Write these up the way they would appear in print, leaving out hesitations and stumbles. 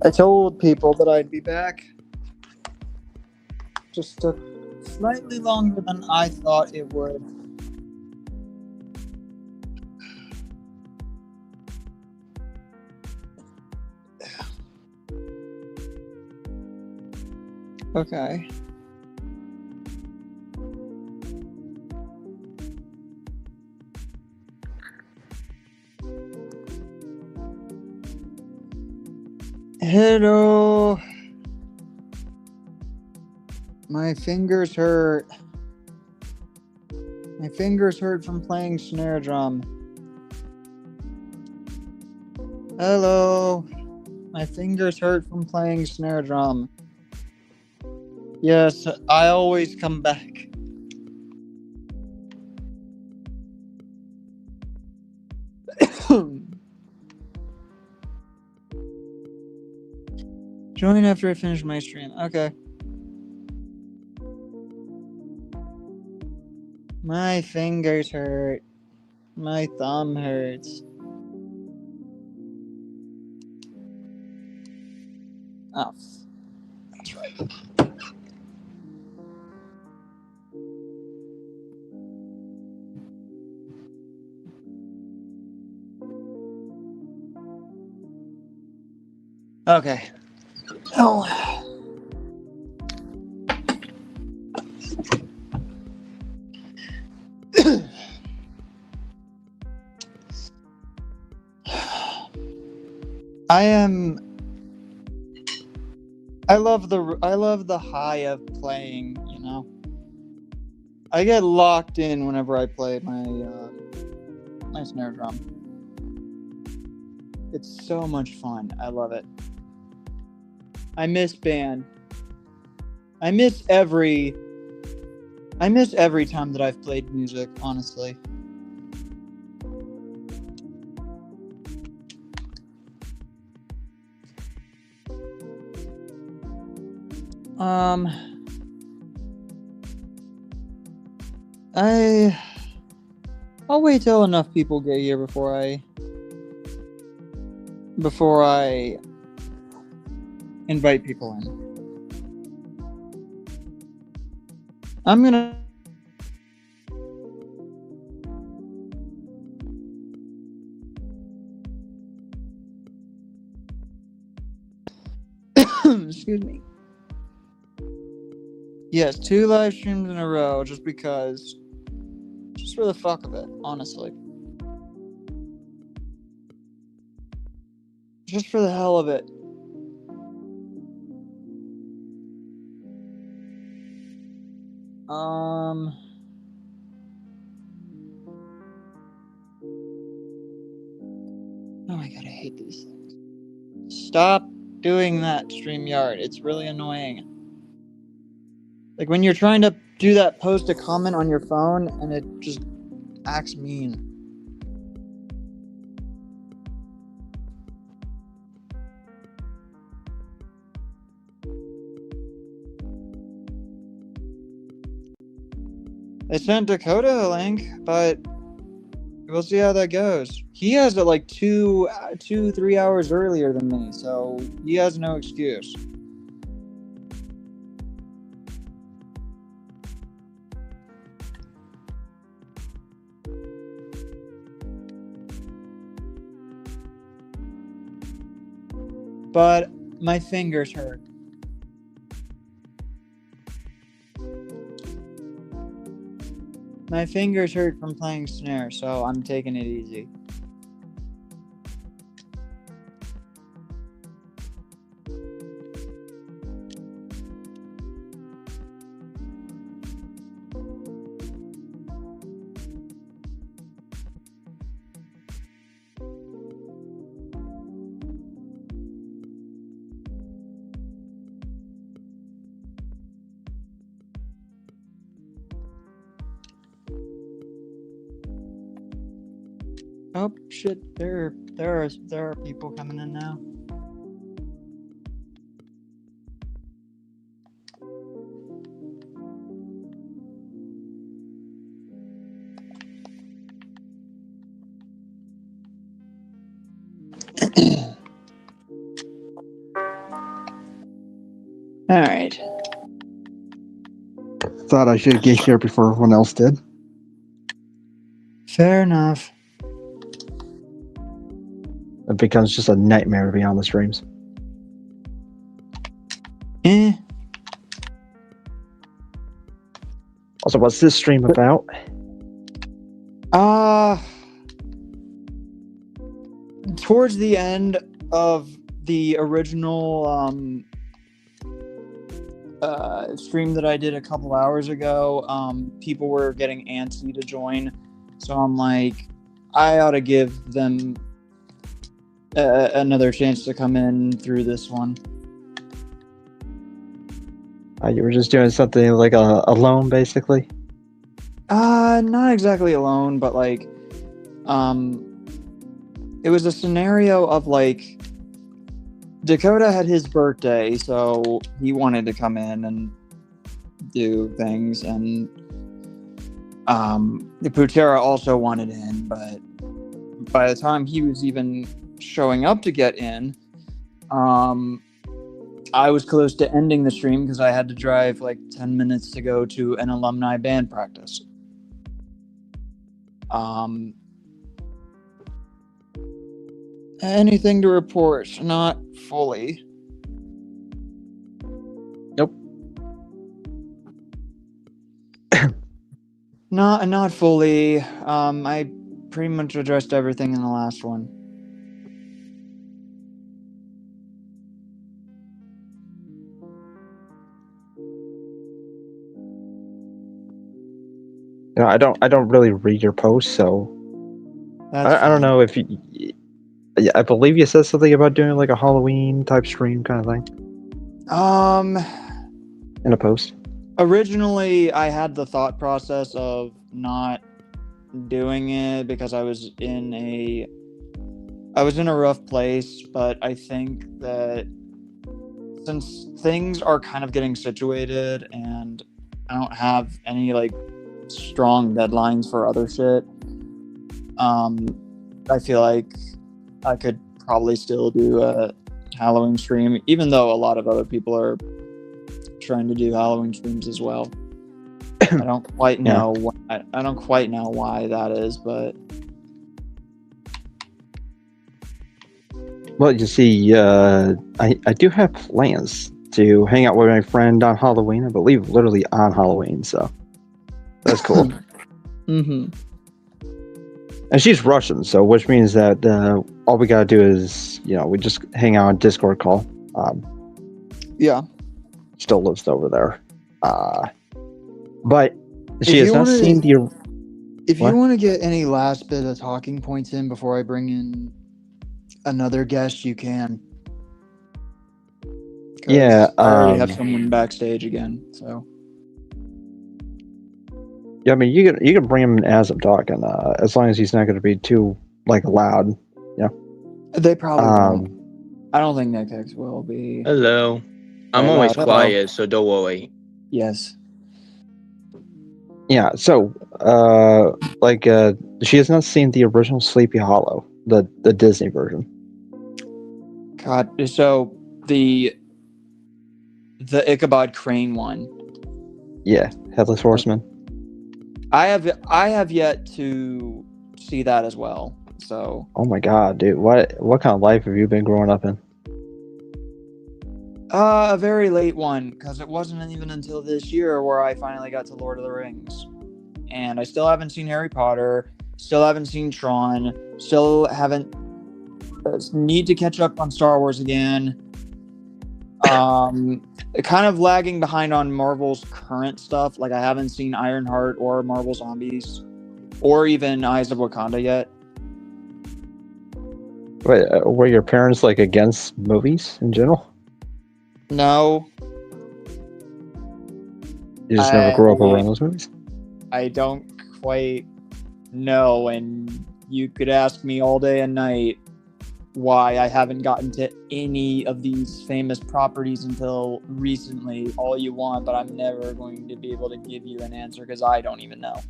I told people that I'd be back. Just took slightly longer than I thought it would. Okay. Hello. My fingers hurt. My fingers hurt from playing snare drum. Hello. My fingers hurt from playing snare drum. Yes, I always come back. Join after I finish my stream. Okay. My fingers hurt. My thumb hurts. Oh, that's right. Okay. Oh. I love the high of playing, you know. I get locked in whenever I play my snare drum. It's so much fun. I love it. I miss band. I miss every time that I've played music, honestly. I'll wait till enough people get here before I invite people in. I'm gonna excuse me. Yes, 2 live streams in a row just because. Just for the fuck of it, honestly. Just for the hell of it. Oh my god, I hate these things. Stop doing that, StreamYard. It's really annoying. Like when you're trying to do that post a comment on your phone and it just acts mean. I sent Dakota a link, but we'll see how that goes. He has it like 3 hours earlier than me, so he has no excuse. But my fingers hurt. My fingers hurt from playing snare, so I'm taking it easy. Oh shit! There are people coming in now. night. Thought I should get here before everyone else did. Fair enough. It becomes just a nightmare to be on the streams. Eh. Also, what's this stream about? Towards the end of the original stream that I did a couple hours ago, people were getting antsy to join, so I'm like, I ought to give them another chance to come in through this one. You were just doing something like alone, basically? Not exactly alone, but like, it was a scenario of like, Dakota had his birthday, so he wanted to come in and do things, and the Putera also wanted in, but by the time he was even showing up to get in, I was close to ending the stream because I had to drive like 10 minutes to go to an alumni band practice. Anything to report? Not fully. Nope. Not fully. I pretty much addressed everything in the last one. You know, I don't really read your posts, so I don't know if you. I believe you said something about doing like a Halloween type stream kind of thing. In a post. Originally, I had the thought process of not doing it because I was in a rough place, but I think that since things are kind of getting situated and I don't have any like strong deadlines for other shit, I feel like I could probably still do a Halloween stream, even though a lot of other people are trying to do Halloween streams as well. I don't quite know I don't quite know why that is, but well, you see, I do have plans to hang out with my friend on Halloween. I believe literally on Halloween, so that's cool. Mm-hmm. And she's Russian, so which means that all we gotta do is, we just hang out on Discord call. Yeah. Still lives over there. But she has not seen the... If you want to get any last bit of talking points in before I bring in another guest, you can. Yeah. I already have someone backstage again, so... Yeah, I mean, you can bring him in as I'm talking, as long as he's not going to be too loud. Yeah. They probably won't. I don't think NetX will be. Hello. I'm always quiet, so don't worry. Yes. Yeah. So, she has not seen the original Sleepy Hollow, the Disney version. God. So the Ichabod Crane one. Yeah, Headless Horseman. I have yet to see that as well. So. Oh my God, dude! What kind of life have you been growing up in? A very late one, because it wasn't even until this year where I finally got to Lord of the Rings, and I still haven't seen Harry Potter. Still haven't seen Tron. Still haven't. Need to catch up on Star Wars again. Kind of lagging behind on Marvel's current stuff. Like I haven't seen Ironheart or Marvel Zombies, or even Eyes of Wakanda yet. Wait, were your parents against movies in general? No. You just never grew up around those movies? I don't quite know, and you could ask me all day and night why I haven't gotten to any of these famous properties until recently all you want, but I'm never going to be able to give you an answer because I don't even know.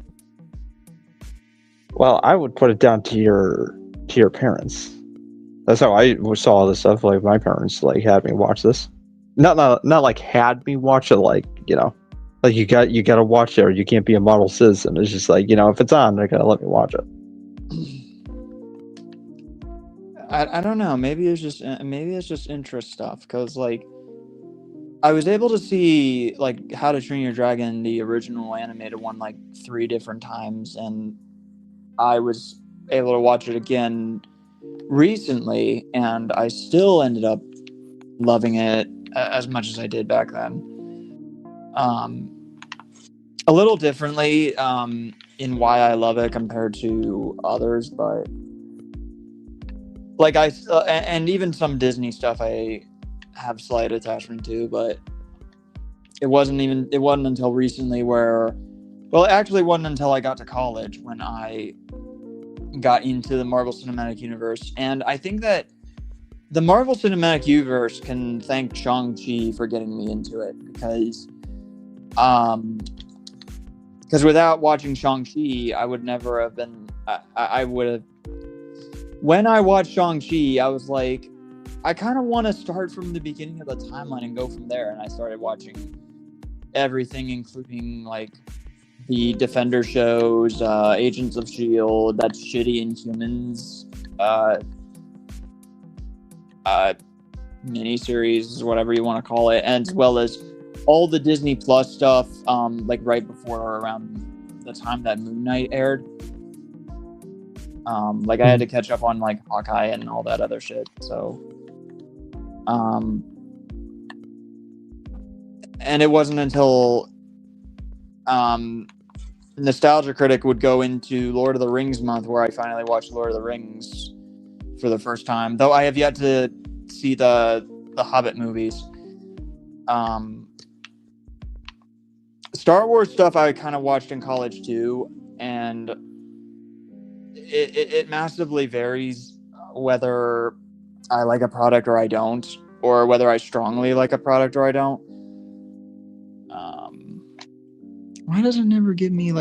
Well, I would put it down to your parents. That's how I saw this stuff. My parents had me watch this. not like had me watch it, like, you know, like you got to watch it or you can't be a model citizen. It's just like, you know, if it's on, they're gonna let me watch it. I don't know. Maybe it's just interest stuff, because like I was able to see like How to Train Your Dragon, the original animated one, like 3 different times, and I was able to watch it again recently, and I still ended up loving it as much as I did back then. A little differently in why I love it compared to others, but like and even some Disney stuff I have slight attachment to, but it wasn't until recently where, well, it actually wasn't until I got to college when I got into the Marvel Cinematic Universe. And I think that the Marvel Cinematic Universe can thank Shang-Chi for getting me into it, because without watching Shang-Chi, I would never have been, I would have, when I watched Shang-Chi, I was like, I kind of want to start from the beginning of the timeline and go from there. And I started watching everything, including like the Defender shows, Agents of S.H.I.E.L.D., that shitty Inhumans miniseries, whatever you want to call it, and as well as all the Disney Plus stuff, like right before or around the time that Moon Knight aired. Like I had to catch up on like Hawkeye and all that other shit. So, and it wasn't until Nostalgia Critic would go into Lord of the Rings month where I finally watched Lord of the Rings for the first time. Though I have yet to see the Hobbit movies. Star Wars stuff I kind of watched in college too, and it massively varies whether I like a product or I don't, or whether I strongly like a product or I don't. Why does it never give me a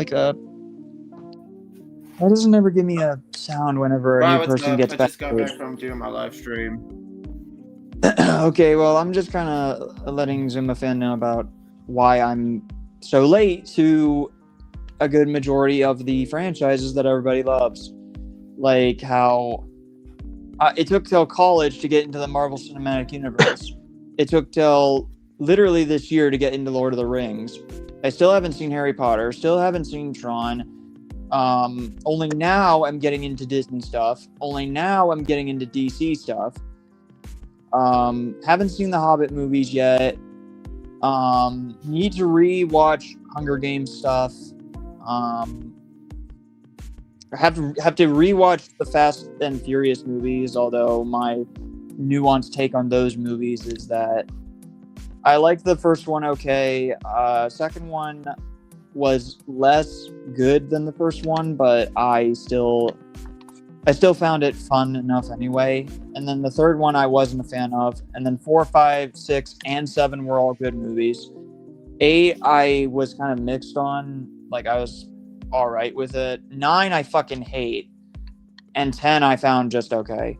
sound whenever a new person gets back? I just got back from doing my live stream. Okay, well, I'm just kind of letting ZumaFan know about why I'm so late to a good majority of the franchises that everybody loves. Like how it took till college to get into the Marvel Cinematic Universe. It took till literally this year to get into Lord of the Rings. I still haven't seen Harry Potter. Still haven't seen Tron. Only now I'm getting into Disney stuff. Only now I'm getting into DC stuff. Haven't seen the Hobbit movies yet. Need to re-watch Hunger Games stuff. Have to re-watch the Fast and Furious movies, although my nuanced take on those movies is that I liked the first one okay. Second one was less good than the first one, but I still found it fun enough anyway. And then the third one I wasn't a fan of. And then 4, 5, 6, and 7 were all good movies. 8 I was kind of mixed on. Like I was all right with it. 9 I fucking hate. And 10 I found just okay.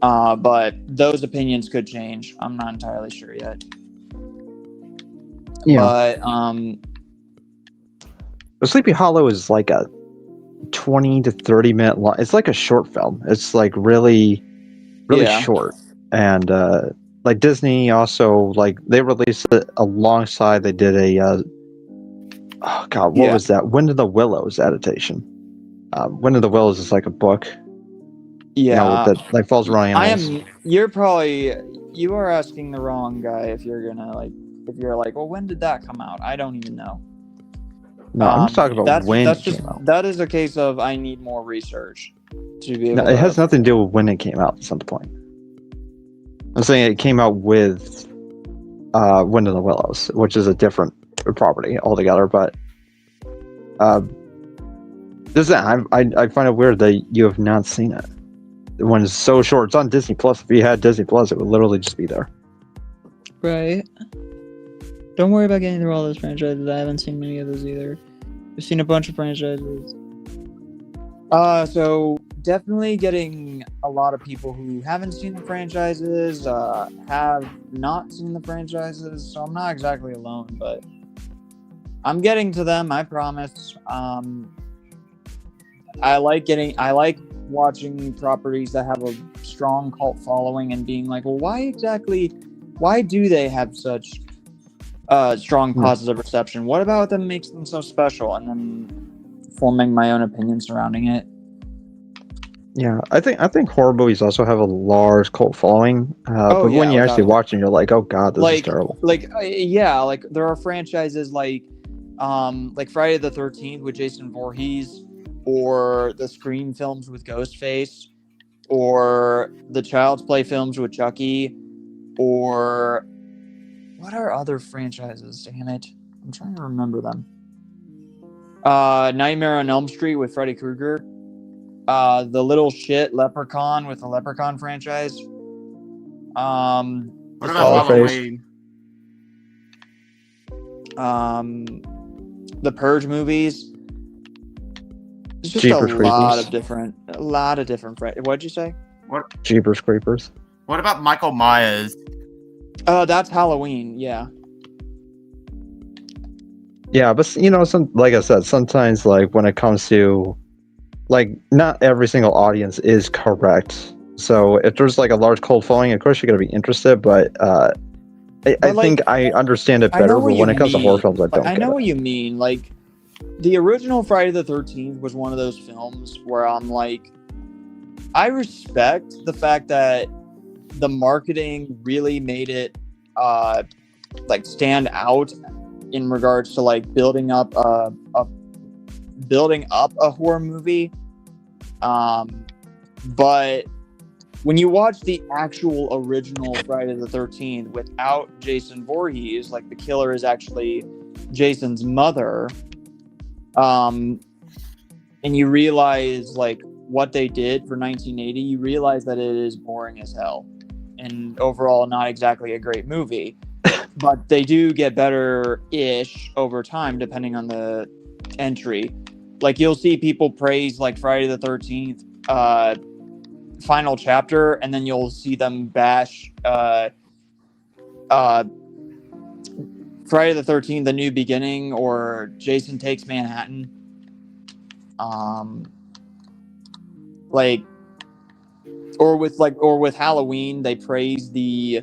But those opinions could change. I'm not entirely sure yet. Yeah. But Sleepy Hollow is like a 20 to 30 minute long. It's like a short film. It's like really short. And like Disney also, like they released it alongside. They did a what was that? Wind of the Willows adaptation. Wind of the Willows is like a book. Yeah, that like falls around animals. You are asking the wrong guy if you're like, well, when did that come out? I don't even know. No, I'm just talking about when it came out. That is a case of I need more research to be able. No, it has nothing to do with when it came out. That's not the point. I'm saying it came out with Wind of the Willows, which is a different property altogether. But I find it weird that you have not seen it. When it's so short, it's on Disney Plus. If you had Disney Plus, it would literally just be there. Right. Don't worry about getting through all those franchises. I haven't seen many of those either. I've seen a bunch of franchises. So definitely getting a lot of people who haven't seen the franchises, have not seen the franchises, so I'm not exactly alone, but I'm getting to them, I promise. I like watching properties that have a strong cult following and being like, well, why do they have such strong positive reception? What about them makes them so special? And then forming my own opinion surrounding it. Yeah, I think horror movies also have a large cult following. But when you actually watch them, you're like, oh god, this is terrible. Like there are franchises like Friday the 13th with Jason Voorhees, or the Scream films with Ghostface, or the Child's Play films with Chucky, or what are other franchises? Damn it, I'm trying to remember them. Nightmare on Elm Street with Freddy Krueger. The little shit Leprechaun with the Leprechaun franchise. What about Halloween? The Purge movies. It's just Jeepers a lot of different. What'd you say? What? Jeepers Creepers. What about Michael Myers? That's Halloween. Yeah. Yeah, but like I said, sometimes like when it comes to like not every single audience is correct. So if there's like a large cult following, of course you're gonna be interested. But I think I understand it better. But when it comes to horror films, I don't. I know what you mean. Like the original Friday the 13th was one of those films where I'm like, I respect the fact that the marketing really made it like stand out in regards to like building up a horror movie, but when you watch the actual original Friday the 13th without Jason Voorhees, like the killer is actually Jason's mother, and you realize like what they did for 1980, you realize that it is boring as hell and overall not exactly a great movie. But they do get better-ish over time, depending on the entry. Like, you'll see people praise, like, Friday the 13th final chapter, and then you'll see them bash Friday the 13th, The New Beginning, or Jason Takes Manhattan. Or with Halloween, they praise the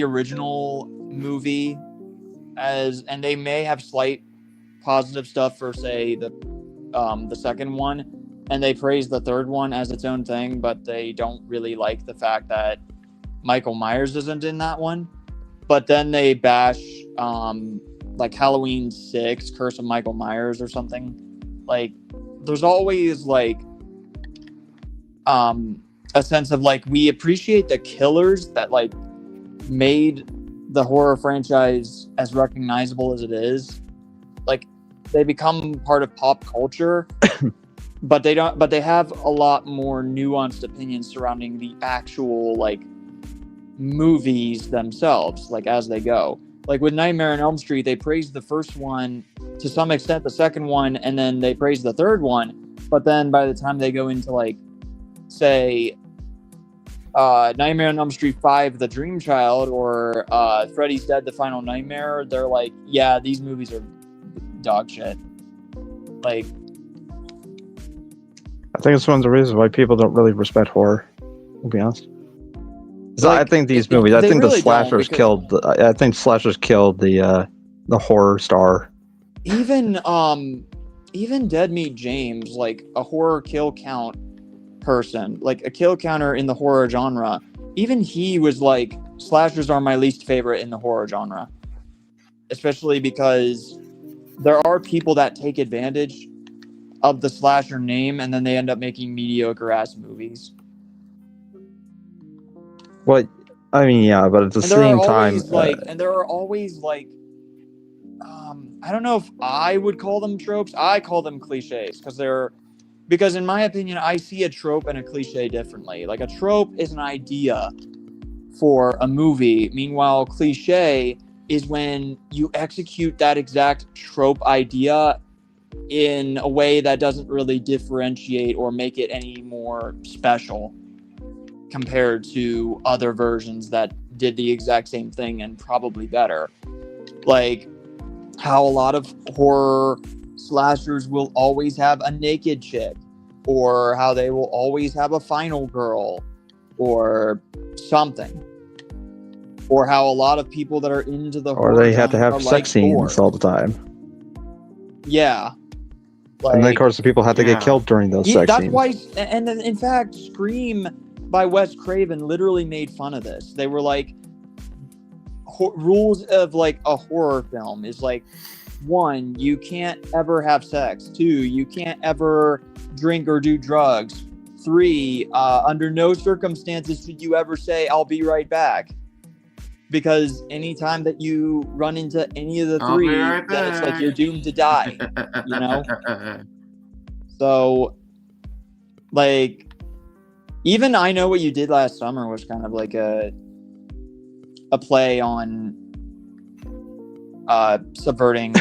original movie and they may have slight positive stuff for, say, the second one, and they praise the third one as its own thing, but they don't really like the fact that Michael Myers isn't in that one. But then they bash like Halloween 6, Curse of Michael Myers or something. Like, there's always like a sense of like, we appreciate the killers that like made the horror franchise as recognizable as it is. Like, they become part of pop culture, but they have a lot more nuanced opinions surrounding the actual like movies themselves, like as they go. Like with Nightmare on Elm Street, they praised the first one, to some extent the second one, and then they praised the third one, but then by the time they go into like, say, Nightmare on Elm Street 5, The Dream Child, or Freddy's Dead, The Final Nightmare, they're like, yeah, these movies are dog shit. Like, I think it's one of the reasons why people don't really respect horror, to be honest. Like, I think these movies, I think really the slashers killed the horror star. Even Dead Meat James, like a horror kill count person, like a kill counter in the horror genre, even he was like, slashers are my least favorite in the horror genre, especially because there are people that take advantage of the slasher name and then they end up making mediocre ass movies. Well, I mean, yeah, but at the same time, and there are always like, I don't know if I would call them tropes. I call them cliches because in my opinion, I see a trope and a cliche differently. Like, a trope is an idea for a movie. Meanwhile, cliche is when you execute that exact trope idea in a way that doesn't really differentiate or make it any more special compared to other versions that did the exact same thing and probably better. Like how a lot of horror slashers will always have a naked chick, or how they will always have a final girl or something, or how a lot of people that are into the or they have to have sex scenes all the time. Yeah. Like, and then of course the people have to get killed during those sex that's scenes. why, and in fact, Scream by Wes Craven literally made fun of this. They were like, rules of like a horror film is like, 1, you can't ever have sex. 2, you can't ever drink or do drugs. 3, under no circumstances should you ever say, "I'll be right back." Because anytime that you run into any of the 3, then it's like you're doomed to die, you know? So, like, even I Know What You Did Last Summer was kind of like a play on subverting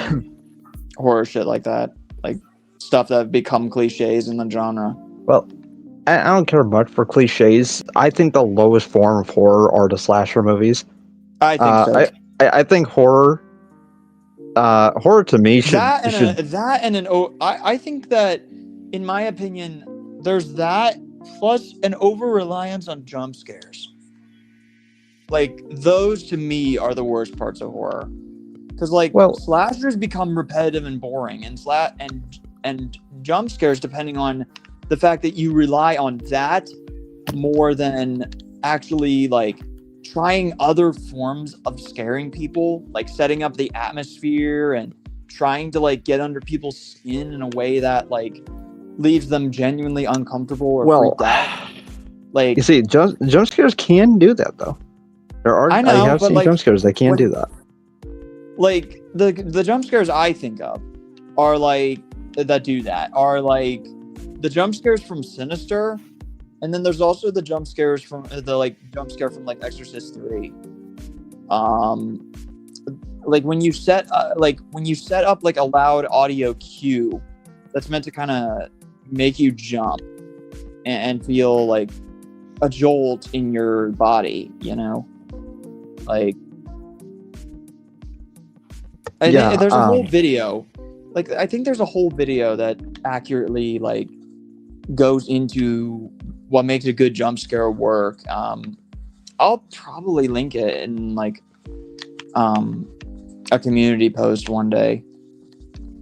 horror shit like that. Like, stuff that have become cliches in the genre. Well, I don't care much for cliches. I think the lowest form of horror are the slasher movies. I think so. I think horror to me should I think that, in my opinion, there's that plus an over reliance on jump scares. Like, those to me are the worst parts of horror, because slashers become repetitive and boring, and jump scares, depending on the fact that you rely on that more than actually like trying other forms of scaring people, like setting up the atmosphere and trying to like get under people's skin in a way that like leaves them genuinely uncomfortable or freaked out. Like, you see, jump scares can do that though. I have seen jump scares that can do that. Like the jump scares I think of are like that do that are like the jump scares from Sinister. And then there's also the jump scares from jump scare from like Exorcist 3. Like when you set up like a loud audio cue that's meant to kind of make you jump and feel like a jolt in your body, you know? Like, there's a whole video. Like, I think there's a whole video that accurately like goes into what makes a good jump scare work. I'll probably link it in like a community post one day.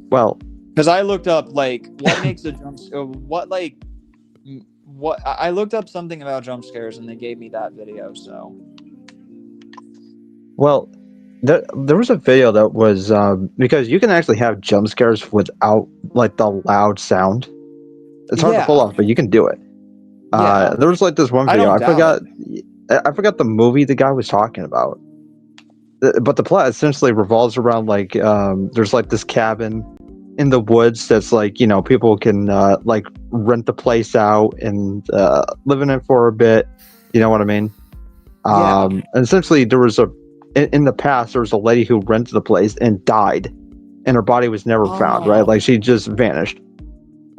Well, because I looked up like what makes a jump scare. I looked up something about jump scares and they gave me that video. So, well, there was a video that was because you can actually have jump scares without like the loud sound. It's hard to pull off, but you can do it. There was like this one video. I forgot the movie the guy was talking about. But the plot essentially revolves around like there's like this cabin in the woods that's like, you know, people can like rent the place out and live in it for a bit. You know what I mean? And essentially there was in the past there was a lady who rented the place and died, and her body was never found. Right? Like she just vanished.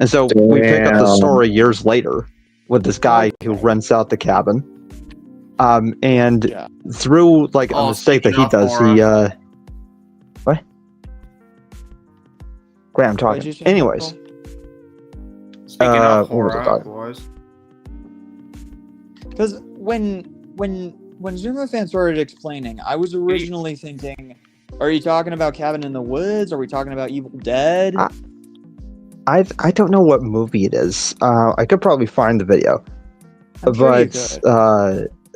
And so we pick up the story years later with this guy who rents out the cabin. And through like a mistake that he does, what? Graham, I'm talking. Anyways. Speaking of horror, because when Zuma fan started explaining, I was originally thinking, are you talking about Cabin in the Woods? Are we talking about Evil Dead? I don't know what movie it is. I could probably find the video. But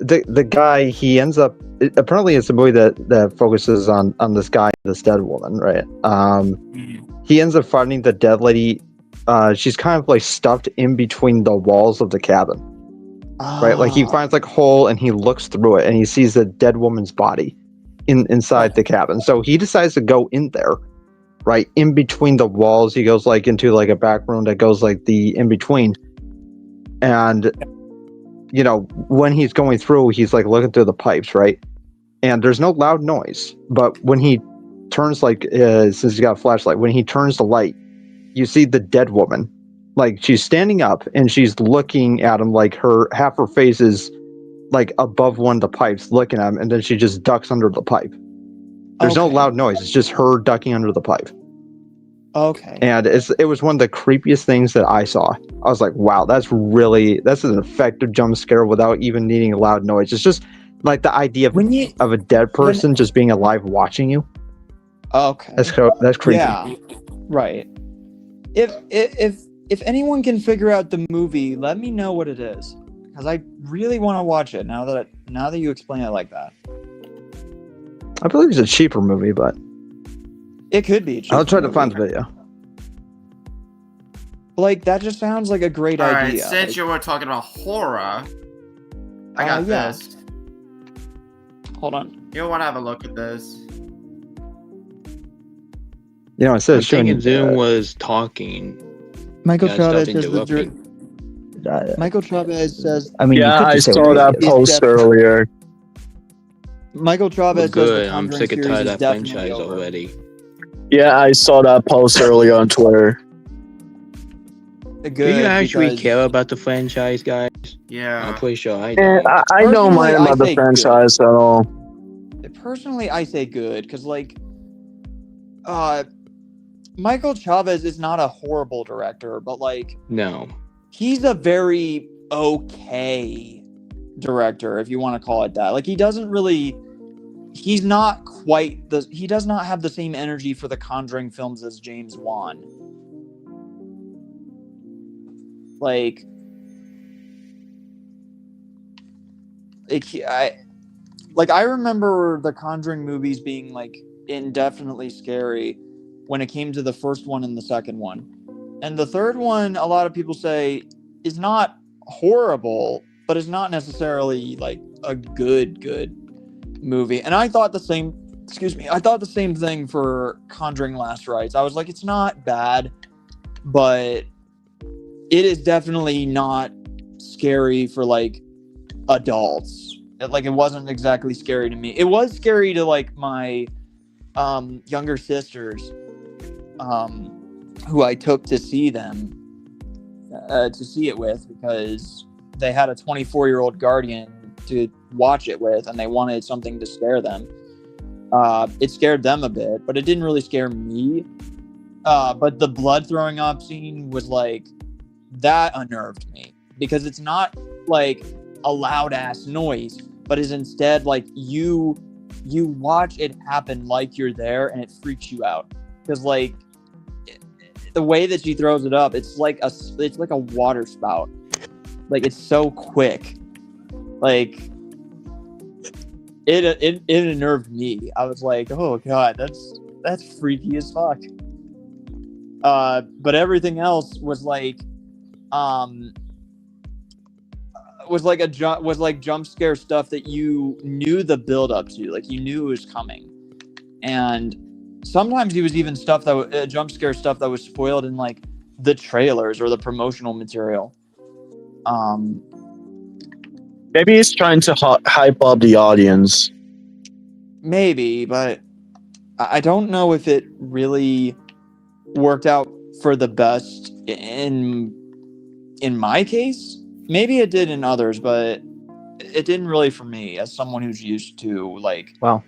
the guy, he ends up apparently it's a movie that focuses on this guy, this dead woman, right? He ends up finding the dead lady. She's kind of like stuffed in between the walls of the cabin. Right? Like he finds like a hole and he looks through it and he sees the dead woman's body inside the cabin. So he decides to go in there. Right in between the walls, he goes like into like a back room that goes like the in between, and you know when he's going through, he's like looking through the pipes, right? And there's no loud noise, but when he turns like since he's got a flashlight, when he turns the light, you see the dead woman, like she's standing up and she's looking at him, like half her face is like above one of the pipes looking at him, and then she just ducks under the pipe. There's no loud noise. It's just her ducking under the pipe. Okay. And it was one of the creepiest things that I saw. I was like, wow, that's an effective jump scare without even needing a loud noise. It's just like the idea of a dead person just being alive watching you. Okay. That's creepy. Yeah. Right. If anyone can figure out the movie, let me know what it is, because I really want to watch it now that you explain it like that. I believe it's a cheaper movie, but it could be. I'll try to find the video. Like, that just sounds like a great idea. Alright, since you were talking about horror, I got this. Hold on. You want to have a look at this? You know, it says thinking Zoom was talking. Michael Chavez says. I mean, yeah, I saw that post earlier. Michael Chavez says the I'm sick and tired of that franchise already. Yeah, I saw that post earlier on Twitter. Do you actually care about the franchise, guys? Yeah. I'm pretty sure I do. I don't mind about the franchise at all. Personally, I say good, because, like, Michael Chavez is not a horrible director, but, like... No. He's a very okay director, if you want to call it that. Like, he doesn't really... He's not quite... He does not have the same energy for the Conjuring films as James Wan. Like... I remember the Conjuring movies being, like, indefinitely scary when it came to the first one and the second one. And the third one, a lot of people say, is not horrible, but is not necessarily, like, a good movie. And I thought the same thing for Conjuring Last Rites. I was like, it's not bad, but it is definitely not scary for, like, adults. It wasn't exactly scary to me. It was scary to, like, my younger sisters, who I took to see them, to see it with, because they had a 24-year-old guardian to watch it with, and they wanted something to scare them. It scared them a bit, but it didn't really scare me. But the blood throwing up scene was, like, that unnerved me, because it's not, like, a loud ass noise, but is instead, like, you watch it happen like you're there, and it freaks you out, because, like, the way that she throws it up, it's like a water spout. Like, it's so quick. Like, it unnerved me. I was like, oh god, that's freaky as fuck. But everything else was like jump scare stuff that you knew the build up to, like, you knew it was coming. And sometimes it was even jump scare stuff that was spoiled in, like, the trailers or the promotional material. Maybe he's trying to hype up the audience. Maybe, but I don't know if it really worked out for the best in my case. Maybe it did in others, but it didn't really for me, as someone who's used to, like... Wow.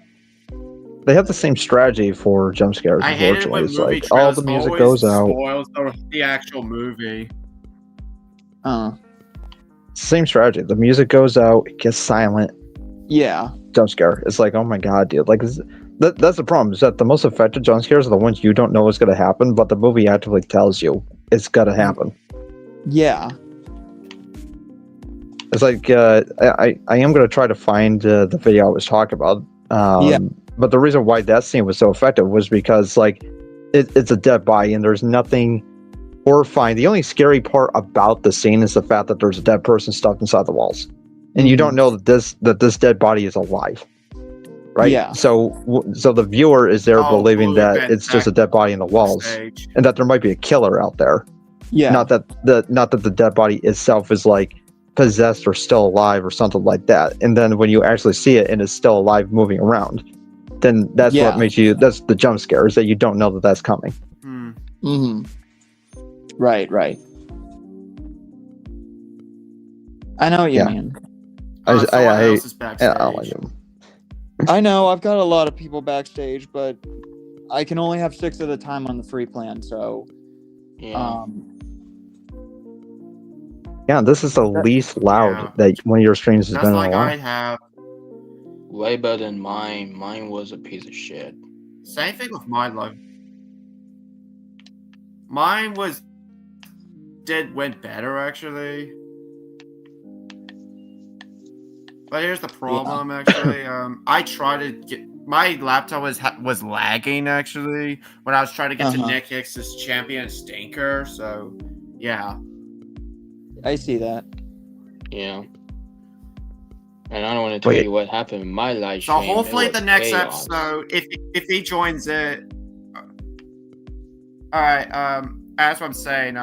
They have the same strategy for jump scares, unfortunately. It's like, all the music goes out. Spoils the actual movie. Same strategy. The music goes out, it gets silent. Yeah. Jump scare. It's like, oh my god, dude. Like, that's the problem, is that the most effective jump scares are the ones you don't know is going to happen, but the movie actively tells you it's going to happen. Yeah. It's like, I am going to try to find the video I was talking about. But the reason why that scene was so effective was because, like, it's a dead body and there's nothing horrifying. The only scary part about the scene is the fact that there's a dead person stuffed inside the walls. And you don't know that this dead body is alive. Right? Yeah. So the viewer is there believing that it's just a dead body in the walls and that there might be a killer out there. Yeah. Not that the dead body itself is, like, possessed or still alive or something like that. And then when you actually see it and it's still alive moving around, then that's what makes that's the jump scare, is that you don't know that that's coming. Mm-hmm. Right. I know what you mean. Someone else is backstage. I don't like him. I know, I've got a lot of people backstage, but I can only have 6 at a time on the free plan, so... Yeah. Yeah, this is the least loud that one of your streams has That's been in like a while. I have. Way better than mine. Mine was a piece of shit. Same thing with mine, like. Mine went better, actually. But here's the problem, actually. I tried to get my laptop was lagging actually when I was trying to get to Nick Hicks's champion stinker. So, yeah, I see that. Yeah, and I don't want to tell you what happened in my live stream. So hopefully the next episode, if he joins it. All right. That's what I'm saying.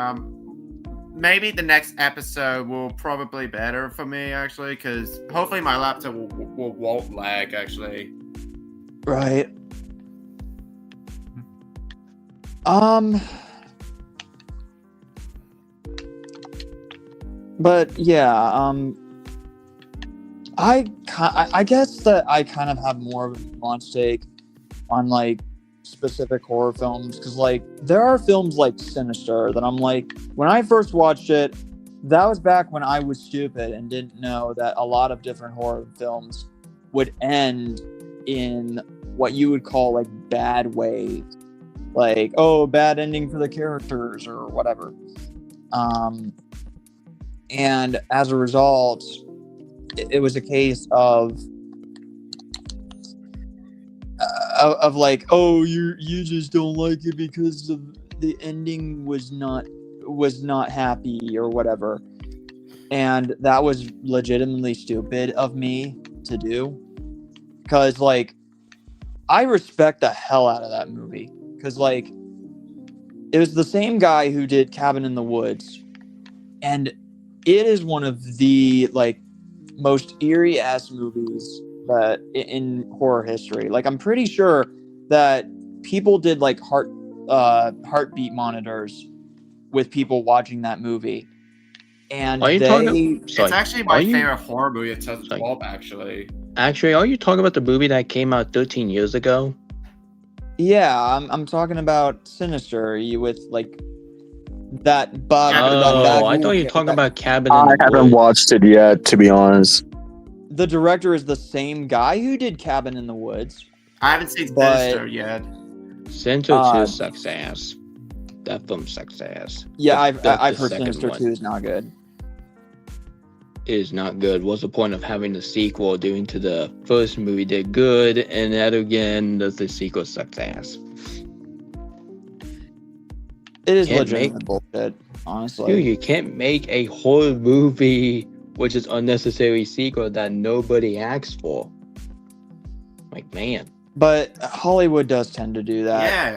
Maybe the next episode will probably be better for me, actually, because hopefully my laptop won't lag, actually. Right. But yeah, I guess that I kind of have more of a nuanced take on like specific horror films, because like there are films like Sinister that I'm like, when I first watched it, that was back when I was stupid and didn't know that a lot of different horror films would end in what you would call like bad ways, like, oh, bad ending for the characters or whatever. And as a result, it was a case of like, oh, you just don't like it because of the ending was not happy or whatever. And that was legitimately stupid of me to do, because like I respect the hell out of that movie, because like it was the same guy who did Cabin in the Woods, and it is one of the like most eerie ass movies that in horror history. Like I'm pretty sure that people did like heartbeat monitors with people watching that movie. And it's actually my favorite horror movie of 2012, actually. Actually, are you talking about the movie that came out 13 years ago? Yeah, I'm talking about Sinister with like that bug. I thought you were talking about Cabin in the Woods. I haven't watched it yet, to be honest. The director is the same guy who did Cabin in the Woods. I haven't seen Sinister yet. Sinister 2 sucks ass. That film sucks ass. Yeah, I've heard Sinister 2 is not good. It is not good. What's the point of having the sequel doing to the first movie did good, and that again, the sequel sucks ass? It is legitimate bullshit, honestly. Dude, you can't make a horror movie which is unnecessary sequel that nobody asked for. Like, man. But Hollywood does tend to do that. Yeah,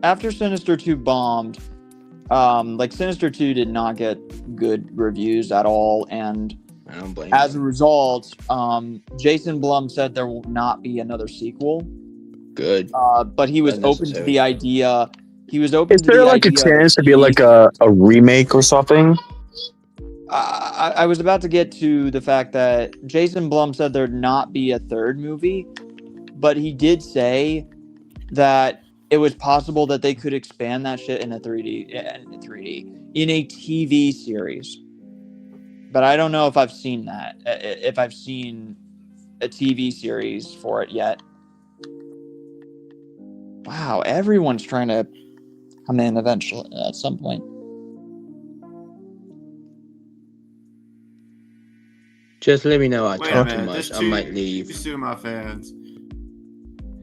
after Sinister 2 bombed, like Sinister 2 did not get good reviews at all, and I don't blame as a result, Jason Blum said there will not be another sequel. Good. But he was open to the idea. Is there like a chance to be like a remake or something? I was about to get to the fact that Jason Blum said there'd not be a third movie, but he did say that it was possible that they could expand that shit in a 3D in a TV series. But I don't know if I've seen that. If I've seen a TV series for it yet. Wow, everyone's trying to come in eventually at some point. Just let me know I talk too much. I might leave. Two of my fans.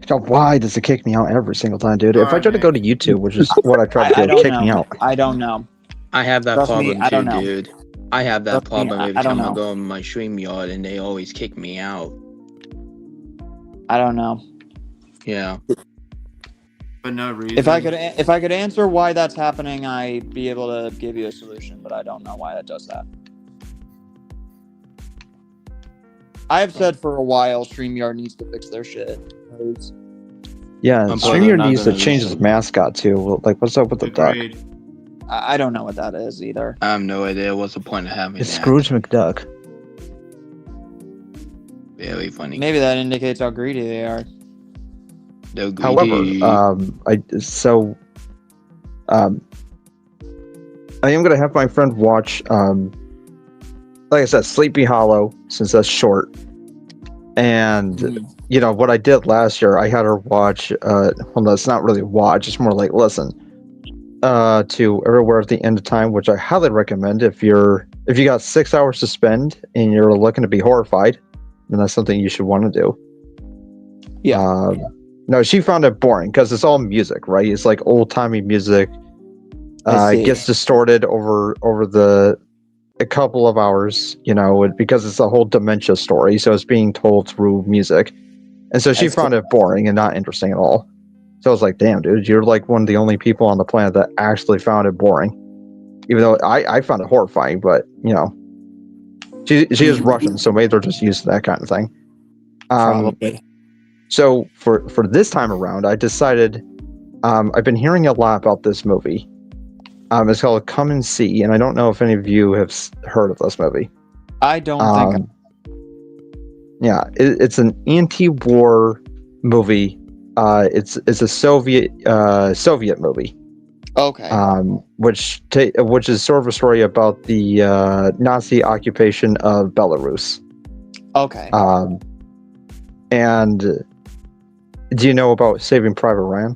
Why does it kick me out every single time, dude? If I try to go to YouTube, which is what I try to do, it kick me out. I don't know. I have that problem too, dude. I have that problem every time I go on my StreamYard, and they always kick me out. I don't know. Yeah. For no reason. If I could answer why that's happening, I'd be able to give you a solution, but I don't know why that does that. I've said for a while StreamYard needs to fix their shit. Yeah, I'm StreamYard probably not needs to gonna change listen. its mascot too. Well, like, what's up with the duck? Agreed. I don't know what that is either. I have no idea what's the point of having It's that. Scrooge McDuck. Very funny. Maybe that indicates how greedy they are. They're greedy. However, I am gonna have my friend watch, like I said, Sleepy Hollow, since that's short. And you know what I did last year, I had her watch. Well, no, it's not really watch; it's more like listen to Everywhere at the End of Time, which I highly recommend if you got 6 hours to spend and you're looking to be horrified, then that's something you should want to do. Yeah. No, she found it boring because it's all music, right? It's like old timey music. It gets distorted over a couple of hours, you know, because it's a whole dementia story, so it's being told through music, and so she found it boring and not interesting at all. So I was like, "Damn, dude, you're like one of the only people on the planet that actually found it boring." Even though I found it horrifying, but you know, she is Russian, so maybe they're just used to that kind of thing. Probably. So for this time around, I decided I've been hearing a lot about this movie. It's called Come and See, and I don't know if any of you have heard of this movie. I don't think. Yeah, it's an anti-war movie. It's a Soviet movie. Okay. Which is sort of a story about the Nazi occupation of Belarus. Okay. And do you know about Saving Private Ryan?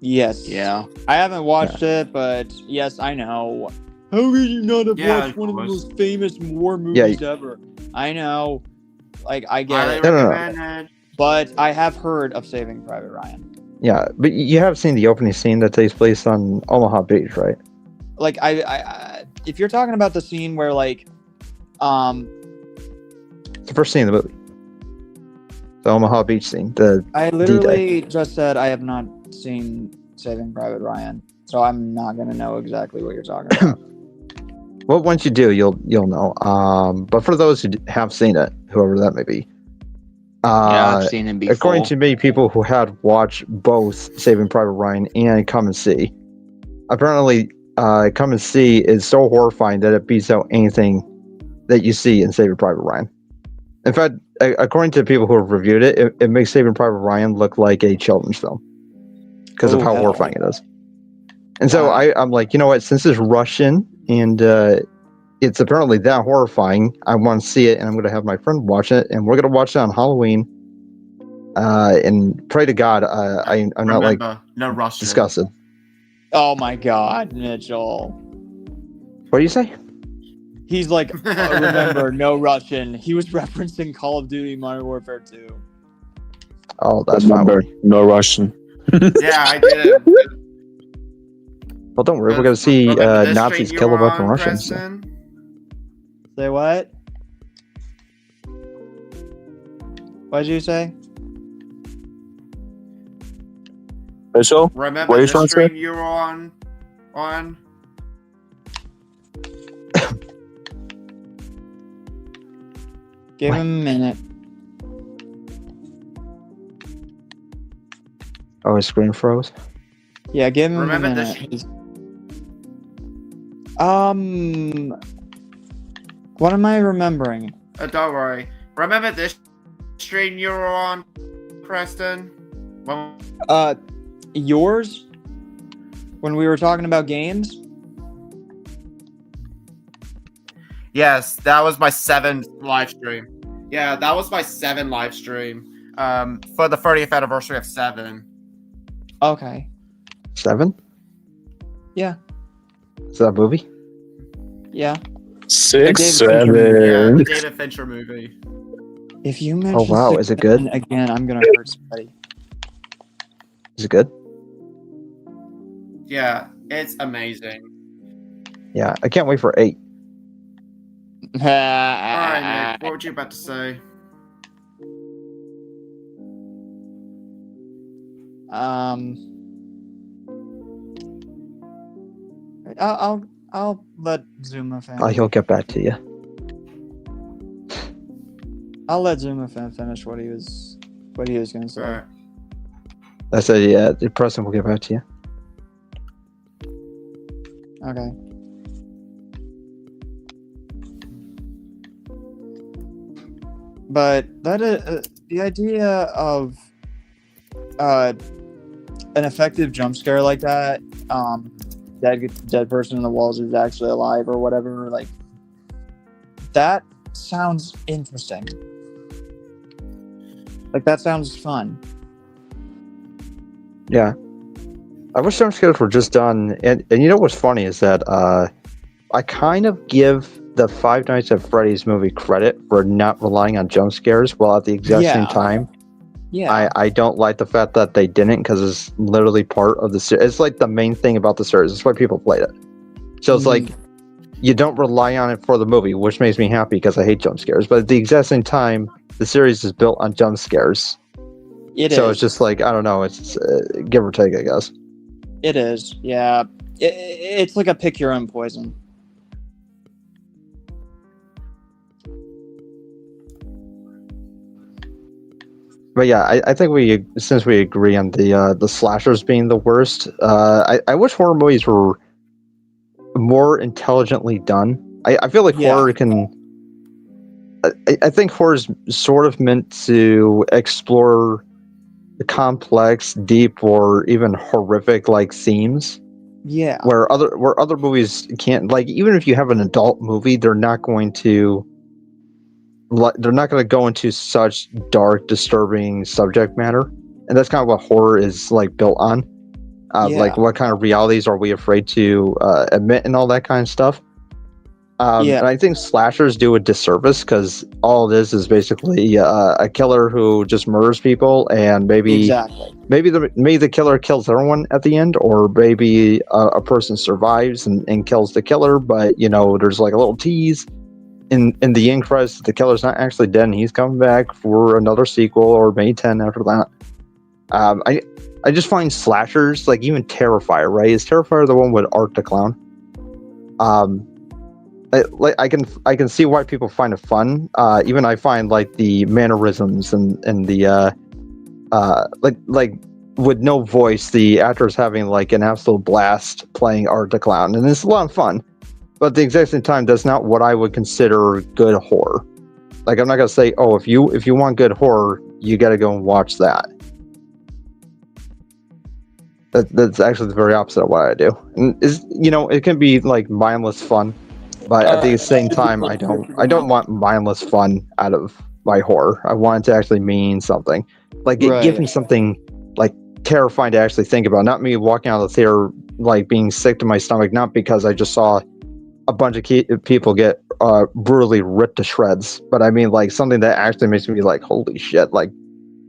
Yes. Yeah. I haven't watched it, but yes, I know. How could you not have Yeah, watched one of the of course. most famous war movies ever? I know. Like, I get Highly it. No. recommended. But I have heard of Saving Private Ryan. Yeah, but you have seen the opening scene that takes place on Omaha Beach, right? Like, I if you're talking about the scene where, like, It's the first scene of the movie. The Omaha Beach scene. I literally just said I have not seen Saving Private Ryan, so I'm not gonna know exactly what you're talking about. Well, once you do, you'll know. But for those who have seen it, whoever that may be, Yeah, I've seen him before. according to many people who had watched both Saving Private Ryan and Come and See, apparently Come and See is so horrifying that it beats out anything that you see in Saving Private Ryan. In fact, according to people who have reviewed it, it makes Saving Private Ryan look like a children's film because of Oh, how hell. horrifying it is. And so Wow. I'm like, you know what? Since it's Russian and it's apparently that horrifying, I want to see it, and I'm going to have my friend watch it, and we're going to watch it on Halloween. And pray to God, I'm not like Remember, no Russian. disgusted. Oh my God, Mitchell. What do you say? He's like, remember, no Russian. He was referencing Call of Duty Modern Warfare 2. Oh, that's fine. Remember, no Russian. Yeah, I did. Well, don't worry. We're going to see Remember this Nazis stream kill a you were bunch of on, Russians. So. Preston? Say what? What'd you say? Mitchell? Remember What are you the trying to say? stream you were on? Give him a minute. Oh, his screen froze. Yeah, give him Remember a this- minute. What am I remembering? Don't worry. Remember this stream you were on, Preston? Well, Yours? When we were talking about games? yes, that was my 7th live stream. Yeah, that was my 7th live stream. For the 30th anniversary of 7. Okay. 7? Yeah. Is that a movie? Yeah. 6, David Fincher. Yeah, 7. the David Fincher movie. If you mention Oh, wow, is it good? again, I'm gonna hurt somebody. Is it good? Yeah, it's amazing. Yeah, I can't wait for 8. Alright, Nick, what were you about to say? I'll let Zuma fan. He'll get back to you. I'll let Zuma fan finish what he was gonna say. Alright. I said, yeah, the Preston will get back to you. Okay. But that the idea of an effective jump scare like that, dead person in the walls is actually alive or whatever, like that sounds interesting. Like that sounds fun. Yeah. I wish jump scares were just done, and you know what's funny is that I kind of give the Five Nights at Freddy's movie credit for not relying on jump scares, while at the exact same time, I don't like the fact that they didn't, because it's literally part of the series. It's like the main thing about the series. It's why people played it. So it's like you don't rely on it for the movie, which makes me happy because I hate jump scares. But at the exact same time, the series is built on jump scares. So it's just like, I don't know, it's give or take, I guess. It is, yeah. It's like a pick your own poison. But yeah, I think since we agree on the slashers being the worst, I wish horror movies were more intelligently done. I feel like horror can. I think horror is sort of meant to explore the complex, deep, or even horrific like themes. Yeah. Where other movies can't. Like, even if you have an adult movie, they're not going to go into such dark, disturbing subject matter, and that's kind of what horror is like built on. Like, what kind of realities are we afraid to admit, and all that kind of stuff. And I think slashers do a disservice, because all it is basically a killer who just murders people, and maybe the killer kills everyone at the end, or maybe a person survives and kills the killer, but there's like a little tease in the end credits, the killer's not actually dead, and he's coming back for another sequel, or maybe 10 after that. I just find slashers, like even Terrifier, right? Is Terrifier the one with Art the Clown? I can see why people find it fun. Even I find like the mannerisms and the like with no voice, the actors having like an absolute blast playing Art the Clown, and it's a lot of fun. But at the exact same time, that's not what I would consider good horror. Like, I'm not gonna say, oh, if you want good horror, you got to go and watch that. That's actually the very opposite of what I do. And it can be like mindless fun, but at the same time, I don't want mindless fun out of my horror. I want it to actually mean something. Like, give me something like terrifying to actually think about. Not me walking out of the theater like being sick to my stomach, not because I just saw a bunch of people get brutally ripped to shreds, but I mean like something that actually makes me like, holy shit, like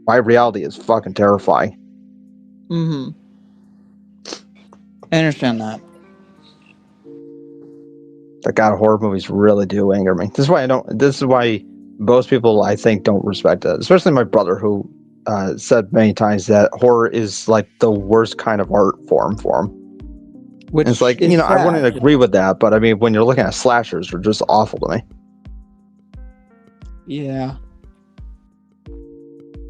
my reality is fucking terrifying. I understand that. The God, horror movies really do anger me. This is why most people, I think, don't respect it, especially my brother, who said many times that horror is like the worst kind of art form for him. Which and it's like, I wouldn't agree with that, but I mean, when you're looking at slashers, they're just awful to me. Yeah.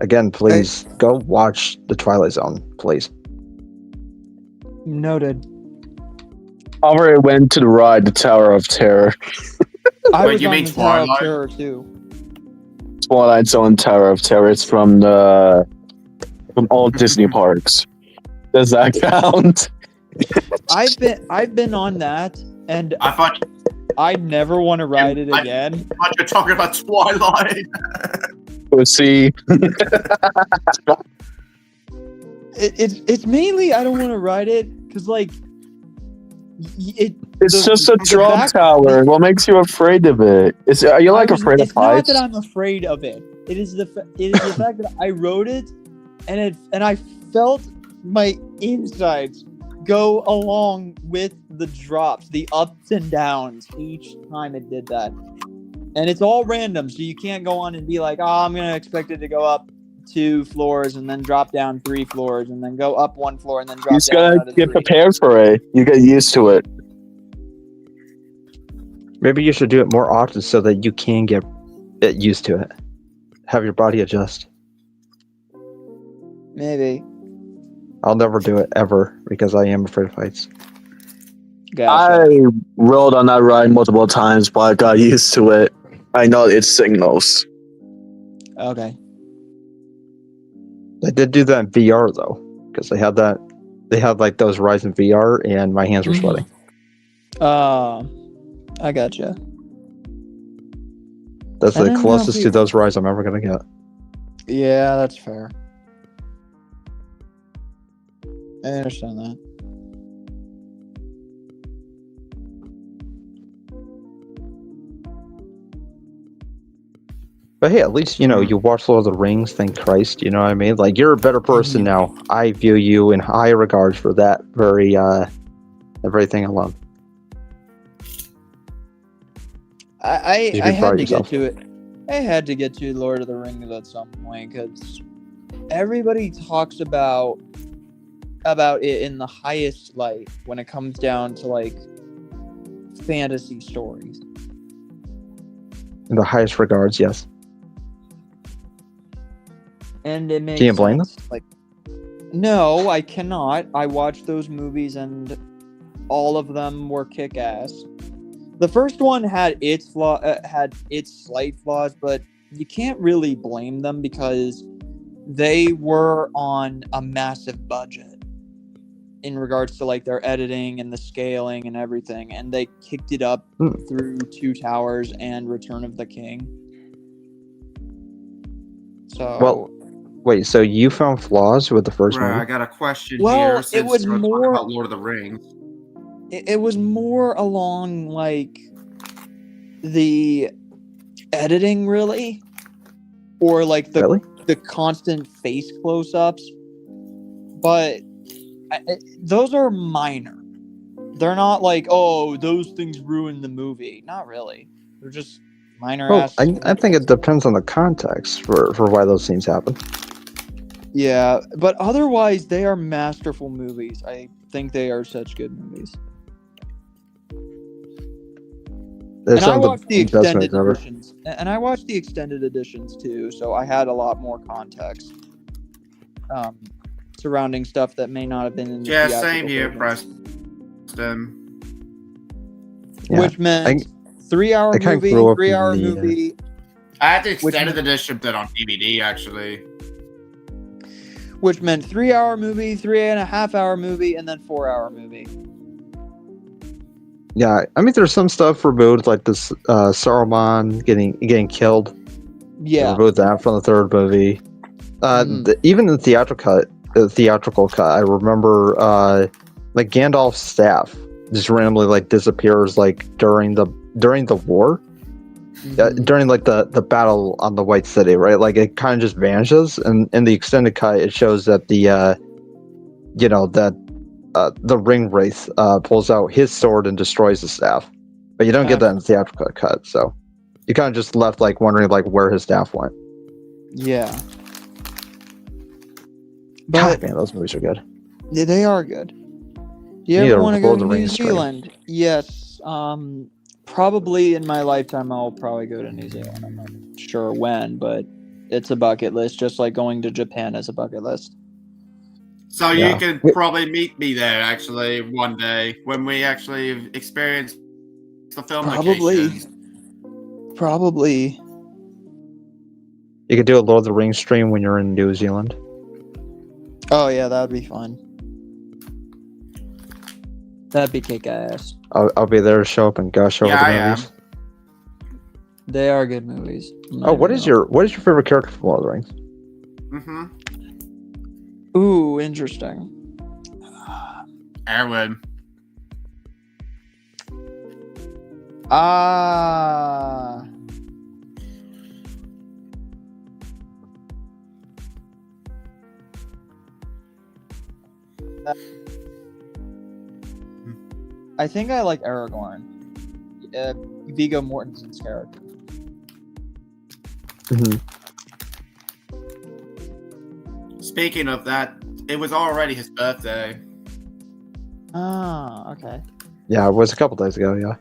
Again, please go watch The Twilight Zone, please. Noted. I already went to the ride, The Tower of Terror. I was on the Tower of Terror too. Twilight Zone Tower of Terror. It's from all Disney parks. Does that count? I've been on that, and I never want to ride it again. I thought you're talking about Twilight. See, it's mainly I don't want to ride it because like it's just a drop tower. What makes you afraid of it? Are you afraid of heights? It's not that I'm afraid of it. It is the fact that I rode it, and I felt my insides go along with the drops, the ups and downs each time it did that. And it's all random, so you can't go on and be like, oh, I'm going to expect it to go up 2 floors and then drop down 3 floors and then go up 1 floor and then drop down. You just gotta get prepared for it. You get used to it. Maybe you should do it more often so that you can get used to it. Have your body adjust. Maybe. I'll never do it ever because I am afraid of heights. Gotcha. I rode on that ride multiple times, but I got used to it. I know its signals. Okay. I did do that in VR though, because they had that. They had like those rides in VR, and my hands were sweating. I gotcha. That's I the didn't know closest if to you- those rides I'm ever gonna get. Yeah, that's fair. I understand that. But hey, at least you watch Lord of the Rings. Thank Christ. You know what I mean? Like you're a better person now. I view you in high regards for that very thing alone. I You can had pride to get yourself. to it. I had to get to Lord of the Rings at some point because everybody talks about it in the highest light when it comes down to like fantasy stories. In the highest regards, yes. And it makes Can you blame them? sense. Like, no, I cannot. I watched those movies and all of them were kick-ass. The first one had its slight flaws, but you can't really blame them because they were on a massive budget in regards to like their editing and the scaling and everything, and they kicked it up through Two Towers and Return of the King. So Well, wait. So you found flaws with the first Bruh, I movie? got a question Well, here. it Since was we're talking more- about Lord of the Rings. it was more along like the editing, really, or like the Really? the constant face close-ups, but those are minor. They're not like, oh, those things ruin the movie. Not really. They're just minor Well, ass. I think it depends on the context for why those scenes happen. Yeah, but otherwise they are masterful movies. I think they are such good movies. They're And I some of watched the the best extended movies ever. editions. And I watched the extended editions too, so I had a lot more context surrounding stuff that may not have been in the Yeah, theatrical same here, versions. Preston. Yeah, Which meant I 3-hour kinda movie, grew up 3-hour in the, movie, I had the Which extended one? edition that on DVD actually. which meant 3-hour movie, 3.5-hour movie, and then 4-hour movie. Yeah, I mean, there's some stuff removed, like this Saruman getting killed. They Yeah. removed that from the third movie. Even the theatrical cut, I remember like Gandalf's staff just randomly like disappears like during the war, during like the battle on the White City, right? Like it kind of just vanishes, and in the extended cut, it shows that the ring wraith pulls out his sword and destroys the staff, but you don't get that in the theatrical cut, so you kind of just left like wondering like where his staff went. Yeah. God, But man, those movies are good. yeah, they are good. Do you Need ever a want to go Lord to of the New Rings stream. Zealand? Yes. Probably in my lifetime, I'll probably go to New Zealand. I'm not sure when, but it's a bucket list, just like going to Japan is a bucket list. So Yeah. you can probably meet me there actually one day when we actually experience the film Probably. locations. Probably. You could do a Lord of the Rings stream when you're in New Zealand. Oh yeah, that'd be fun. That'd be kick ass. I'll be there to show up and gush over Yeah, the I am. movies. They are good movies. Oh, what is your favorite character from Lord of the Rings? Mm-hmm. Ooh, interesting. Erwin. Ah. I think I like Aragorn. Viggo Mortensen's character. Speaking of that, it was already his birthday. Ah, okay. Yeah, it was a couple days ago. Yeah,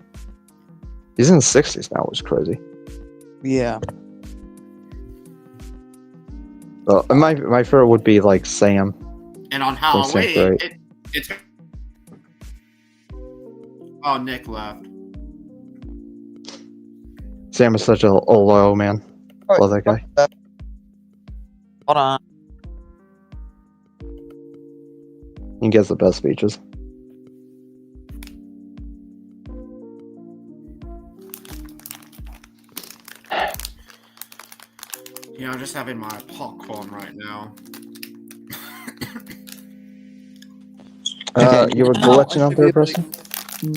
he's in his 60s now. It was crazy. Yeah. Well, my favorite would be like Sam. And And on Those sound Halloween, great. it's. Oh, Nick left. Sam is such a loyal man. Love that guy. Hold on. He gets the best speeches. Yeah, I'm just having my popcorn right now. You were Now I glitching out should there, be able to- Preston?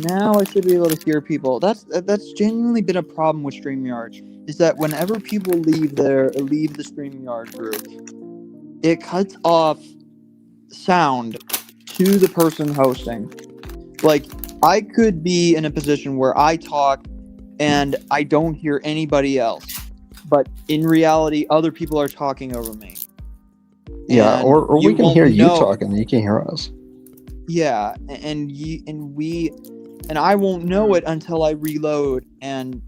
Now I should be able to hear people. That's genuinely been a problem with StreamYard. Is that whenever people leave the StreamYard group, it cuts off sound to the person hosting. Like, I could be in a position where I talk and I don't hear anybody else, but in reality, other people are talking over me. Yeah, And or we can won't hear you know- talking and you can't hear us. Yeah, and I won't know it until I reload and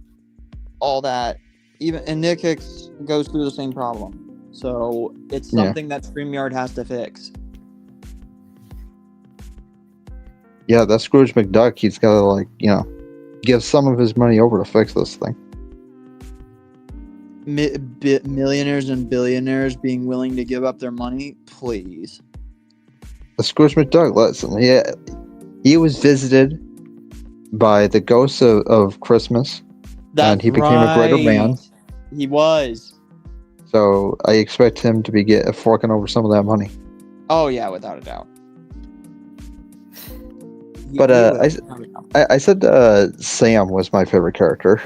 all that. And Nick Hicks goes through the same problem. So it's Yeah. something that StreamYard has to fix. Yeah, that's Scrooge McDuck. He's got to, give some of his money over to fix this thing. Millionaires and billionaires being willing to give up their money, please. The Scrooge McDuck, listen, he was visited by the ghosts of Christmas, and he became a greater man. He was. So I expect him to be forking over some of that money. Oh yeah, without a doubt. But I said Sam was my favorite character.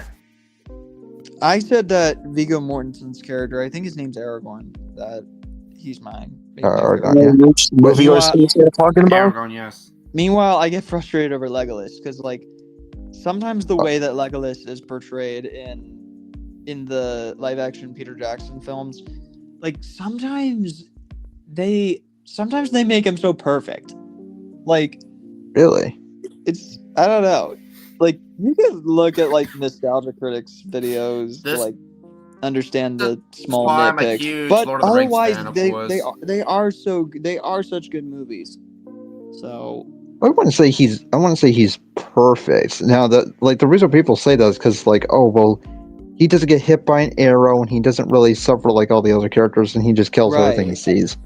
I said that Viggo Mortensen's character, I think his name's Aragorn, that he's mine. Aragorn, yeah. Which movie Meanwhile- you're talking about? Aragorn, yes. Meanwhile, I get frustrated over Legolas because, sometimes the way that Legolas is portrayed in the live-action Peter Jackson films, sometimes they make him so perfect. Really? It's I don't know. You can look at Nostalgia Critics videos This- to understand the small why I'm a nitpicks, huge but Lord of the Rings otherwise fan, of they course. are such good movies. So I wouldn't say he's perfect. Now, the reason people say that is because he doesn't get hit by an arrow and he doesn't really suffer like all the other characters, and he just kills everything he Right. sees.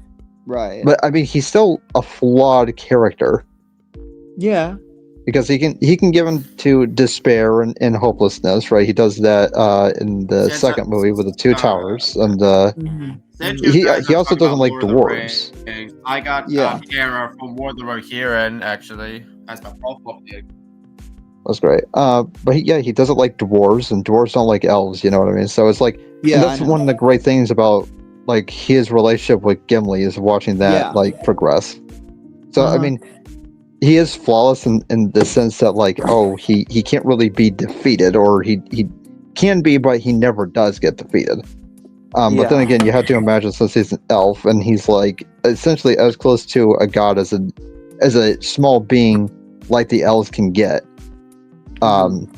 right, But I mean, he's still a flawed character yeah, because he can give into despair and hopelessness. Right? He does that in the Since second movie with the two towers, and Since He- you guys he are also talking doesn't about like Lord of the dwarves. Rings, I got Yeah. Terra from War of the Rohirrim, actually, as my profile pick. that's great. But he doesn't like dwarves, and dwarves don't like elves. You know what I mean? So it's and yeah. that's one of the great things about his relationship with Gimli is watching that Yeah. progress. So I Uh-huh. mean, he is flawless in the sense that he can't really be defeated, or he can be, but he never does get defeated. But then Yeah. again, you have to imagine, since he's an elf and he's essentially as close to a god as a small being like the elves can get. And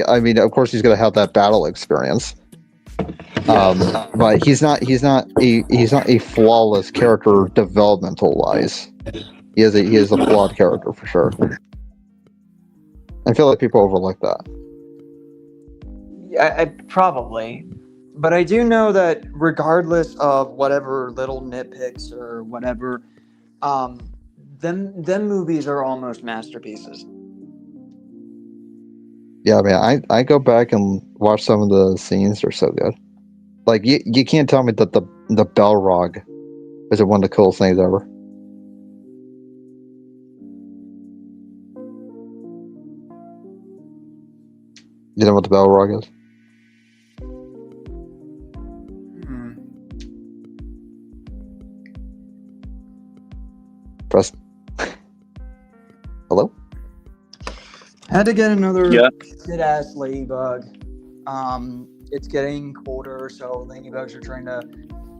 I mean, of course he's going to have that battle experience. But he's not a flawless character developmental wise. He is a flawed character for sure. I feel like people overlook that. I probably, but I do know that regardless of whatever little nitpicks or whatever, them movies are almost masterpieces. Yeah, man, I go back and watch some of the scenes. They're so good. You can't tell me that the Balrog is one of the coolest things ever. You know what the Balrog is? Hmm. Press. Hello? Had to get another Yeah. shit ass ladybug. It's getting colder, so ladybugs are trying to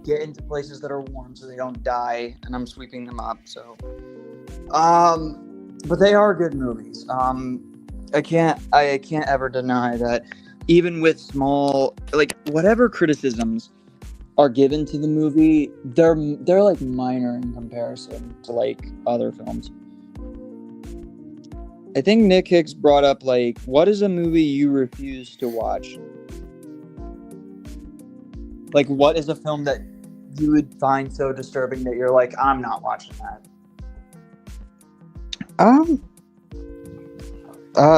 get into places that are warm so they don't die, and I'm sweeping them up. So, but they are good movies. I can't ever deny that. Even with small, whatever criticisms are given to the movie, they're like minor in comparison to like other films. I think Nick Hicks brought up like, what is a movie you refuse to watch? Like, what is a film that you would find so disturbing that you're like, I'm not watching that?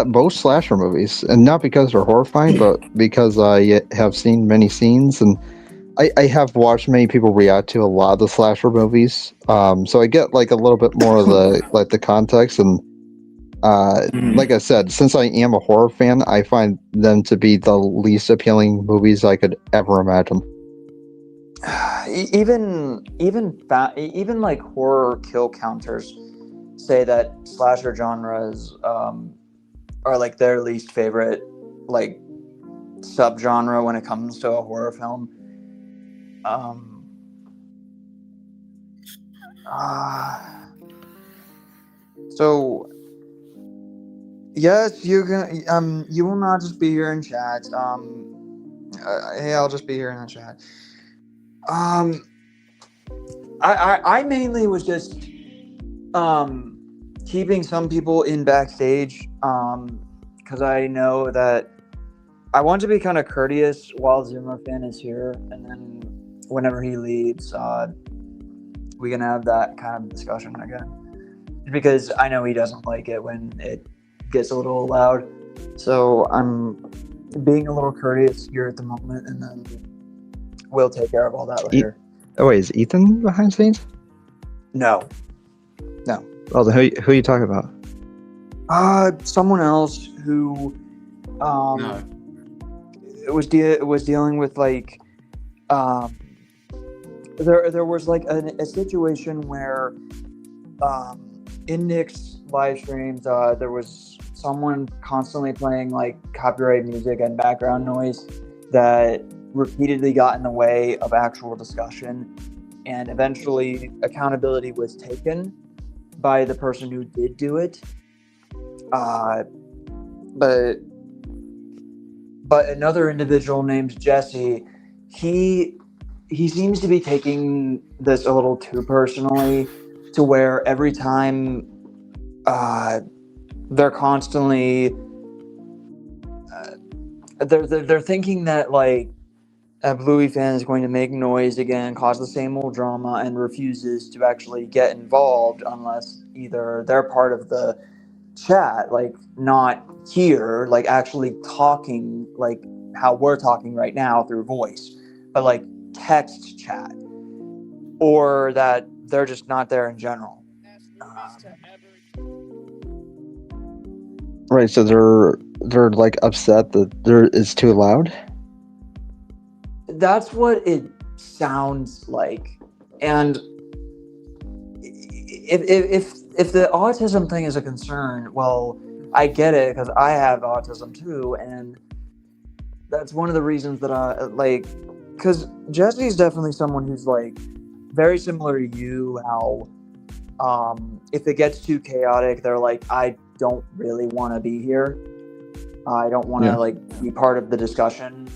Both slasher movies, and not because they're horrifying, but because I have seen many scenes, and I have watched many people react to a lot of the slasher movies. So I get like a little bit more of the like the context, and like I said, since I am a horror fan, I find them to be the least appealing movies I could ever imagine. Even like horror kill counters say that slasher genres are like their least favorite like subgenre when it comes to a horror film. So yes, you will not just be here in chat. Hey, I'll just be here in the chat. I mainly was just keeping some people in backstage because I know that I want to be kind of courteous while Zimmerfan is here, and then whenever he leaves, we can have that kind of discussion again, because I know he doesn't like it when it gets a little loud. So I'm being a little courteous here at the moment, and then we'll take care of all that later. Oh wait, is Ethan behind scenes? No. Oh, then who are you talking about? Someone else who No. was dealing with like there was like a situation where in Nick's live streams there was someone constantly playing like copyright music and background noise that repeatedly got in the way of actual discussion, and eventually accountability was taken by the person who did do it. But another individual named Jesse, he seems to be taking this a little too personally, to where every time they're constantly they're thinking that like a Bluey fan is going to make noise again, cause the same old drama, and refuses to actually get involved unless either they're part of the chat, like not here, like actually talking like how we're talking right now through voice, but like text chat, or that they're just not there in general. Right, so they're like upset that it's too loud. That's what it sounds like. And if the autism thing is a concern, well, I get it, because I have autism too, and that's one of the reasons that I like, because Jesse's definitely someone who's like very similar to you, how if it gets too chaotic, they're like, I don't really want to be here. I don't want to like be part of the discussion.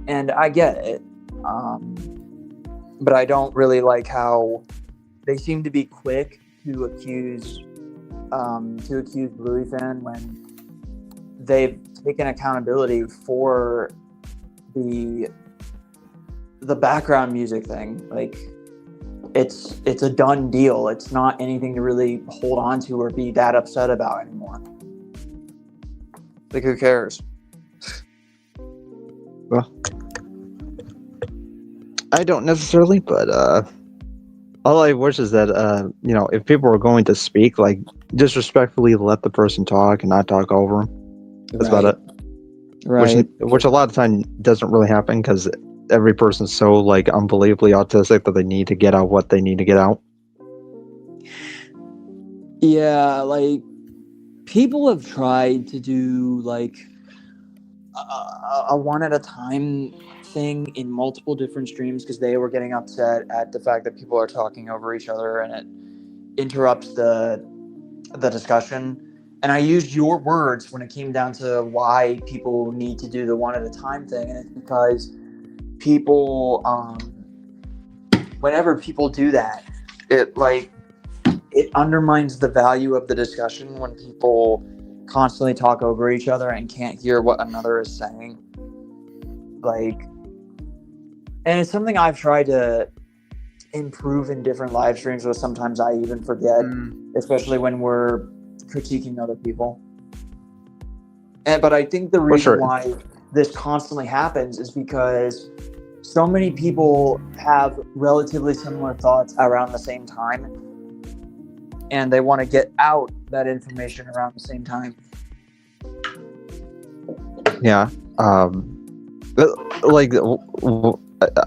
And I get it, but I don't really like how they seem to be quick to accuse Bluey fan when they've taken accountability for the background music thing. Like it's a done deal. It's not anything to really hold on to or be that upset about anymore. Like, who cares? Well, I don't necessarily, but all I wish is that if people are going to speak, like disrespectfully let the person talk and not talk over them. That's about it. Right. Which a lot of time doesn't really happen, because every person's so like unbelievably autistic that they need to get out what they need to get out. Yeah, like people have tried to do like a one at a time thing in multiple different streams, because they were getting upset at the fact that people are talking over each other and it interrupts the discussion. And I used your words when it came down to why people need to do the one at a time thing, and it's because people whenever people do that, it undermines the value of the discussion when people constantly talk over each other and can't hear what another is saying. And it's something I've tried to improve in different live streams, but sometimes I even forget, especially when we're critiquing other people. But I think the reason why this constantly happens is because so many people have relatively similar thoughts around the same time, and they want to get out that information around the same time. Yeah.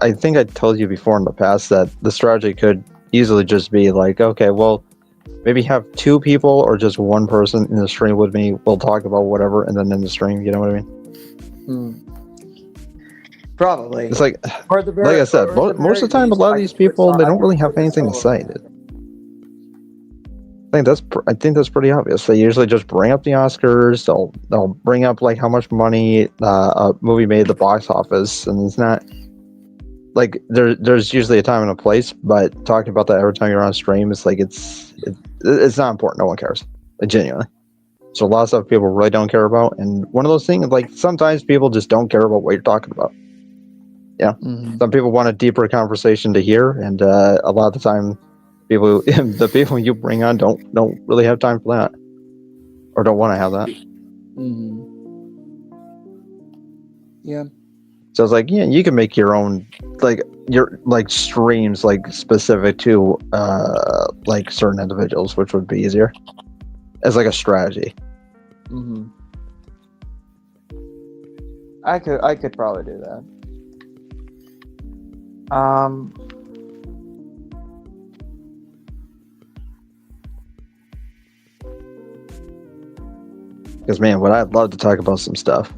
I think I told you before in the past that the strategy could easily just be like, okay, well, maybe have 2 people or just 1 person in the stream with me. We'll talk about whatever, and then in the stream, you know what I mean? Probably. It's like I said, most of the time, a lot of these people, they don't really have anything to say. I think that's pretty obvious. They usually just bring up the Oscars. They'll bring up like how much money a movie made at the box office, and it's not like there's usually a time and a place. But talking about that every time you're on stream, it's like it's not important. No one cares, genuinely. So a lot of stuff people really don't care about, and one of those things, like sometimes people just don't care about what you're talking about. Yeah, Some people want a deeper conversation to hear, and a lot of the time, the people you bring on don't really have time for that, or don't want to have that. Yeah. So it's like, yeah, you can make your own streams specific to certain individuals, which would be easier as like a strategy. I could probably do that. Because man, I'd love to talk about some stuff.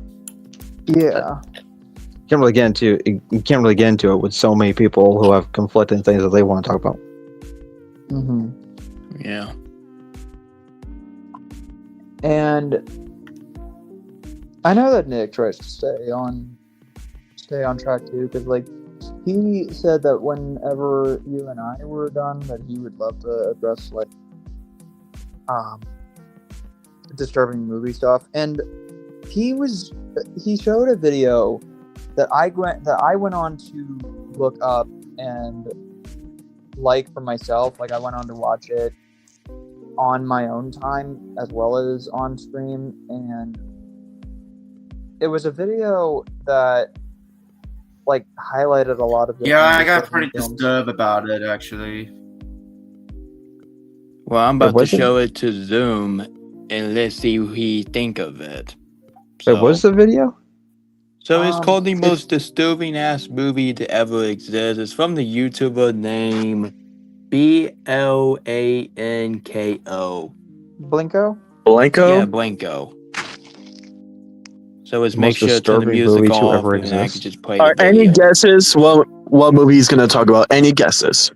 Yeah. You can't really get into it with so many people who have conflicting things that they want to talk about. Yeah. And I know that Nick tries to stay on track too, because he said that whenever you and I were done, that he would love to address disturbing movie stuff. And he showed a video that I went on to look up and for myself. I went on to watch it on my own time as well as on stream, and it was a video that highlighted a lot of the I got pretty disturbed about it, actually. Well, I'm about to show it to Zoom, and let's see what he think of it. Wait, what's the video? So it's called the most disturbing ass movie to ever exist. It's from the YouTuber named Blanko. Blanko? Yeah, Blanko. So let's make sure to turn the music off, and I can just play the video. Any guesses? What movie he's gonna talk about? Any guesses?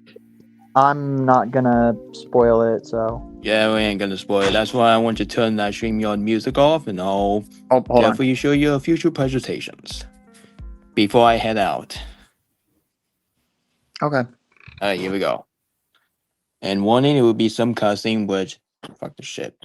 I'm not gonna spoil it, so. Yeah, we ain't gonna spoil it. That's why I want to turn that StreamYard music off, and I'll hold definitely show you future presentations before I head out. Okay. Alright, here we go. And warning, it will be some cussing, which fuck the shit.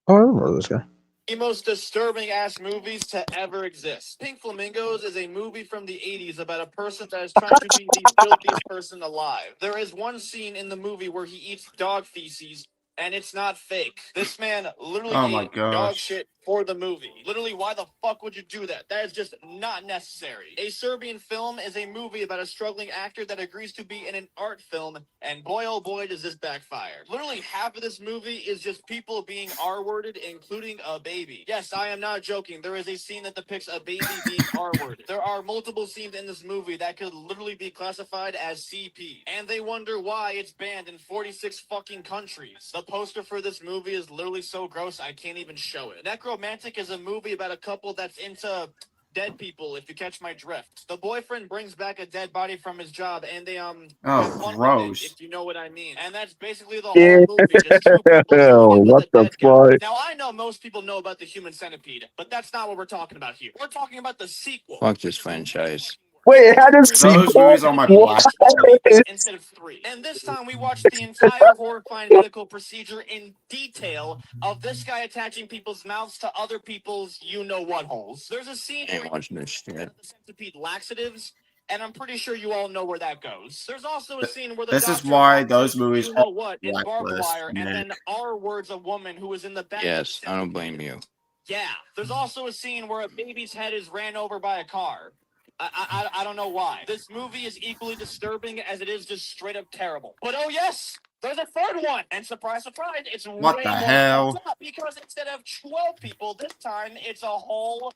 Oh, I remember this guy. The most disturbing ass movies to ever exist. Pink Flamingos is a movie from the 80s about a person that is trying to be the filthiest person alive. There is one scene in the movie where he eats dog feces, and it's not fake. This man literally ate dog shit for the movie. Literally, why the fuck would you do that? That is just not necessary. A Serbian Film is a movie about a struggling actor that agrees to be in an art film, and boy oh boy does this backfire. Literally half of this movie is just people being R-worded, including a baby. Yes, I am not joking. There is a scene that depicts a baby being R-worded. There are multiple scenes in this movie that could literally be classified as CP, and they wonder why it's banned in 46 fucking countries. The poster for this movie is literally so gross I can't even show it. Necromantic is a movie about a couple that's into dead people, if you catch my drift. The boyfriend brings back a dead body from his job, and they have fun with it, if you know what I mean. And that's basically the whole movie. Just two people What the fuck? guy. Now I know most people know about the Human Centipede, but that's not what we're talking about here. We're talking about the sequel. Fuck this franchise. Wait, it had a Those sequel? movies are my What? black. Instead of 3. And this time we watched the entire horrifying medical procedure in detail of this guy attaching people's mouths to other people's you-know-what holes. There's a scene I ain't where watching this shit. the centipede laxatives, and I'm pretty sure you all know where that goes. There's also a scene where the This is doctor why walks those in, movies you are know what, in barbed blacklist, wire, and then R words a woman who was in the back. Yes, I don't blame you. Yeah, there's also a scene where a baby's head is ran over by a car. I don't know why. This movie is equally disturbing as it is just straight up terrible. But oh yes, there's a third one, and surprise, surprise, it's What way the more hell? fucked up because instead of 12 people, this time it's a whole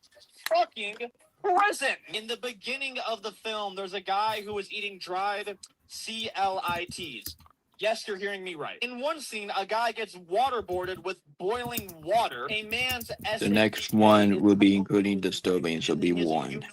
fucking prison. In the beginning of the film, there's a guy who is eating dried CLITs. Yes, you're hearing me right. In one scene, a guy gets waterboarded with boiling water. A man's The next one will be including disturbing, so be warned.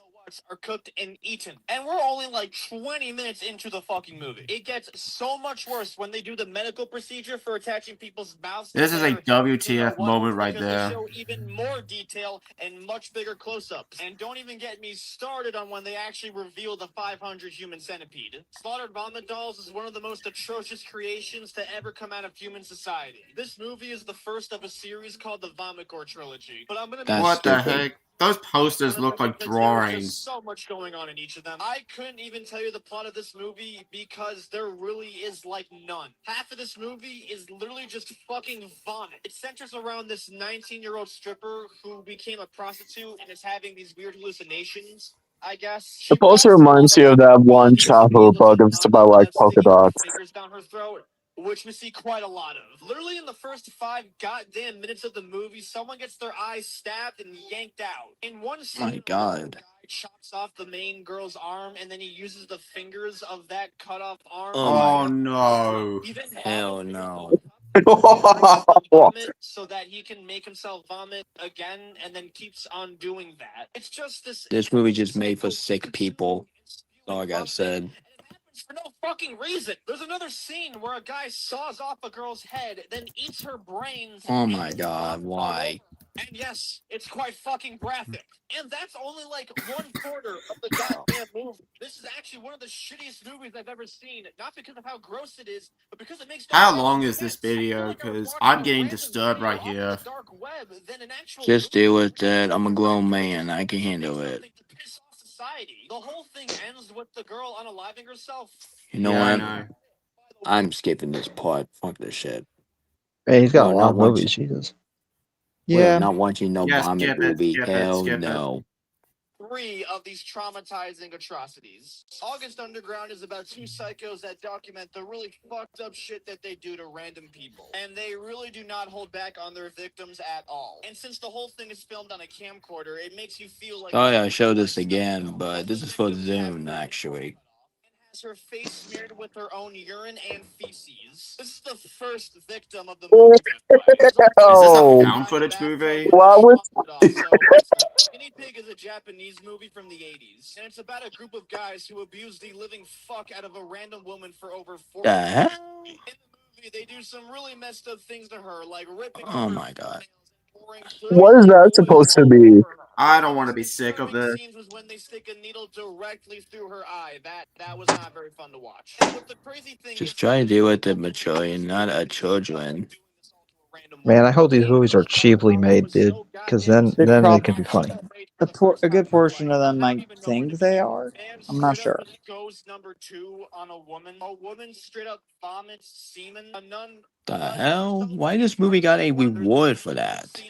Are cooked and eaten. And we're only like 20 minutes into the fucking movie. It gets so much worse when they do the medical procedure for attaching people's mouths. This is a WTF moment right because there. They show even more detail and much bigger close-ups. And don't even get me started on when they actually reveal the 500 human centipede. Slaughtered Vomit Dolls is one of the most atrocious creations to ever come out of human society. This movie is the first of a series called the Vomit Gore trilogy. But I'm gonna That's What the stupid. heck? Those posters look like There's drawings. just so much going on in each of them. I couldn't even tell you the plot of this movie because there really is like none. Half of this movie is literally just fucking vomit. It centers around this 19-year-old stripper who became a prostitute and is having these weird hallucinations, I guess. The poster reminds you of that one childhood bug it's about like polka dots. Fingers down her throat, which we see quite a lot of. Literally in the first 5 goddamn minutes of the movie, someone gets their eyes stabbed and yanked out. In one scene, My God. the guy chops off the main girl's arm and then he uses the fingers of that cut off arm. Oh my Oh no. He then Hell vomits no. vomit so that he can make himself vomit again and then keeps on doing that. It's just this. This movie just made for sick people. That's all I got said. For no fucking reason. There's another scene where a guy saws off a girl's head, then eats her brains. Oh my God, why? And yes, it's quite fucking graphic. And that's only like 1/4 of the goddamn movie. This is actually one of the shittiest movies I've ever seen. Not because of how gross it is, but because it makes no How fucking long is this sense. I feel video? like I'm Because watching I'm a getting random disturbed video right off here. the dark web than an actual Just movie. deal with that. I'm a grown man. I can handle it. Something to piss off society. The whole thing ends with the girl unaliving herself. You know Yeah, I what? know. I'm skipping this part. Fuck this shit. Hey, he's got Well, a lot not of once- movies. Jesus. We're Yeah. not watching no Yeah, vomit skip it, movie. skip it, Hell skip it. no. 3 of these traumatizing atrocities. August Underground is about 2 psychos that document the really fucked up shit that they do to random people. And they really do not hold back on their victims at all. And since the whole thing is filmed on a camcorder, it makes you feel like... Oh yeah, I showed this again, but this is for Zoom actually. Her face smeared with her own urine and feces. This is the first victim of the movie. Is this Oh, a found footage movie? Wow, Guinea Pig is a Japanese movie from the 80s, and it's about a group of guys who abuse the living fuck out of a random woman for over 40 The years. heck? In the movie, they do some really messed up things to her, like ripping Oh her my God. what is that supposed to be? I don't want to be sick of this. Scenes was when they stick a needle directly through her eye. That was not very fun to watch. And what the crazy thing Just is, try to deal with it maturely, not a children. Man, I hope these movies are cheaply made, dude, because then they can be funny. A good portion of them might think they are. I'm not sure. Goes number 2 on a woman. A woman straight up vomits semen. A nun. The hell? Why this movie got a reward for that?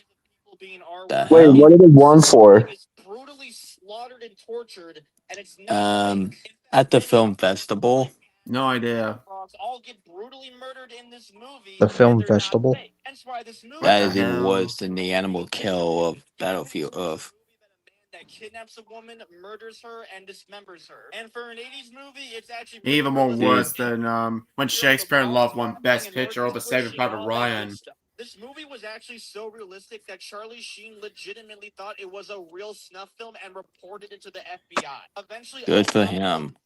The Wait, hell? what did it won for? Brutally slaughtered and tortured, and it's not At the film festival. No idea. all get brutally murdered in this movie. The film and they're not festival? fake. Hence why this movie That the is even hell? worse than the animal kill of Battlefield Earth. that kidnaps a woman, murders her, and dismembers her. And for an 80s movie, it's actually Even more realistic. worse than when Shakespeare in Love won Best Picture over Saving Private Ryan. This movie was actually so realistic that Charlie Sheen legitimately thought it was a real snuff film and reported it to the FBI. Eventually, Good for all him.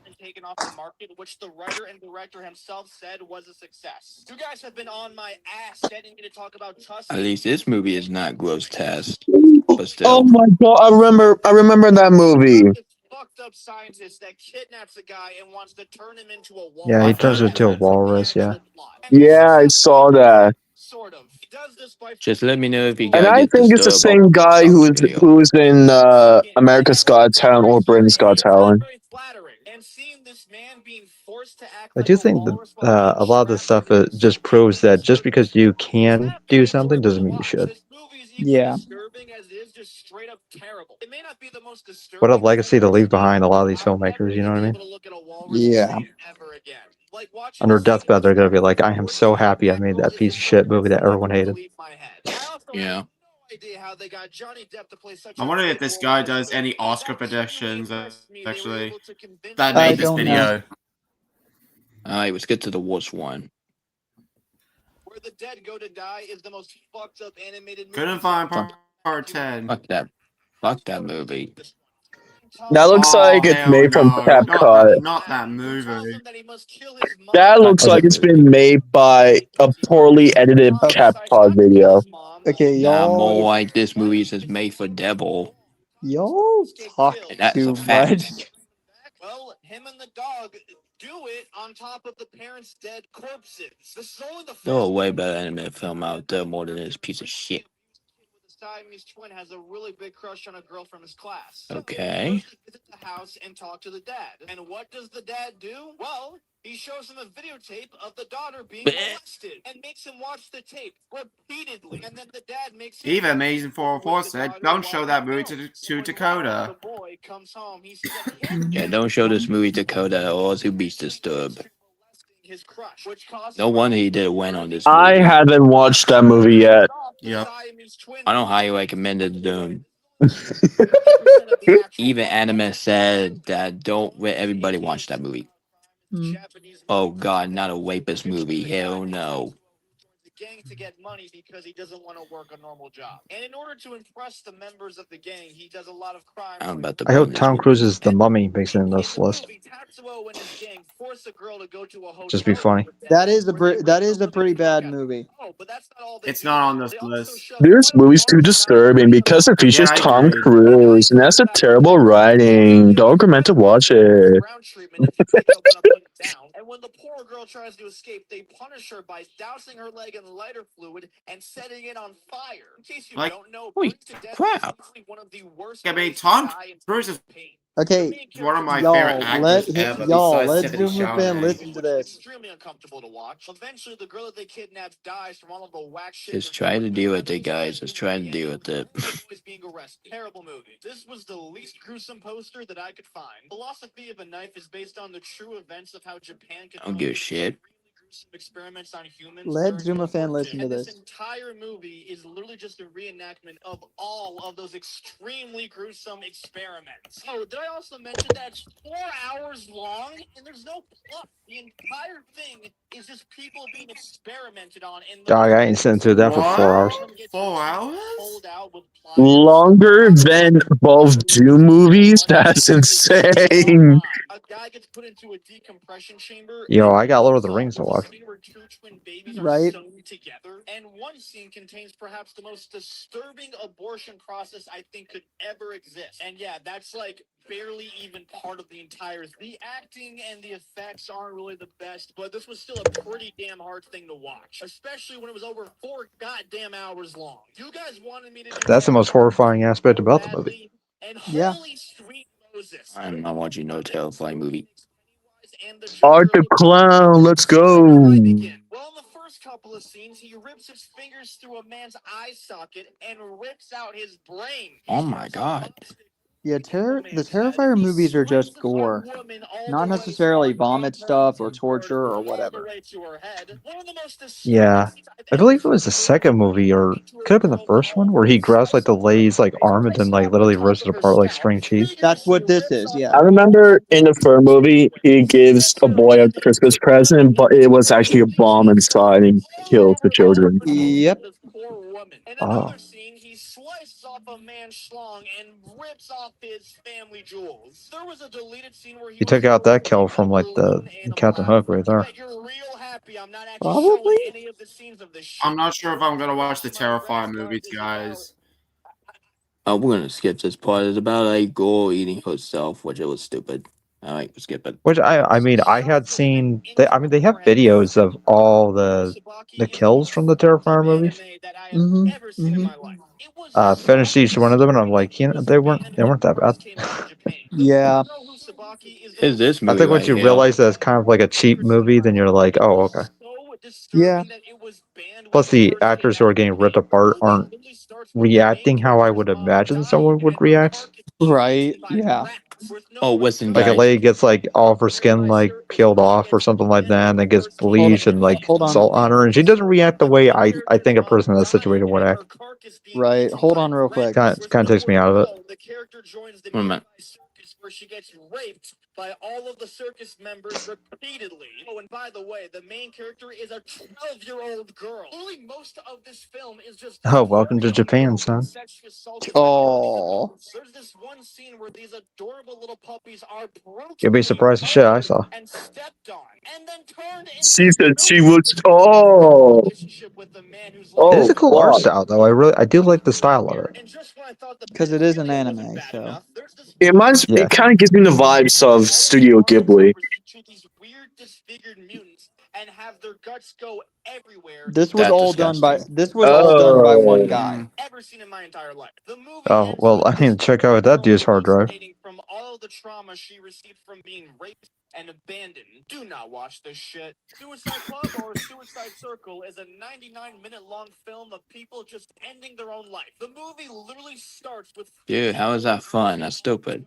and taken off the market, which the writer and director himself said was a success. You guys have been on my ass getting me to talk about Tusk. At least this movie is not gross test. But Oh still. my god, I remember that movie. fucked up scientist that kidnaps a guy and wants to turn him into a walrus. Yeah, he I turns thought into a it was walrus. Yeah. Yeah, I saw that. Sort of. He does this by Just let me know if you And guys I get think it's the disturbed. same guy I'll stop the video. who's in America's Got Talent or Britain's Got Talent. I do think that a lot of this stuff just proves that just because you can do something doesn't mean you should. Yeah. What a legacy to leave behind, a lot of these filmmakers, you know what I mean? Yeah. On their deathbed, they're going to be like, I am so happy I made that piece of shit movie that everyone hated. Yeah. I wonder if this guy does any Oscar predictions, actually. That I made this don't video. Alright, let's get to the worst one. Where the Dead Go to Die is the most fucked up animated movie. Couldn't find part 10. Fuck that. Fuck that movie. That looks like it's hell made from no. CapCut. Not that movie. That looks like it's been made by a poorly edited CapCut video. Okay, Nah, y'all. more like this movie is made for devil. Y'all talk And that's too a fact. much. Well, him and the dog do it on top of the parents' dead corpses. This is only the There are first way better anime film out there more than this piece of shit. The Siamese twin has a really big crush on a girl from his class. Okay. So he visits the house and talk to the dad. And what does the dad do? Well, he shows him a videotape of the daughter being molested and makes him watch the tape repeatedly. And then the dad makes him Even Amazing 404 said, don't show that movie to Dakota. the boy comes home. He sees that Yeah, don't show this movie to Dakota or else he'll be disturbed. his crush, which causes No wonder he did win on this I movie. haven't watched that movie yet. Yep. I don't highly recommend it, dude. Even anime said that don't let everybody watch that movie. Oh god, not a rapist movie. Hell no. Gang to get money because he doesn't want to work a normal job. And in order to impress the members of the gang, he does a lot of crime. I'm about to I hope burn this Tom movie. Cruise's The Mummy makes it in this list. Just be funny. That is a pretty bad movie. It's not on this list. This movie's too disturbing because it features Yeah, I Tom agree. Cruise, and that's a terrible writing. Don't recommend to watch it. And when the poor girl tries to escape, they punish her by dousing her leg in lighter fluid and setting it on fire. In case you Like, don't know, holy burnt to death crap. is usually one of the worst I mean, ways to Tom die in Cruise is pain. Okay, one of my y'all, favorite actors ever. besides let's Timothy Zoom with them. Chalamet. Listen to this. Extremely uncomfortable to watch. Eventually, the girl that they kidnapped dies from all of the whack shit. Just try to deal with it, guys. Just try to deal with it. Boys being arrested. Terrible movie. This was the least gruesome poster that I could find. Philosophy of a Knife is based on the true events of how Japan I don't give a shit. experiments on humans. Let during Zuma World fan War listen II. to And this. entire movie is literally just a reenactment of all of those extremely gruesome experiments. Oh, did I also mention that it's 4 hours long and there's no plot? The entire thing is just people being experimented on. And Dog, I ain't sitting through that for 4 hours. 4 hours? Longer than both Doom movies? That's insane. A guy gets put into a decompression chamber. Yo, I got Lord of the Rings to watch. Right. Together, and one scene contains perhaps the most disturbing abortion process I think could ever exist. And yeah, that's like barely even part of the entire. The acting and the effects aren't really the best, but this was still a pretty damn hard thing to watch, especially when it was over 4 goddamn hours long. You guys wanted me to do That's the most horrifying aspect about the movie. and Yeah. holy sweet Moses. I'm not watching no terrifying movie. Art the Clown, let's go. Well, in the first couple of scenes, he rips his fingers through a man's eye socket and rips out his brain. Oh my god. Yeah, the Terrifier movies are just gore, not necessarily vomit stuff or torture or whatever. Yeah. I believe it was the second movie, or could have been the first one, where he grabs like the lady's like arm and then like literally rips it apart like string cheese. That's what this is, yeah. I remember in the first movie, he gives a boy a Christmas present, but it was actually a bomb inside and kills the children. Yep. In Oh. another scene, he slices off a man's schlong and rips off his family jewels. There was a deleted scene where He took out that kill from like the Captain Hook right there. You're real happy I'm not actually Probably. showing any of the scenes of this shit. I'm not sure if I'm gonna watch the Terrifier movies, guys. we're gonna skip this part. It's about a girl eating herself, which it was stupid. All right, we'll skip it. Which I mean, I had seen. They have videos of all the kills from the Terrifier movies. Finished each one of them, and I'm like, they weren't that bad. Yeah. Is this I movie think once right you here? realize that it's kind of like a cheap movie, then you're like, oh, okay. Yeah. Plus, the actors who are getting ripped apart aren't reacting how I would imagine someone would react. Right. Yeah. Oh, listen, Like a guys. lady gets like all of her skin like peeled off or something like that, and then gets bleached and like Hold on. salt on her, and she doesn't react the way I think a person in that situation would act. Right. Hold on real quick. Kind of takes me out of it. The character joins the Wait a minute. circus where she gets raped by all of the circus members repeatedly. Oh, and by the way, the main character is a 12-year-old girl. Only most of this film is just Oh, welcome to Japan, son. Oh. There's this one scene where these adorable little puppies are broken. You'll be surprised the shit I saw. And stepped on, and then turned into She said she was tall. relationship with the man who's Oh, It is a cool art fuck. style, though. I do like the style of it. And just when I thought the 'Cause it is an really wasn't anime, bad so. enough, there's this Yeah. It kind of gives me the vibes of Studio Ghibli. to these weird disfigured mutants and have their guts go everywhere. This was That's all done by Oh. one guy. Ever seen in my entire life. The movie Oh, ends well, with I mean, this check out that girl dude's hard drive. hallucinating from all the trauma she received from being raped and abandoned. Do not watch this shit. Suicide Club or Suicide Circle is a 99-minute long film of people just ending their own life. The movie literally starts with Dude, how is that fun? That's stupid.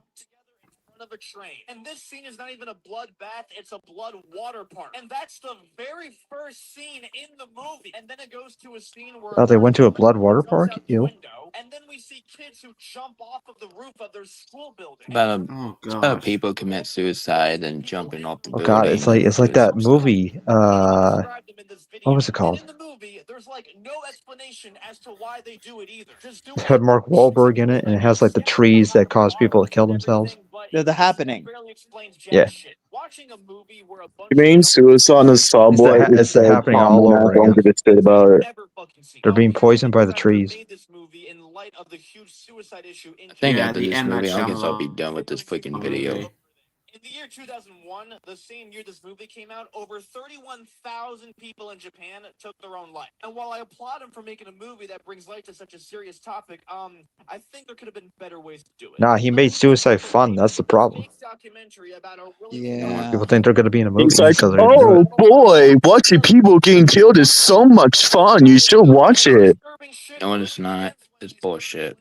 of a train. And this scene is not even a bloodbath, it's a blood water park. And that's the very first scene in the movie. And then it goes to a scene where Oh, they went to a blood water park? out the Ew. window, and then we see kids who jump off of the roof of their school building. About Oh about gosh. people commit suicide and jumping off the Oh building. god, it's like that movie. What was it called? In the movie, there's like no explanation as to why they do it either. Just do It had Mark Wahlberg in it, and it has like the trees that cause people to kill themselves. Yeah, The Happening. Yeah. Watching a movie where a bunch You mean suicide on the subway? It's the happening all over I don't again. give a shit about it. They're being poisoned by the trees. Made this movie in light of the huge suicide issue in I think Yeah, after the this M. Night movie, I guess I'll be Shyamalan done with this freaking movie. video. In the year 2001, the same year this movie came out, over 31,000 people in Japan took their own life. And while I applaud him for making a movie that brings light to such a serious topic, I think there could have been better ways to do it. Nah, he made suicide fun. That's the problem. Yeah. People think they're gonna be in a movie, He's like, so they're gonna do oh it. boy, watching people getting killed is so much fun. You should watch it. No, it's not. It's bullshit.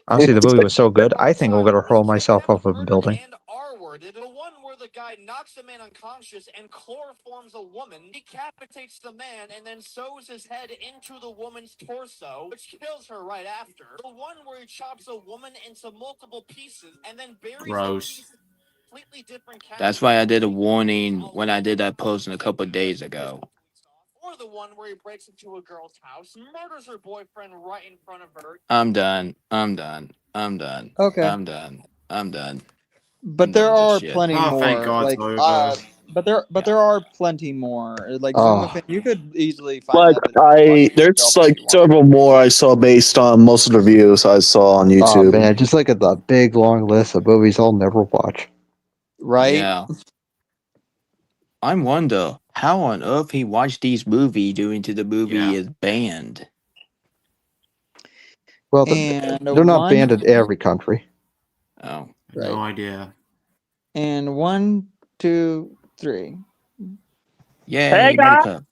Honestly, the movie was so good. I think I'm gonna hurl myself off of a building. The one where the guy knocks a man unconscious and chloroforms a woman, decapitates the man, and then sews his head into the woman's torso, which kills her right after. The one where he chops a woman into multiple pieces and then buries Gross. the piece in completely different That's why I did a warning when I did that post a couple days ago. Or the one where he breaks into a girl's house, murders her boyfriend right in front of her. I'm done. I'm done. I'm done. Okay. I'm done. I'm done. But there are Shit. plenty Oh, more. thank God, like, Toyota. but there are plenty more. Like Oh. Zoomafin, you could easily find Like that. there's like several more I saw based on most of the reviews I saw on Oh YouTube. man, just like a big long list of movies I'll never watch. right? Yeah. I wonder how on earth he watched these movies due to the movie Yeah. is banned. Well, And they're not one- banned in every country. Oh. Right. No idea. And 1, 2, 3. Yay, Hey, guys. Monica.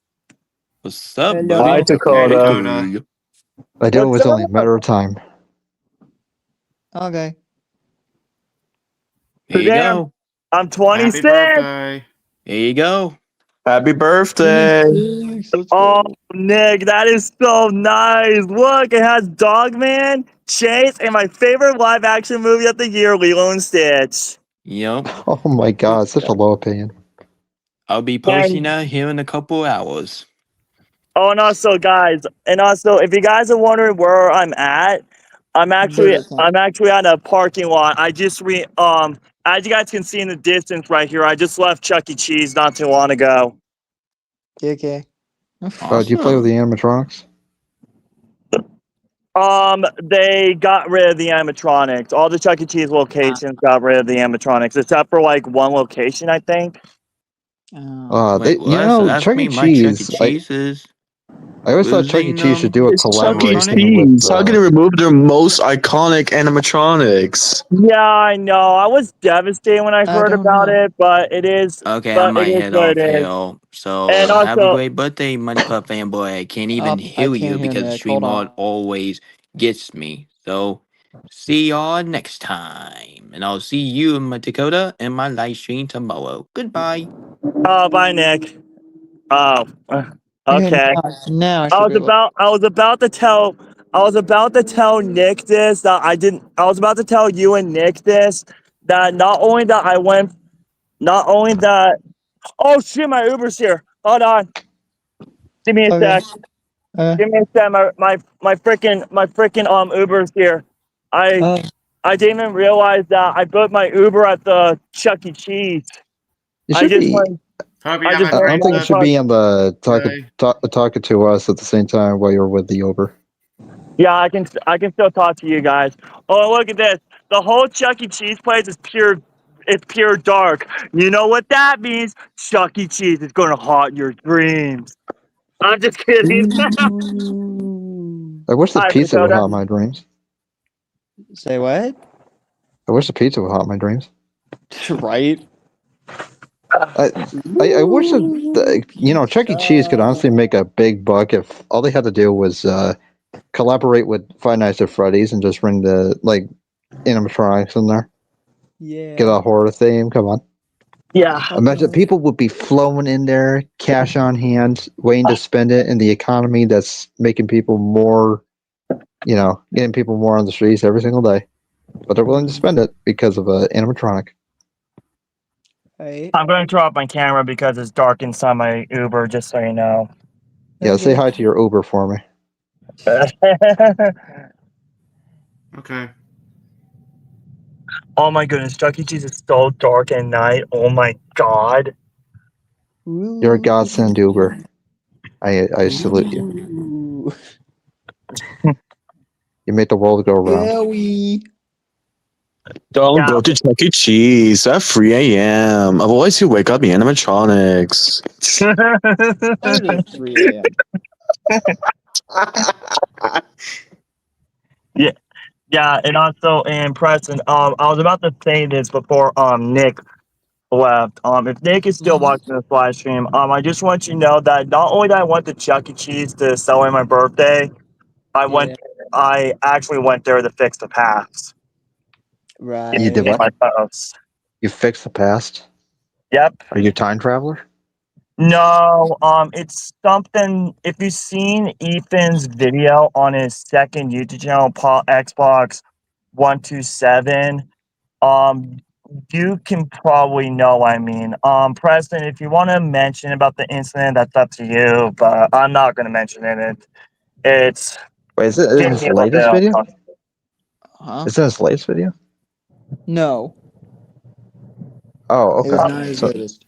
What's up, Hello. buddy? Hi, Dakota. Dakota. I knew it was What's only a matter of time. Okay. Here you Today go. I'm Happy 26. birthday. Here you go. Happy birthday. Let's Oh, go. Nick, that is so nice. Look, it has Dogman, Chase, and my favorite live action movie of the year, Lilo and Stitch. Yep. Oh my god, such a low opinion. I'll be posting that here in a couple hours. Oh, and also, guys, if you guys are wondering where I'm at, I'm actually on a parking lot. I just as you guys can see in the distance right here, I just left Chuck E. Cheese not too long ago. Okay. Oh, do you play with the animatronics? They got rid of the animatronics. All the Chuck E. Cheese locations got rid of the animatronics, except for like one location, I think. Wait, you know, Chuck E. Cheese. I always thought Chuck E. Cheese should do a It's Chuck E. collaboration with. Cheese. How can they remove their most iconic animatronics? Yeah, I know. I was devastated when I heard about it, but it is. Okay, I but might it is head what off it is. here. So And have a also, great birthday, Money Club fanboy. I can't even I hear can't you hear because the Nick. stream Hold on. mod always gets me. So see y'all next time. And I'll see you in my Dakota and my live stream tomorrow. Goodbye. bye, Nick. Oh, okay. Now I was about to tell Nick this that I didn't. I was about to tell you and Nick this that not only that. Oh shit! My Uber's here. Hold on. Give me a sec. Give me a sec. My freaking Uber's here. I didn't even realize that I booked my Uber at the Chuck E. Cheese. I don't think you should be on the talking to us at the same time while you're with the Uber. Yeah, I can still talk to you guys. Oh, look at this. The whole Chuck E. Cheese place is pure. It's pure dark. You know what that means? Chuck E. Cheese is gonna haunt your dreams. I'm just kidding. I wish the Hi, pizza would Dakota. haunt my dreams. Say what? I wish the pizza would haunt my dreams. Right. I wish that, Chuck E. Cheese could honestly make a big buck if all they had to do was collaborate with Five Nights at Freddy's and just bring the animatronics in there. Yeah. Get a horror theme. Come on. Yeah. Imagine people would be flowing in there, cash on hand, waiting to spend it in the economy that's making people more, getting people more on the streets every single day. But they're willing to spend it because of an animatronic. Hey. I'm going to turn off my camera because it's dark inside my Uber, just so you know. Yeah, say hi to your Uber for me. Okay. Oh my goodness, Chuck E. Cheese is so dark at night. Oh my god. You're a godsend, Uber. I salute you. You make the world go round. Don't go to Chuck E. Cheese at 3 a.m. Otherwise, you wake up the animatronics. It is 3 a.m. Yeah, and also in Preston, I was about to say this before Nick left. If Nick is still watching this live stream, I just want you to know that not only did I went to Chuck E. Cheese to celebrate my birthday, I actually went there to fix the past. Right. You did what? My post. You fixed the past? Yep. Are you a time traveler? No, it's something. If you've seen Ethan's video on his second YouTube channel, Xbox 127, you can probably know what I mean. Preston, if you want to mention about the incident, that's up to you, but I'm not going to mention it. It's. Wait, is it his latest video? Huh? Is it his latest video? No. Oh, okay. It was not his latest.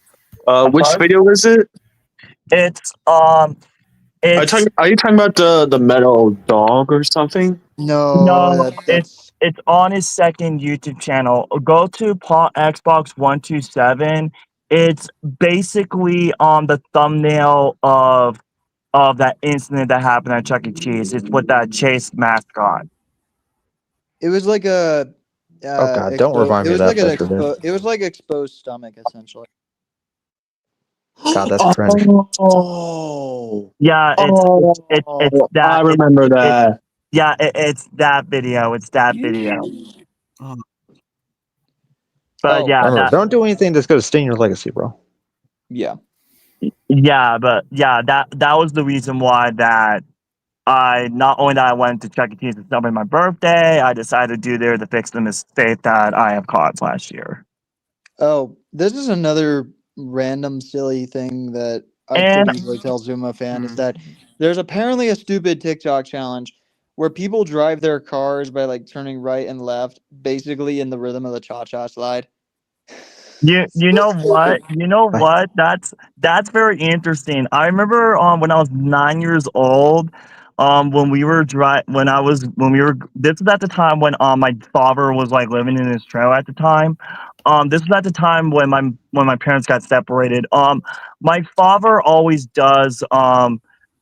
Which video is it? It's Are you talking about the metal dog or something? No, it's on his second YouTube channel. Go to Xbox 127. It's basically on the thumbnail of that incident that happened at Chuck E. Cheese. It's with that Chase mascot. It was like a. Oh God! Don't remind me of that picture, dude. It was like exposed stomach, essentially. God, that's cringe. Oh. Yeah, it's that. I remember that. It's that video. It's that video. But remember, don't do anything that's going to stain your legacy, bro. Yeah. Yeah, but that was the reason why that I not only that I went to Chuck E. Cheese to celebrate my birthday, I decided to do there to fix the mistake that I have caused last year. Oh, this is another random silly thing that I could easily tell Zuma fan is that there's apparently a stupid TikTok challenge where people drive their cars by turning right and left, basically in the rhythm of the cha-cha slide. You know what? That's very interesting. I remember when I was 9 years old, when we were this was at the time when my father was like living in his trailer at the time. This was at the time when my parents got separated. My father always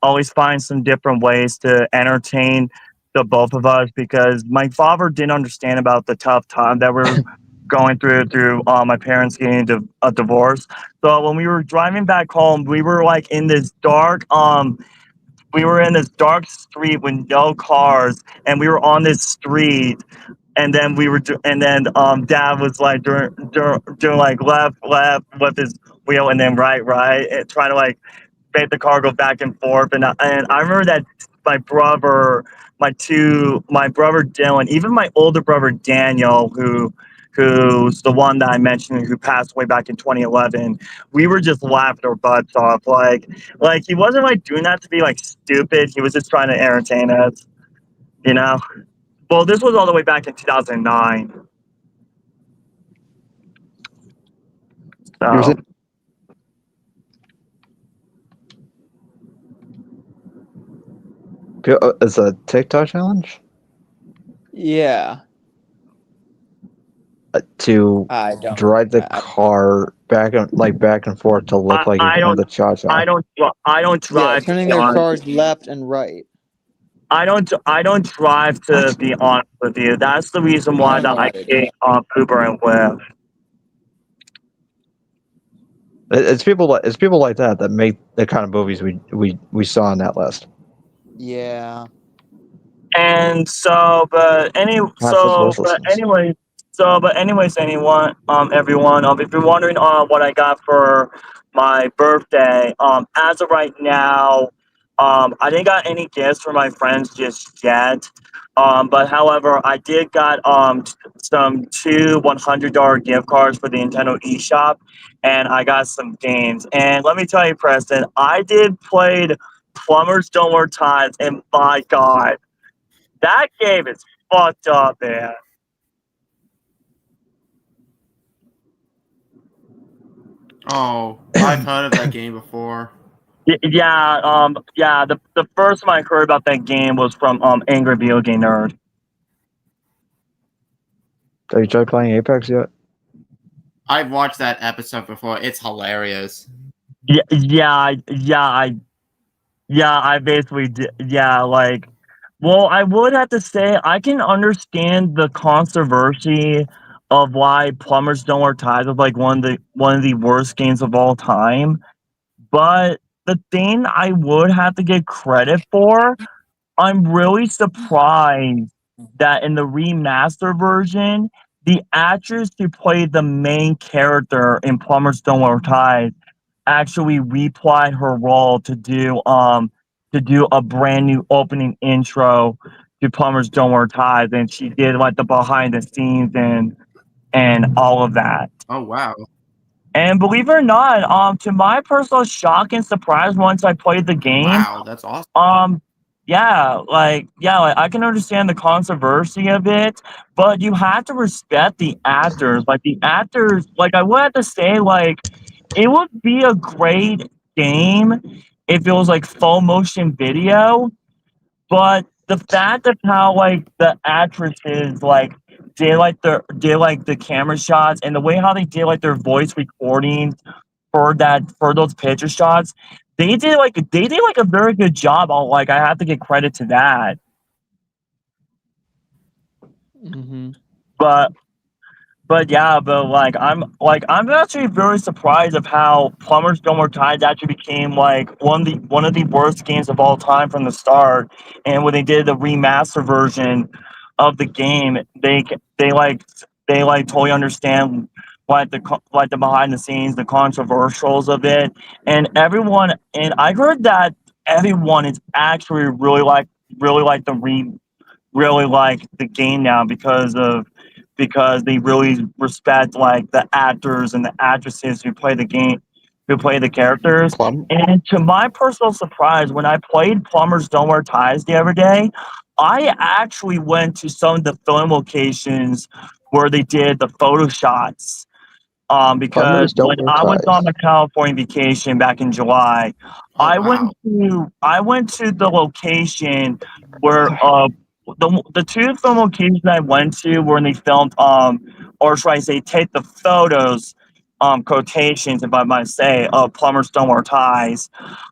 always finds some different ways to entertain the both of us, because my father didn't understand about the tough time that we're going through my parents getting a divorce. So when we were driving back home, we were like in this dark street with no cars, and we were on this street, and then dad was like doing like left with his wheel, and then right, and trying to like make the car go back and forth. And I remember that my brother Dylan, even my older brother Daniel, who's the one that I mentioned who passed away back in 2011, we were just laughing our butts off. Like he wasn't like doing that to be like stupid. He was just trying to entertain us, you know? Well, this was all the way back in 2009. So. It's a TikTok challenge? Yeah. To drive the car back and forth to look like you're doing the cha-cha. I don't drive. Yeah, turning their cars left and right. I don't drive, to be honest with you. That's the reason why I take Uber and Lyft. It's people like that make the kind of movies we saw on that list. Yeah. And so, everyone, if you're wondering what I got for my birthday, as of right now, I didn't got any gifts for my friends just yet. But however, I did got some two $100 gift cards for the Nintendo eShop, and I got some games. And let me tell you, Preston, I did played Plumbers Don't Wear Ties, and my God, that game is fucked up, man. Oh, I've heard of that game before. Yeah. The first time I heard about that game was from Angry Video Game Nerd. Have you tried playing Apex yet? I've watched that episode before. It's hilarious. I basically did. Yeah, like, well, I would have to say I can understand the controversy of why Plumbers Don't Wear Ties was like one of the worst games of all time. But the thing I would have to get credit for, I'm really surprised that in the remaster version, the actress who played the main character in Plumbers Don't Wear Ties actually replied her role to do a brand new opening intro to Plumbers Don't Wear Ties, and she did like the behind the scenes and all of that. Oh wow. And believe it or not, to my personal shock and surprise, once I played the game, wow, that's awesome. I can understand the controversy of it, but you have to respect the actors. Like the actors, like I would have to say, like it would be a great game if it was like full motion video, but the fact of how like the actresses like did the camera shots and the way how they did like their voice recording for those picture shots, they did like a very good job. I have to give credit to that. Mm-hmm. But I'm actually very surprised of how Plumbers Don't Wear Ties actually became like one of the worst games of all time from the start. And when they did the remaster version of the game, they totally understand the behind the scenes, the controversials of it, and I heard that everyone is actually really like the game now because they really respect like the actors and the actresses who play the game, who play the characters. And to my personal surprise, when I played Plumbers Don't Wear Ties the other day, I actually went to some of the film locations where they did the photo shots. Because when I was on a California vacation back in July, I went to the location where the two film locations I went to where they filmed or should I say take the photos quotations if I might say of Plumber Stonewall Ties.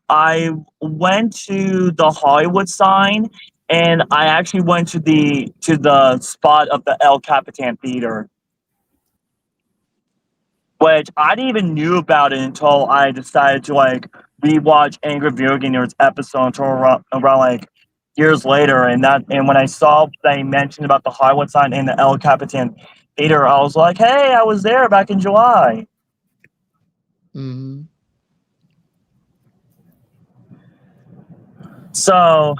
I went to the Hollywood sign and I actually went to the spot of the El Capitan Theater, which I didn't even knew about it until I decided to like rewatch Angry Video Game Nerds episode until around like years later, and when I saw they mentioned about the Hollywood sign in the El Capitan Theater, I was like, hey, I was there back in July. Mm-hmm. So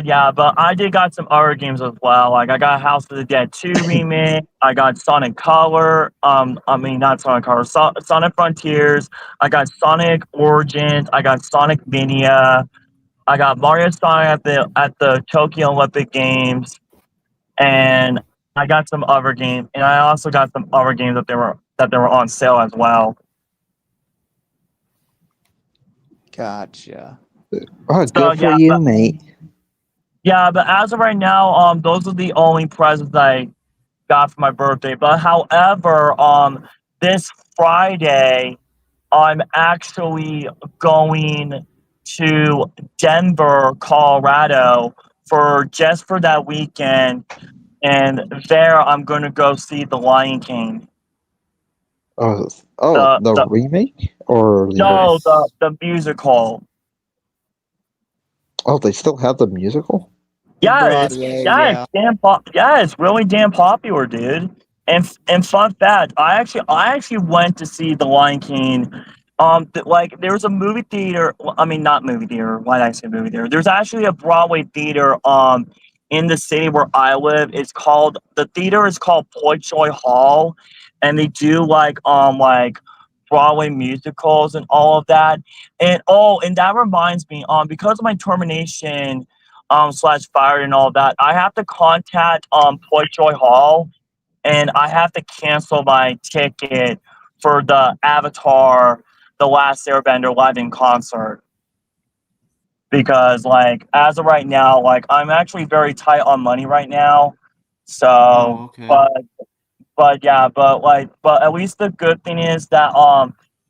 yeah, but I did got some other games as well. Like I got House of the Dead 2 remake. I got Sonic Color. I mean not Sonic Color. Sonic Frontiers. I got Sonic Origins. I got Sonic Mania. I got Mario Sonic at the Tokyo Olympic Games, and I got some other games. And I also got some other games that they were on sale as well. Gotcha. Oh, good for you, mate. Yeah, but as of right now, those are the only presents I got for my birthday. But however, this Friday, I'm actually going to Denver, Colorado for that weekend, and there I'm going to go see The Lion King. The remake or the musical. Oh, they still have the musical? Yeah, it's really damn popular, dude. And fun fact, I actually went to see The Lion King. There was a movie theater. I mean, not movie theater. Why did I say movie theater? There's actually a Broadway theater in the city where I live. The theater is called Poitras Hall, and they do like Broadway musicals and all of that. And that reminds me, because of my termination / fired and all that, I have to contact Poitras Hall, and I have to cancel my ticket for the Avatar The Last Airbender live in concert. Because as of right now, I'm actually very tight on money right now. So okay. but at least the good thing is that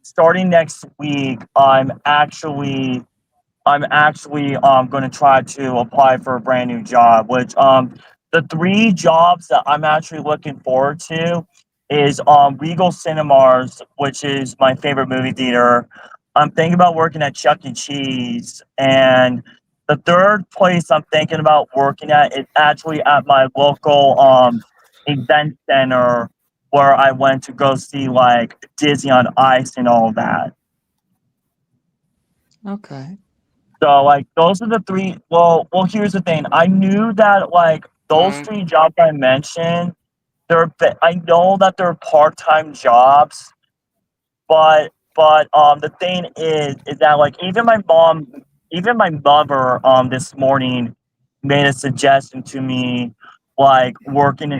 starting next week I'm actually going to try to apply for a brand new job, which the 3 jobs that I'm actually looking forward to is Regal Cinemas, which is my favorite movie theater. I'm thinking about working at Chuck E. Cheese, and the third place I'm thinking about working at is actually at my local event center where I went to go see Disney on Ice and all that. Okay. So those are the 3. Well, here's the thing. I knew that those 3 jobs I mentioned, I know that they're part-time jobs, but the thing is that even my mother this morning made a suggestion to me, working at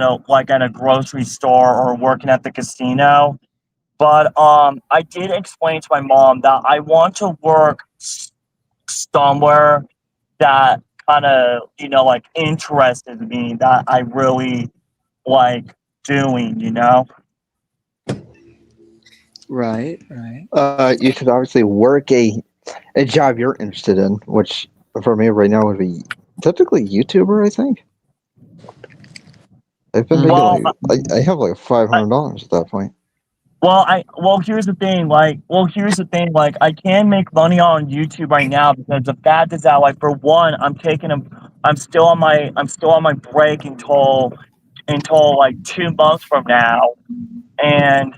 a grocery store or working at the casino. But I did explain to my mom that I want to work somewhere that kind of interested me, that I really like doing, Right. You should obviously work a job you're interested in, which for me right now would be typically YouTuber, I think. I've been making I have $500 at that point. Here's the thing. I can make money on YouTube right now because the fact is that, for one, I'm still on my break until 2 months from now, and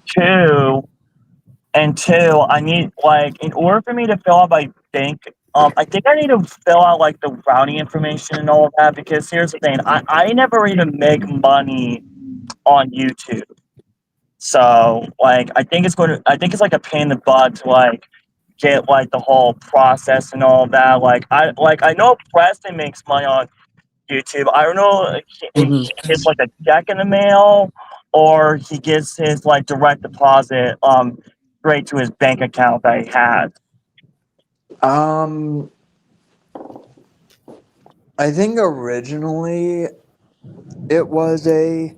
two, I need in order for me to fill out my bank. I think I need to fill out the routing information and all of that, because here's the thing. I never even make money on YouTube. So I think it's a pain in the butt to get the whole process and all of that. I know Preston makes money on YouTube. I don't know if he gets like a check in the mail or he gets his like direct deposit straight to his bank account that he has. I think originally it was a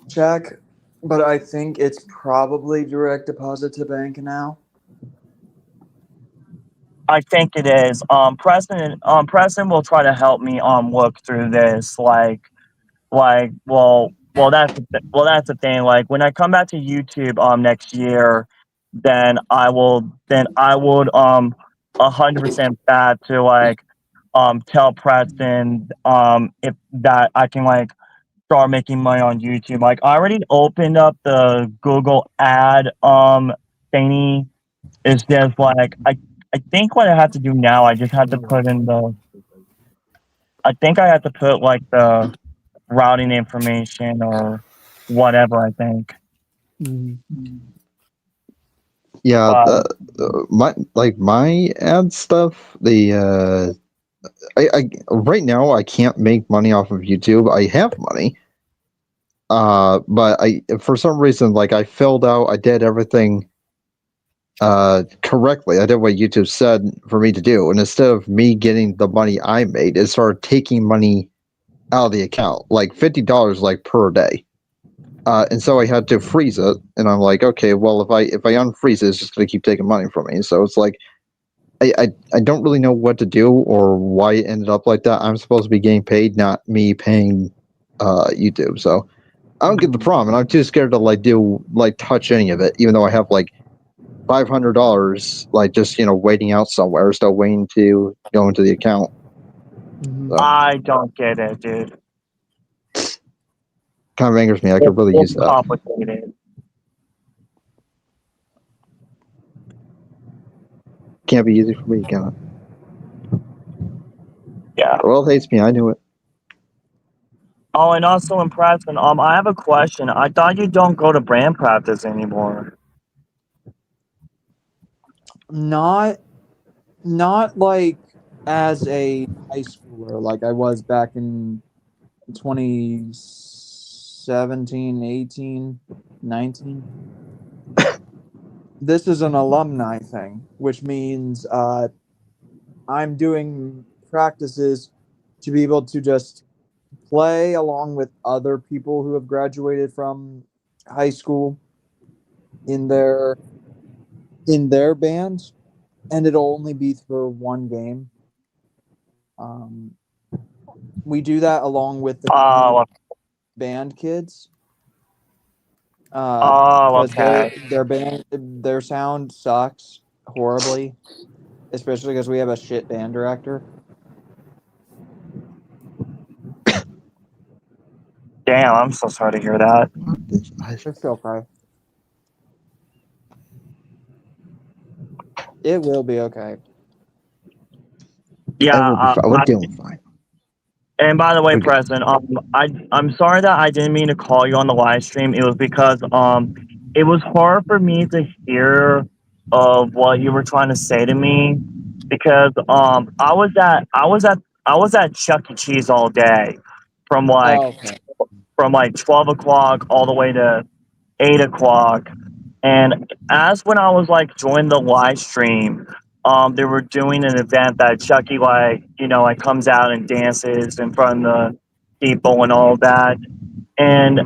check, but I think it's probably direct deposit to bank now. I think it is. Preston will try to help me look through this. Well, that's the thing. Like when I come back to YouTube next year, then I would 100% bad to like tell Preston if that I can like start making money on YouTube. Like I already opened up the Google ad thingy. It's just like I think what I have to do now, I just have to put in I think I have to put like the routing information or whatever, I think. Yeah, my ad stuff. I right now I can't make money off of YouTube. I have money, but for some reason like I filled out. I did everything correctly. I did what YouTube said for me to do, and instead of me getting the money I made, it started taking money out of the account, like $50 like per day. And so I had to freeze it, and I'm like, okay, well, if I unfreeze it, it's just gonna keep taking money from me. So it's like, I don't really know what to do or why it ended up like that. I'm supposed to be getting paid, not me paying YouTube. So I don't get the problem, and I'm too scared to touch any of it, even though I have like $500, like just waiting out somewhere, still waiting to go into the account. So. I don't get it, dude. Kind of angers me. I could really use that. Complicated. Can't be easy for me, can it? Yeah. The world hates me. I knew it. Oh, and also in Preston, I have a question. I thought you don't go to brand practice anymore. Not like as a high schooler like I was back in 2017, 18, 19. This is an alumni thing, which means I'm doing practices to be able to just play along with other people who have graduated from high school in their bands, and it'll only be for one game. We do that along with the band kids. Okay. Their sound sucks horribly, especially because we have a shit band director. Damn, I'm so sorry to hear that. It's okay. It will be okay. Yeah, we're doing fine. And by the way, Preston, I'm sorry that I didn't mean to call you on the live stream. It was because it was hard for me to hear of what you were trying to say to me because I was at Chuck E. Cheese all day from like 12 o'clock all the way to 8 o'clock. And as when I was like joining the live stream, they were doing an event that Chucky comes out and dances in front of the people and all that. And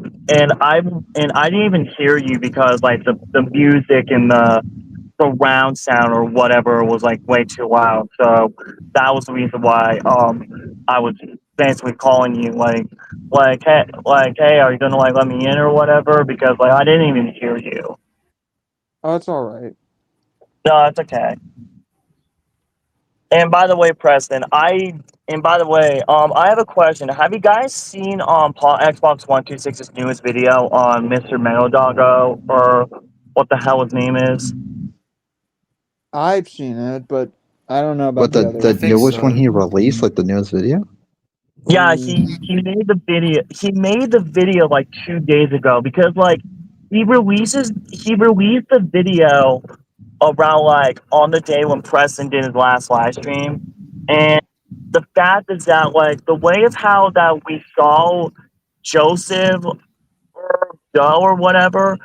I didn't even hear you because like the music and the surround sound or whatever was like way too loud. So that was the reason why I was basically calling you like hey, are you gonna like let me in or whatever? Because like I didn't even hear you. Oh, it's all right. No, it's okay. And by the way, Preston, I have a question. Have you guys seen Xbox 126's newest video on Mr. Metal Doggo or what the hell his name is? I've seen it, but I don't know about the newest one he released, like the newest video. Yeah, he made the video. He made the video like 2 days ago because like he released the video around like on the day when Preston did his last live stream, and the fact is that like the way of how that we saw Joseph or Joe or whatever,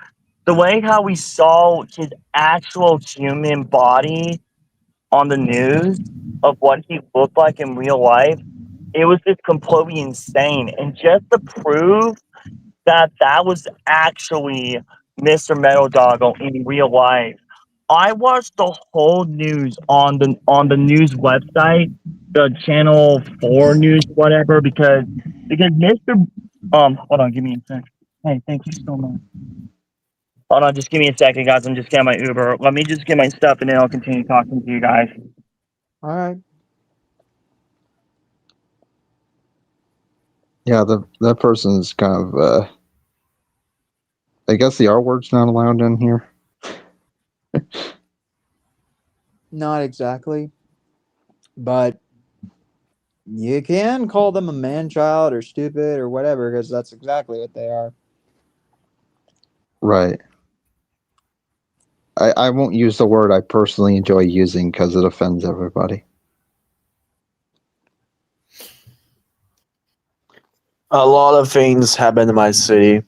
the way how we saw his actual human body on the news of what he looked like in real life, it was just completely insane. And just to prove that that was actually Mr. Metal Doggo in real life, I watched the whole news on the news website, the Channel 4 news, whatever, because Mr. Hold on, give me a sec. Hey, thank you so much. Hold on, just give me a second, guys. I'm just getting my Uber. Let me just get my stuff, and then I'll continue talking to you guys. All right. Yeah, that person is kind of. I guess the R word's not allowed in here. Not exactly, but you can call them a man-child or stupid or whatever, because that's exactly what they are. Right. I won't use the word I personally enjoy using because it offends everybody. A lot of things happen in my city.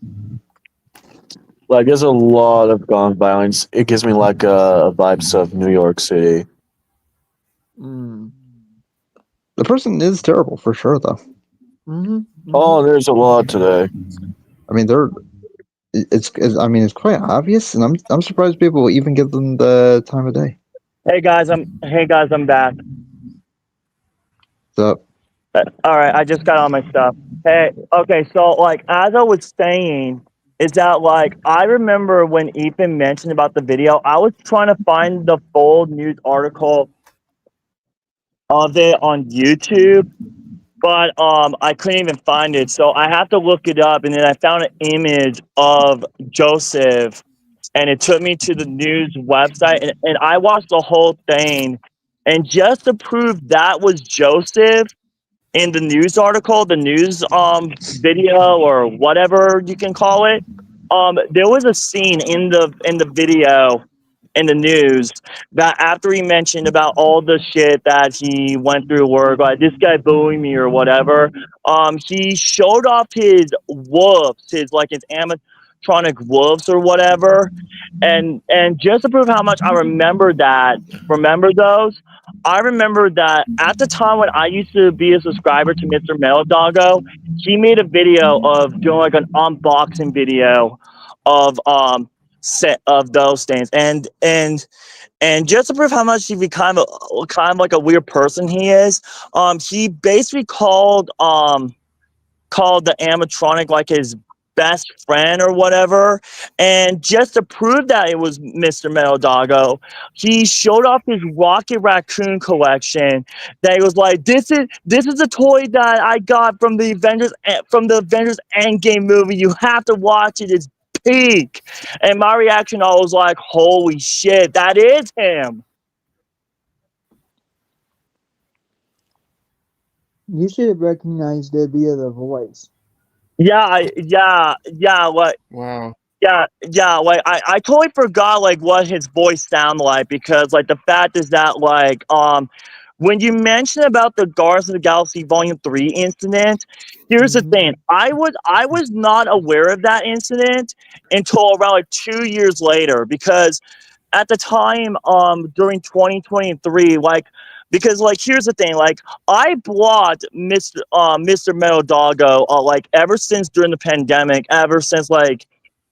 Like, there's a lot of gun violence. It gives me like vibes of New York City. Mm. The person is terrible for sure, though. Mm-hmm. Mm-hmm. Oh, there's a lot today. I mean, it's quite obvious, and I'm surprised people will even give them the time of day. Hey guys, I'm back. So, all right, I just got all my stuff. Hey, okay, so like as I was saying, is that like I remember when Ethan mentioned about the video, I was trying to find the full news article of it on YouTube, but I couldn't even find it. So I have to look it up, and then I found an image of Joseph, and it took me to the news website, and I watched the whole thing, and just to prove that was Joseph in the news article, the news video or whatever you can call it, there was a scene in the video in the news that after he mentioned about all the shit that he went through work, like this guy bullied me or whatever, he showed off his wolves, his animatronic wolves or whatever, and just to prove how much I remember those. I remember that at the time when I used to be a subscriber to Mr. Metal Doggo, he made a video of doing like an unboxing video of set of those things, and just to prove how much he kind of like a weird person he is, he basically called the animatronic like his best friend or whatever, and just to prove that it was Mr. Metal Doggo, he showed off his Rocket Raccoon collection. That he was like, this is a toy that I got from the Avengers Endgame movie. You have to watch it. It's peak. And my reaction, I was like, holy shit, that is him. You should have recognized it via the voice. Yeah, like Wow. yeah, like I totally forgot like what his voice sounded like, because like the fact is that like when you mention about the Guardians of the Galaxy Volume 3 incident, here's the thing. I was not aware of that incident until around like 2 years later, because at the time during 2023, like, because like here's the thing, like I blocked Mr. Metal Doggo like ever since during the pandemic, ever since like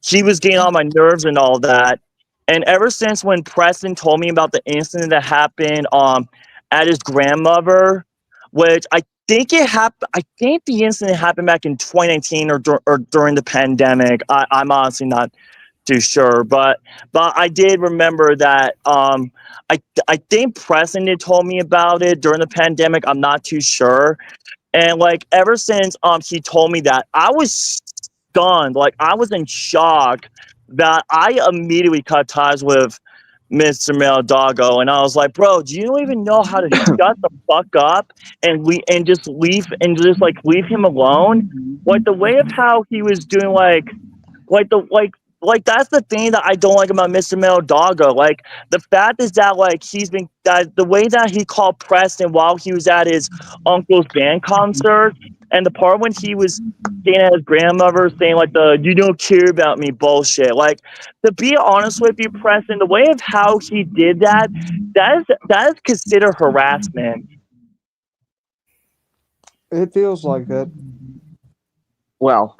he was getting on my nerves and all that, and ever since when Preston told me about the incident that happened at his grandmother, which I think the incident happened back in 2019 or during the pandemic. I'm honestly not too sure, but I did remember that I think Preston had told me about it during the pandemic. I'm not too sure. And like ever since he told me that, I was stunned. Like I was in shock that I immediately cut ties with Mr. Metal Doggo, and I was like, bro, do you even know how to shut the fuck up and just leave him alone? Like the way of how he was doing like that's the thing that I don't like about Mr. Mel Doggo. Like, the fact is that, like, the way that he called Preston while he was at his uncle's band concert, and the part when he was staying at his grandmother saying, like, you don't care about me bullshit. Like, to be honest with you, Preston, the way of how he did that is considered harassment. It feels like it. Well,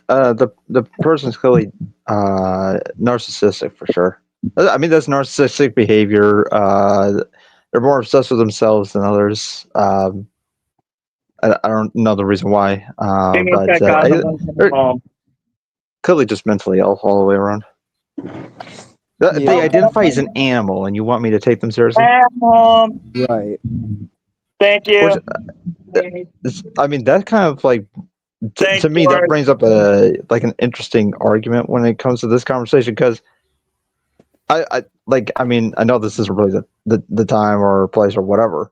the person's clearly narcissistic for sure. I mean, that's narcissistic behavior. They're more obsessed with themselves than others. I don't know the reason why, but clearly just mentally ill all the way around. They identify as an animal, and you want me to take them seriously? Right. Thank you. I mean, that kind of like to me that brings up an interesting argument when it comes to this conversation, because I mean, I know this isn't really the time or place or whatever,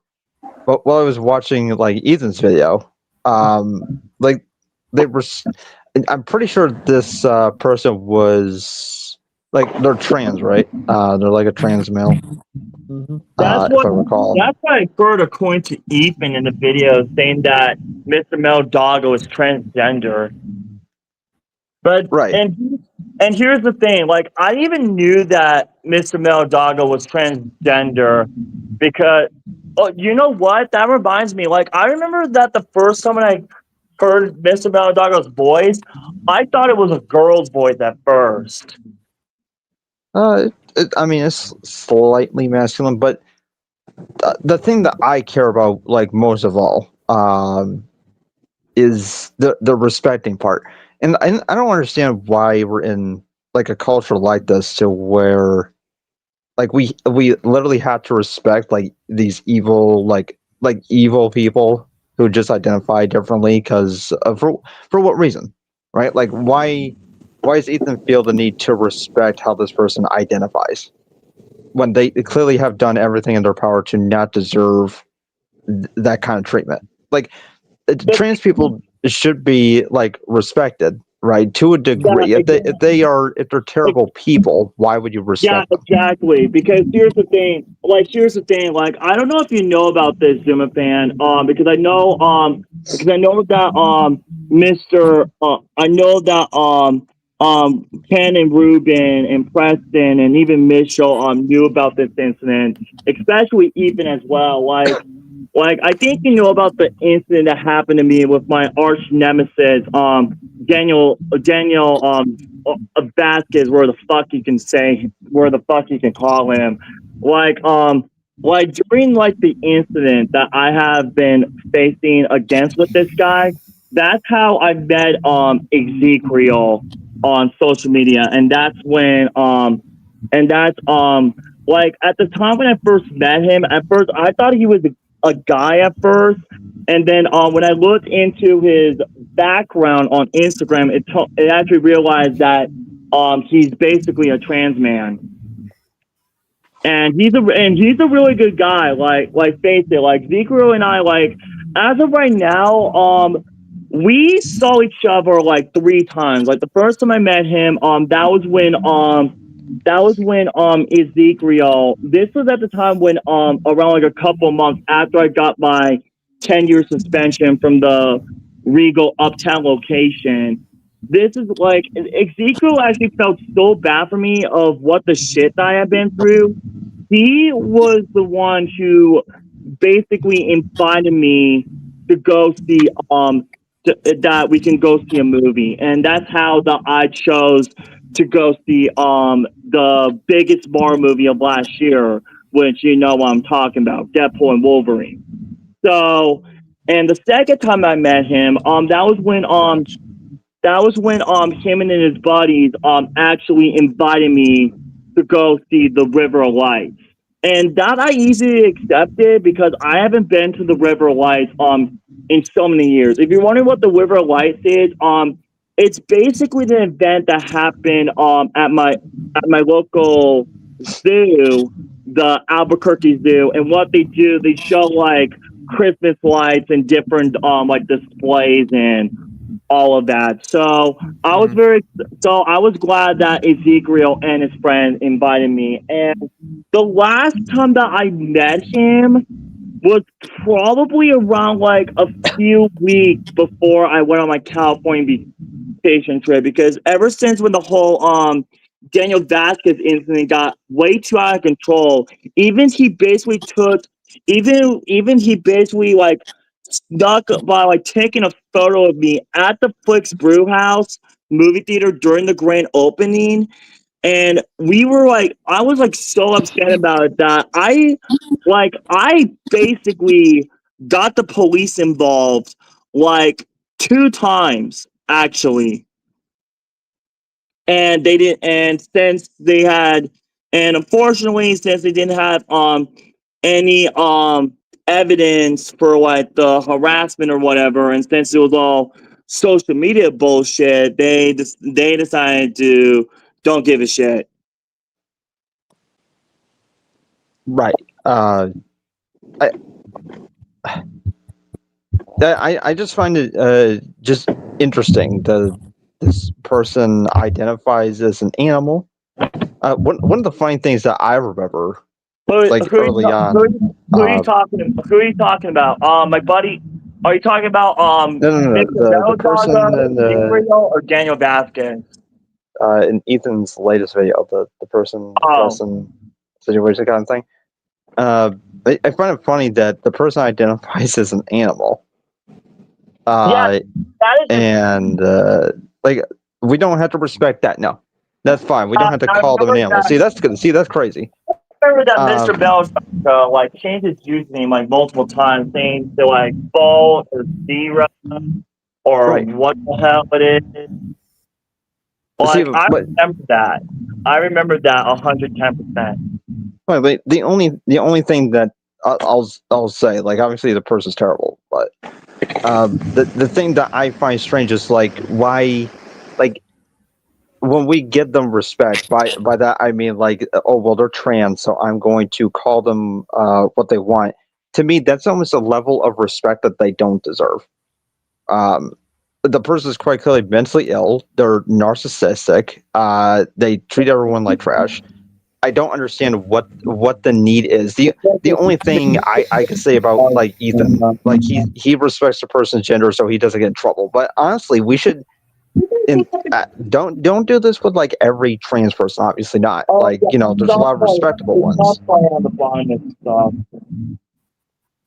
but while I was watching like Ethan's video, like they were, I'm pretty sure this person was like, they're trans, right? They're like a trans male. That's if I recall. That's what I heard according to Ethan in the video, saying that Mr. Mel Doggo is transgender. But right. And here's the thing, like, I even knew that Mr. Mel Doggo was transgender because, you know what? That reminds me, like, I remember that the first time when I heard Mr. Mel Doggo's voice, I thought it was a girl's voice at first. I mean, it's slightly masculine, but the thing that I care about, like, most of all, is the respecting part. And I don't understand why we're in like a culture like this, to where like we literally have to respect like these evil like evil people who just identify differently because for what reason, right? Like why does Ethan feel the need to respect how this person identifies when they clearly have done everything in their power to not deserve that kind of treatment? Like, trans people should be like respected, right, to a degree. Yeah, if they're terrible people, why would you respect them? Exactly. Because here's the thing. Like, I don't know if you know about this, Zuma fan. Because I know that Ken and Ruben and Preston and even Mitchell knew about this incident, especially Ethan as well. Like, I think you know about the incident that happened to me with my arch nemesis, Daniel Vasquez, where the fuck you can call him. Like during like the incident that I have been facing against with this guy, that's how I met Ezekiel on social media, and that's when like at the time when I first met him, at first I thought he was a guy at first, and then when I looked into his background on Instagram, it actually realized that he's basically a trans man, and he's a really good guy. Like face it, like Ezekiel and I, like as of right now, we saw each other like 3 times. Like the first time I met him, that was when Ezekiel, this was at the time when around like a couple months after I got my 10-year suspension from the Regal Uptown location. This is like, Ezekiel actually felt so bad for me of what the shit that I have been through. He was the one who basically invited me to go see that we can go see a movie, and that's how I chose to go see the biggest Marvel movie of last year, which you know what I'm talking about, Deadpool and Wolverine. So, and the second time I met him, that was when him and his buddies actually invited me to go see The River of Lights. And that I easily accepted because I haven't been to the River of Lights in so many years. If you're wondering what the River of Lights is, it's basically the event that happened at my local zoo, the Albuquerque Zoo. And what they do, they show like Christmas lights and different like displays and all of that. So I was glad that Ezekiel and his friend invited me. And the last time that I met him was probably around like a few weeks before I went on my California vacation trip, because ever since when the whole Daniel Vasquez incident got way too out of control, even he basically like snuck by like taking a photo of me at the Flix Brew House movie theater during the grand opening. And we were like, I was like so upset about it that I basically got the police involved like 2 times actually. And they didn't, and unfortunately, since they didn't have any evidence for like the harassment or whatever, and since it was all social media bullshit, they decided to don't give a shit. Right. I just find it just interesting that this person identifies as an animal. One of the funny things that I remember, like early on. Who are you talking about? My buddy. Are you talking about No, the person in or Daniel Vasquez? In Ethan's latest video, the person dressing situation kind of thing. I find it funny that the person identifies as an animal. Like we don't have to respect that. No, that's fine. We don't have to call them an animal. See, that's good. See, that's crazy. I remember that Mr. Bell like changed his username like multiple times, saying to like Bo or Zero or what the hell it is. Like, I remember that. I remember that 110%. But the only thing that I'll say, like, obviously the person's terrible, but the thing that I find strange is like why, like, when we give them respect, by that I mean like, oh well, they're trans, so I'm going to call them what they want. To me, that's almost a level of respect that they don't deserve. The person is quite clearly mentally ill. They're narcissistic. They treat everyone like trash. I don't understand what the need is. The only thing I can say about like Ethan, like he respects the person's gender, so he doesn't get in trouble. But honestly, we should don't do this with like every trans person. Obviously not. Like, you know, there's a lot of respectable ones.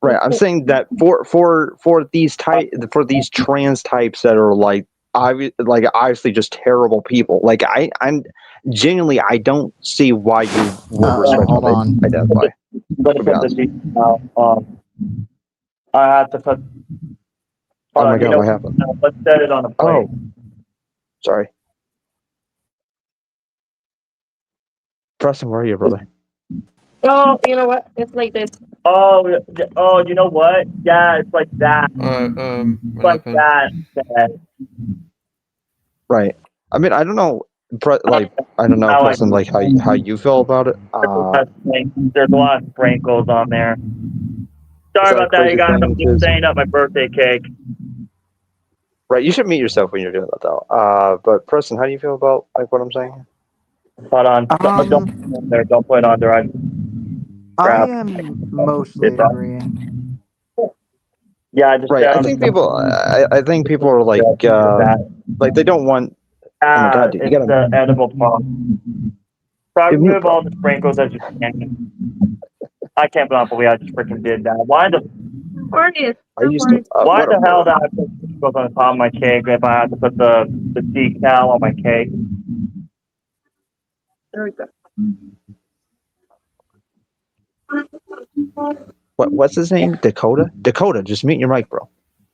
Right. I'm saying that for these trans types that are like obviously just terrible people. Like I'm genuinely, I don't see why you would respect hold on. identify. I have to put. Oh my god, what happened? Let's set it on the plate. Oh, sorry. Preston, where are you, brother? Oh, you know what? It's like this. Oh, you know what? Yeah, it's like that. Like that. Right. I mean, I don't know. Preston, like how you feel about it. There's a lot of sprinkles on there. Sorry about that, you guys. I'm just setting up my birthday cake. Right. You should mute yourself when you're doing that, though. But Preston, how do you feel about like what I'm saying? Hold on. Don't put it on there. I am mostly agreeing. Yeah, I just right. I think people are like they don't want. Oh my god, dude, you it's the edible part. Try remove all the sprinkles as you can. I can't believe I just freaking did that. Why the hell did I put sprinkles on the top of my cake if I had to put the decal on my cake? There we go. What's his name? Dakota? Dakota, just mute your mic, bro.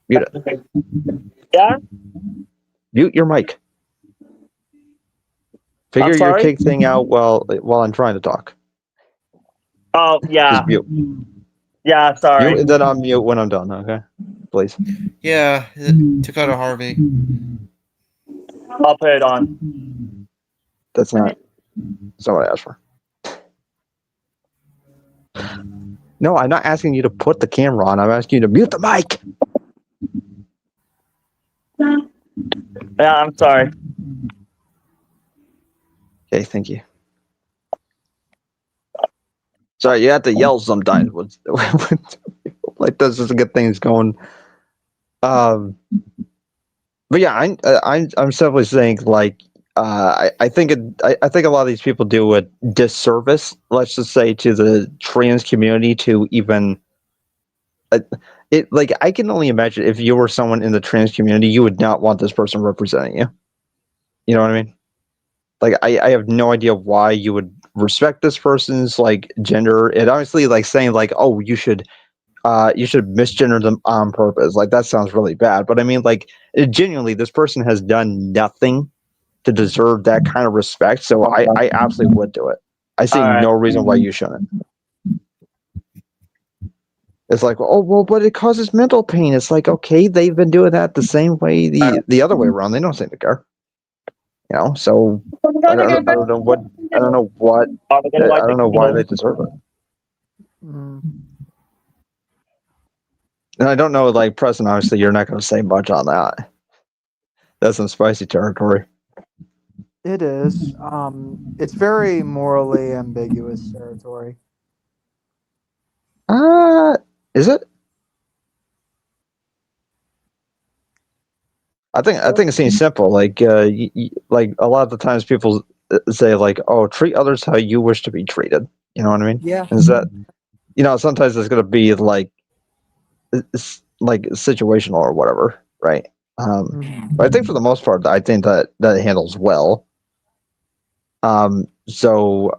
Mute it. Yeah? Mute your mic. Figure your cake thing out while I'm trying to talk. Oh, yeah. Just mute. Yeah, sorry. Mute and then I'll mute when I'm done, okay? Please. Yeah, Dakota Harvey. I'll put it on. That's not what I asked for. No, I'm not asking you to put the camera on. I'm asking you to mute the mic. Yeah, I'm sorry. Okay, thank you. Sorry, you have to yell sometimes. Like this is to get things going. But yeah, I'm simply saying like I think I think a lot of these people do a disservice, let's just say, to the trans community to even it. Like I can only imagine if you were someone in the trans community, you would not want this person representing you. You know what I mean? Like I have no idea why you would respect this person's like gender. And obviously like saying like, oh, you should misgender them on purpose. Like that sounds really bad. But I mean like genuinely this person has done nothing to deserve that kind of respect. So I absolutely would do it. I see no reason why you shouldn't. It's like, oh well, but it causes mental pain. It's like, okay, they've been doing that the same way the other way around. They don't seem to care. You know, so I don't know why they deserve it. And I don't know, like Preston, obviously you're not going to say much on that. That's some spicy territory. It is. It's very morally ambiguous territory. Is it? I think it seems simple. Like, like a lot of the times people say like, "Oh, treat others how you wish to be treated." You know what I mean? Yeah. Is that, you know, sometimes it's going to be like situational or whatever, right? But I think for the most part, I think that handles well. So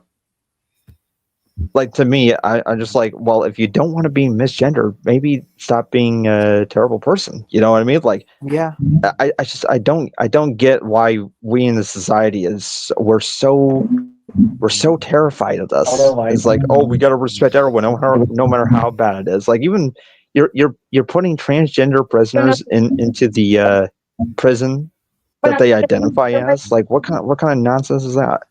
like to me, I'm just like, well, if you don't want to be misgendered, maybe stop being a terrible person. You know what I mean? Like, yeah, I don't get why we in the society we're so terrified of this. It's like, oh, we got to respect everyone, no matter how bad it is. Like even you're putting transgender prisoners into the prison that they identify as. Like what kind of nonsense is that?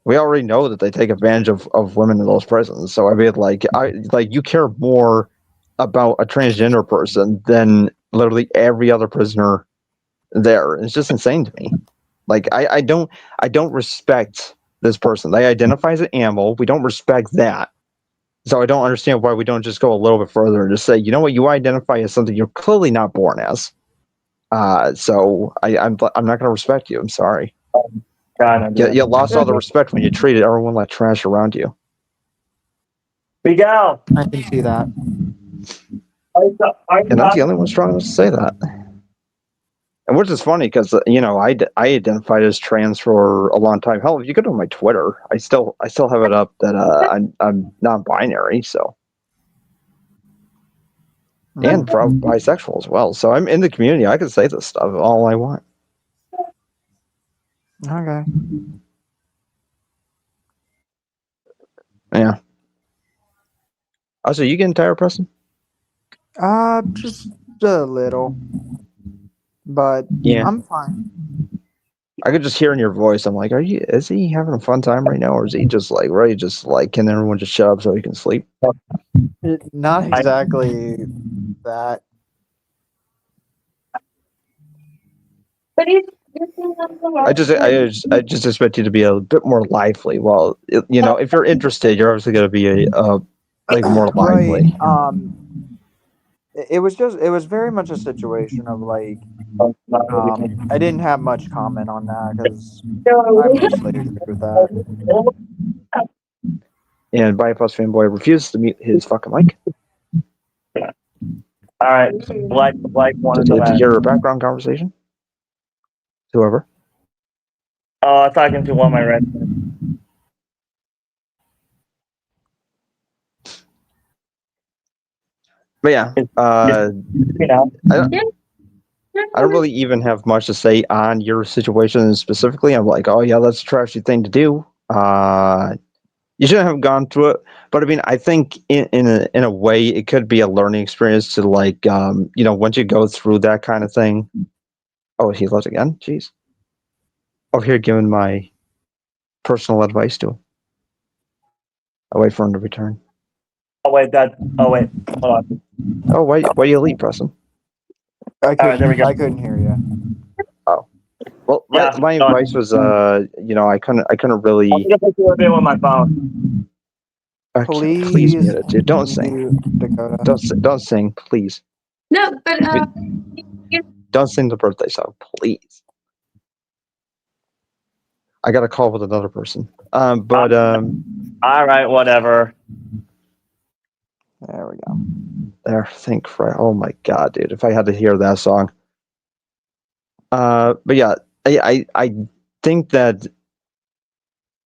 We already know that they take advantage of women in those prisons. So I mean, like you care more about a transgender person than literally every other prisoner there. It's just insane to me. Like I don't respect this person. They identify as an animal. We don't respect that. So I don't understand why we don't just go a little bit further and just say, you know what, you identify as something you're clearly not born as. So I'm not going to respect you. I'm sorry. You lost all the respect when you treated everyone like trash around you. Miguel, I can see that. And I'm the only one strong enough to say that. And which is funny because you know I identified as trans for a long time. Hell, if you go to my Twitter, I still have it up that I'm non-binary, so and probably bisexual as well. So I'm in the community. I can say this stuff all I want. Okay. Yeah. Also, you getting tired, Preston? Just a little, but yeah, I'm fine. I could just hear in your voice. I'm like, is he having a fun time right now, or is he just like ready? Just like, can everyone just shut up so he can sleep? Not exactly that. I just expect you to be a bit more lively. Well, you know, if you're interested, you're obviously going to be like more lively. Right. It was very much a situation of like, I didn't have much comment on that because I mostly agree with that. And Bypass Fanboy refuses to mute his fucking mic. All right, like one of to hear a background conversation. Whoever. Oh, I'm talking to one of my red. But yeah, I don't really even have much to say on your situation specifically. I'm like, oh yeah, that's a trashy thing to do. You shouldn't have gone through it. But I mean, I think in a way, it could be a learning experience to like, you know, once you go through that kind of thing. Oh, he left again? Jeez. Oh, here, giving my personal advice to him. I'll wait for him to return. Oh wait, hold on. Oh, why you leave, Preston? There we go. I couldn't hear you. Well, my advice was, I couldn't really. I'm gonna put you in with my phone. Please mute it, dude. Don't sing. Dakota. Don't sing, please. No, but Don't sing the birthday song, please. I got a call with another person. All right, whatever. There we go. There, thank Christ. Oh my god, dude! If I had to hear that song. But yeah, I think that.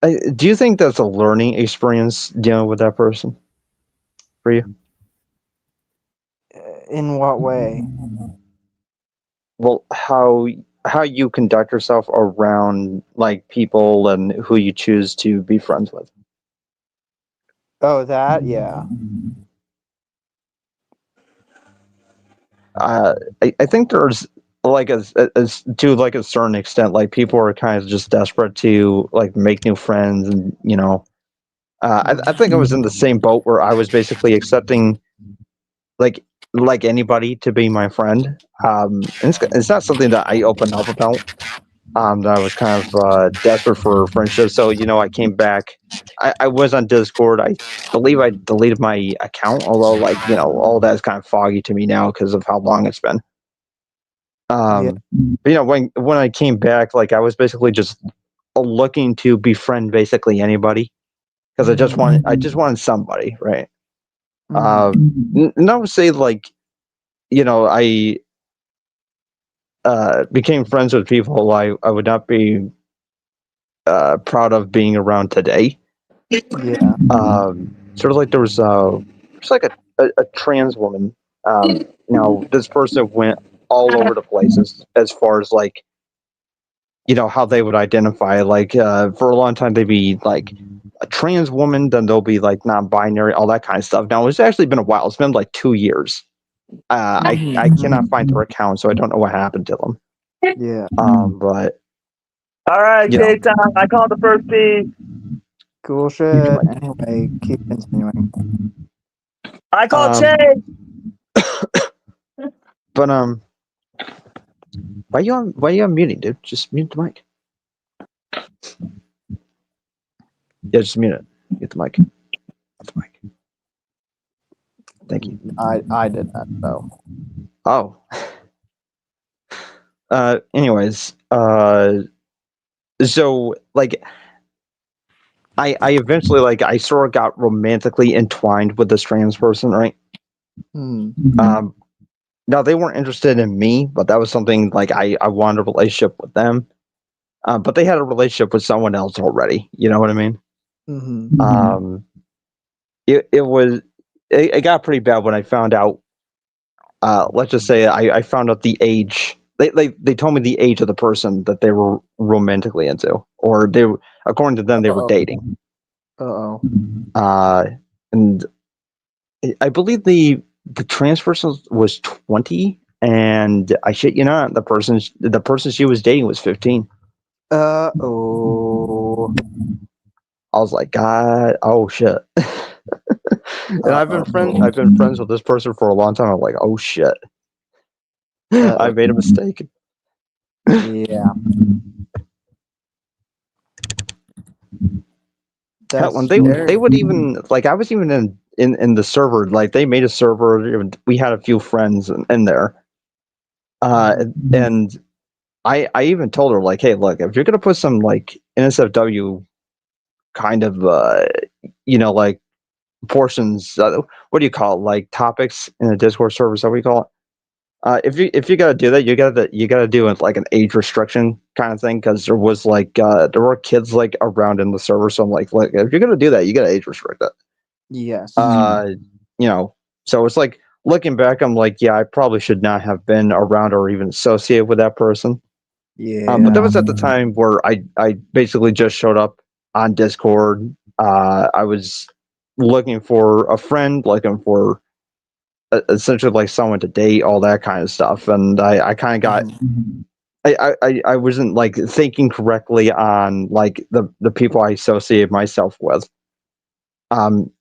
Do you think that's a learning experience dealing with that person? For you? In what way? Well, how you conduct yourself around like people and who you choose to be friends with. Oh, that? Yeah. I think there's like as to like a certain extent, like people are kind of just desperate to like make new friends, and I think I was in the same boat where I was basically accepting like anybody to be my friend. It's not something that I open up about. That I was kind of desperate for friendship. So I came back. I was on Discord. I believe I deleted my account, although all that's kind of foggy to me now because of how long it's been. But, when I came back, like I was basically just looking to befriend basically anybody because I just wanted somebody, right? And I would say like, I became friends with people I would not be proud of being around today. Yeah. Sort of like there was like a trans woman. This person went all over the place as far as like, how they would identify. Like for a long time they'd be like a trans woman, then they'll be like non-binary, all that kind of stuff. Now it's actually been a while. It's been like 2 years. I cannot find their account, so I don't know what happened to them. Yeah. But all right, Kate, I called the first piece. Cool shit. Anyway, keep continuing. I called Chase. But why you on muting, dude? Just mute the mic. Yeah, just mute it. Mute the mic. Mute the mic. Thank you. I did that though. Oh. Anyways, so like I eventually like I sort of got romantically entwined with this trans person, right? Now they weren't interested in me, but that was something like I wanted a relationship with them. But they had a relationship with someone else already. You know what I mean? It got pretty bad when I found out. Let's just say I found out the age. They told me the age of the person that they were romantically into, or according to them they were dating. And I believe the trans person was 20, and I shit you not, the person she was dating was 15. I was like, God, oh shit. And I've been friends with this person for a long time. I'm like, oh shit. I made a mistake. Yeah. When they would even like, I was even in the server, like they made a server. We had a few friends in there, and I even told her like, hey, look, if you're gonna put some like NSFW kind of like portions, what do you call it, like topics in a Discord server? Is that what you call it? If you gotta do that, you gotta do it like an age restriction kind of thing, because there was like there were kids like around in the server, so I'm like if you're gonna do that, you gotta age restrict it. Yes. So it's like looking back, I'm like, yeah, I probably should not have been around or even associated with that person. Yeah. But that was at the time where I basically just showed up on Discord. I was looking for a friend, looking for essentially like someone to date, all that kind of stuff, and I kind of got I wasn't like thinking correctly on like the people I associate myself with.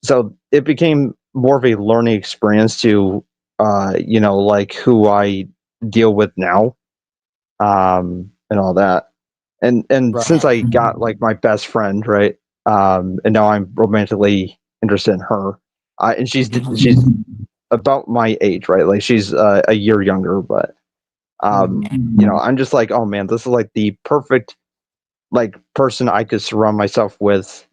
So it became more of a learning experience to like who I deal with now. and all that. And Right. since I got like my best friend, right, and now I'm romantically interested in her, and she's about my age, right? Like she's a year younger, but you know, I'm just like, oh man, this is like the perfect like person I could surround myself with,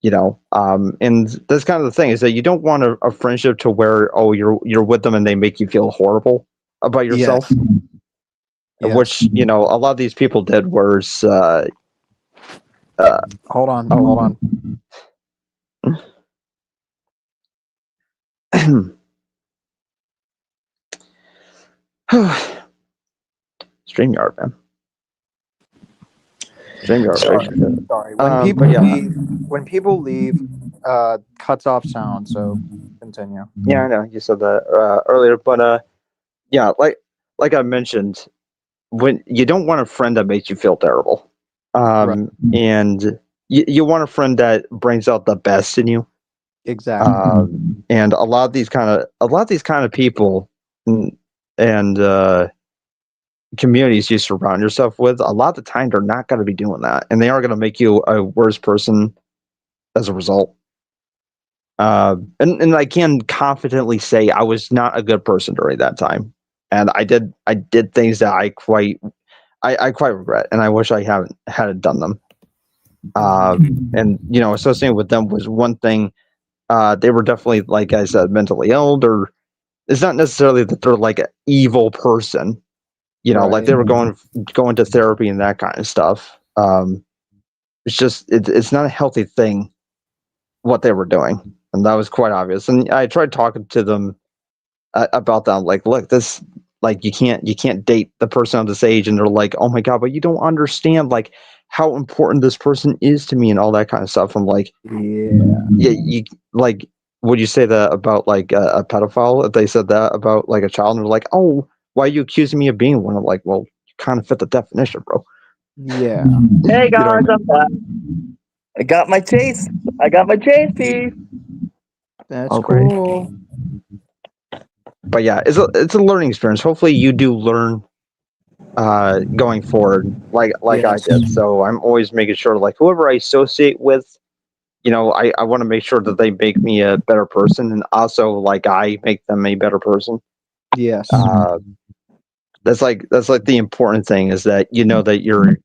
you know. And that's kind of the thing is that you don't want a friendship to where you're with them and they make you feel horrible about yourself, Yes. which you know a lot of these people did. Whereas, Hold on. oh. Hold on. StreamYard, man. StreamYard, Sorry. very good. Sorry. When people leave, cuts off sound. So continue. Yeah, I know you said that earlier, but yeah, like I mentioned, when you don't want a friend that makes you feel terrible, Right. and you want a friend that brings out the best in you. Exactly. And a lot of these kind of people and communities you surround yourself with, a lot of the time they're not going to be doing that, and they are going to make you a worse person as a result. And I can confidently say I was not a good person during that time, and I did things that I quite regret, and I wish I hadn't done them. And you know, associating with them was one thing. They were definitely, like I said, mentally ill, or it's not necessarily that they're like an evil person. You know, like they were going to therapy and that kind of stuff. It's just it's not a healthy thing what they were doing, and that was quite obvious. And I tried talking to them about that. Like, look, this like you can't date the person of this age, and they're like, oh my god, but you don't understand like how important this person is to me and all that kind of stuff. I'm like, yeah, you like. Would you say that about like a pedophile? If they said that about like a child, and they're like, "Oh, why are you accusing me of being one?" I'm like, "Well, you kind of fit the definition, bro." Yeah. Hey guys, I'm back. I got my chase piece. That's cool. But yeah, it's a learning experience. Hopefully, you do learn going forward, like Yes. I did. So I'm always making sure, like whoever I associate with, you know, I want to make sure that they make me a better person, and also like I make them a better person. Yes. That's like the important thing is that you know that you're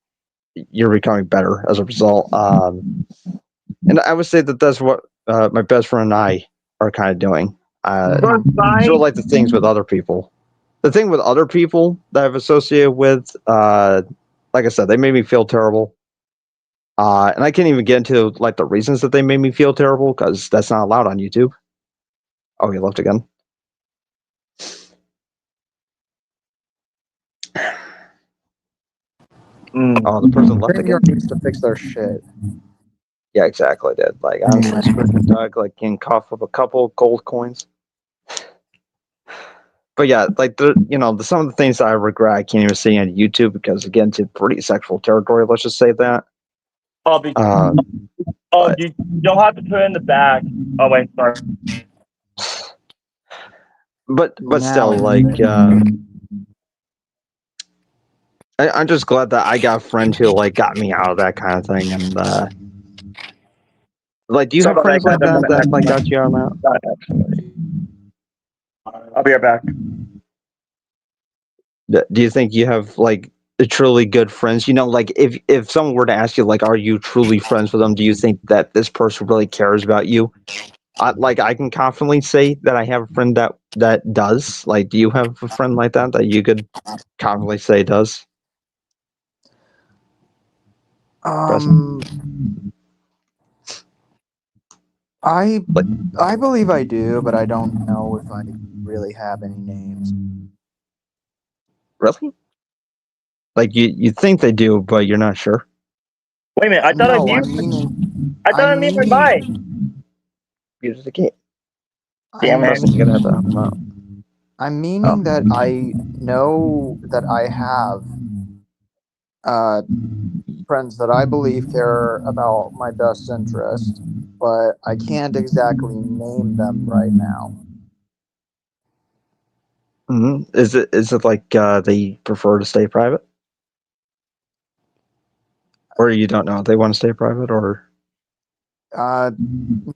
becoming better as a result. And I would say that that's what my best friend and I are kind of doing. Sort of like the things with other people. The thing with other people that I've associated with, like I said, they made me feel terrible. And I can't even get into like the reasons that they made me feel terrible because that's not allowed on YouTube. Oh, he left again. Oh, the person left again. Needs to fix their shit. Yeah, exactly. Dude. Like I was freaking Doug, like getting cough up a couple gold coins. But yeah, like some of the things that I regret I can't even see on YouTube because again, it's pretty sexual territory. Let's just say that. You don't have to put it in the back. Oh wait, sorry. But still, like, I'm just glad that I got a friend who like got me out of that kind of thing, and like, do you have friends like that like got you out of that? I'll be right back. Do you think you have like truly good friends? You know, like if someone were to ask you, like, are you truly friends with them? Do you think that this person really cares about you? Like, I can confidently say that I have a friend that does. Like, do you have a friend like that you could confidently say does? I believe I do, but I don't know if I really have any names. Really? Like you think they do, but you're not sure. Wait a minute, I thought I muted my mic. Muted the game. Damn it. You're gonna have to help them out. I'm meaning that I know that I have friends that I believe care about my best interest, but I can't exactly name them right now. Mm-hmm. Is it like they prefer to stay private? Or you don't know? They want to stay private, or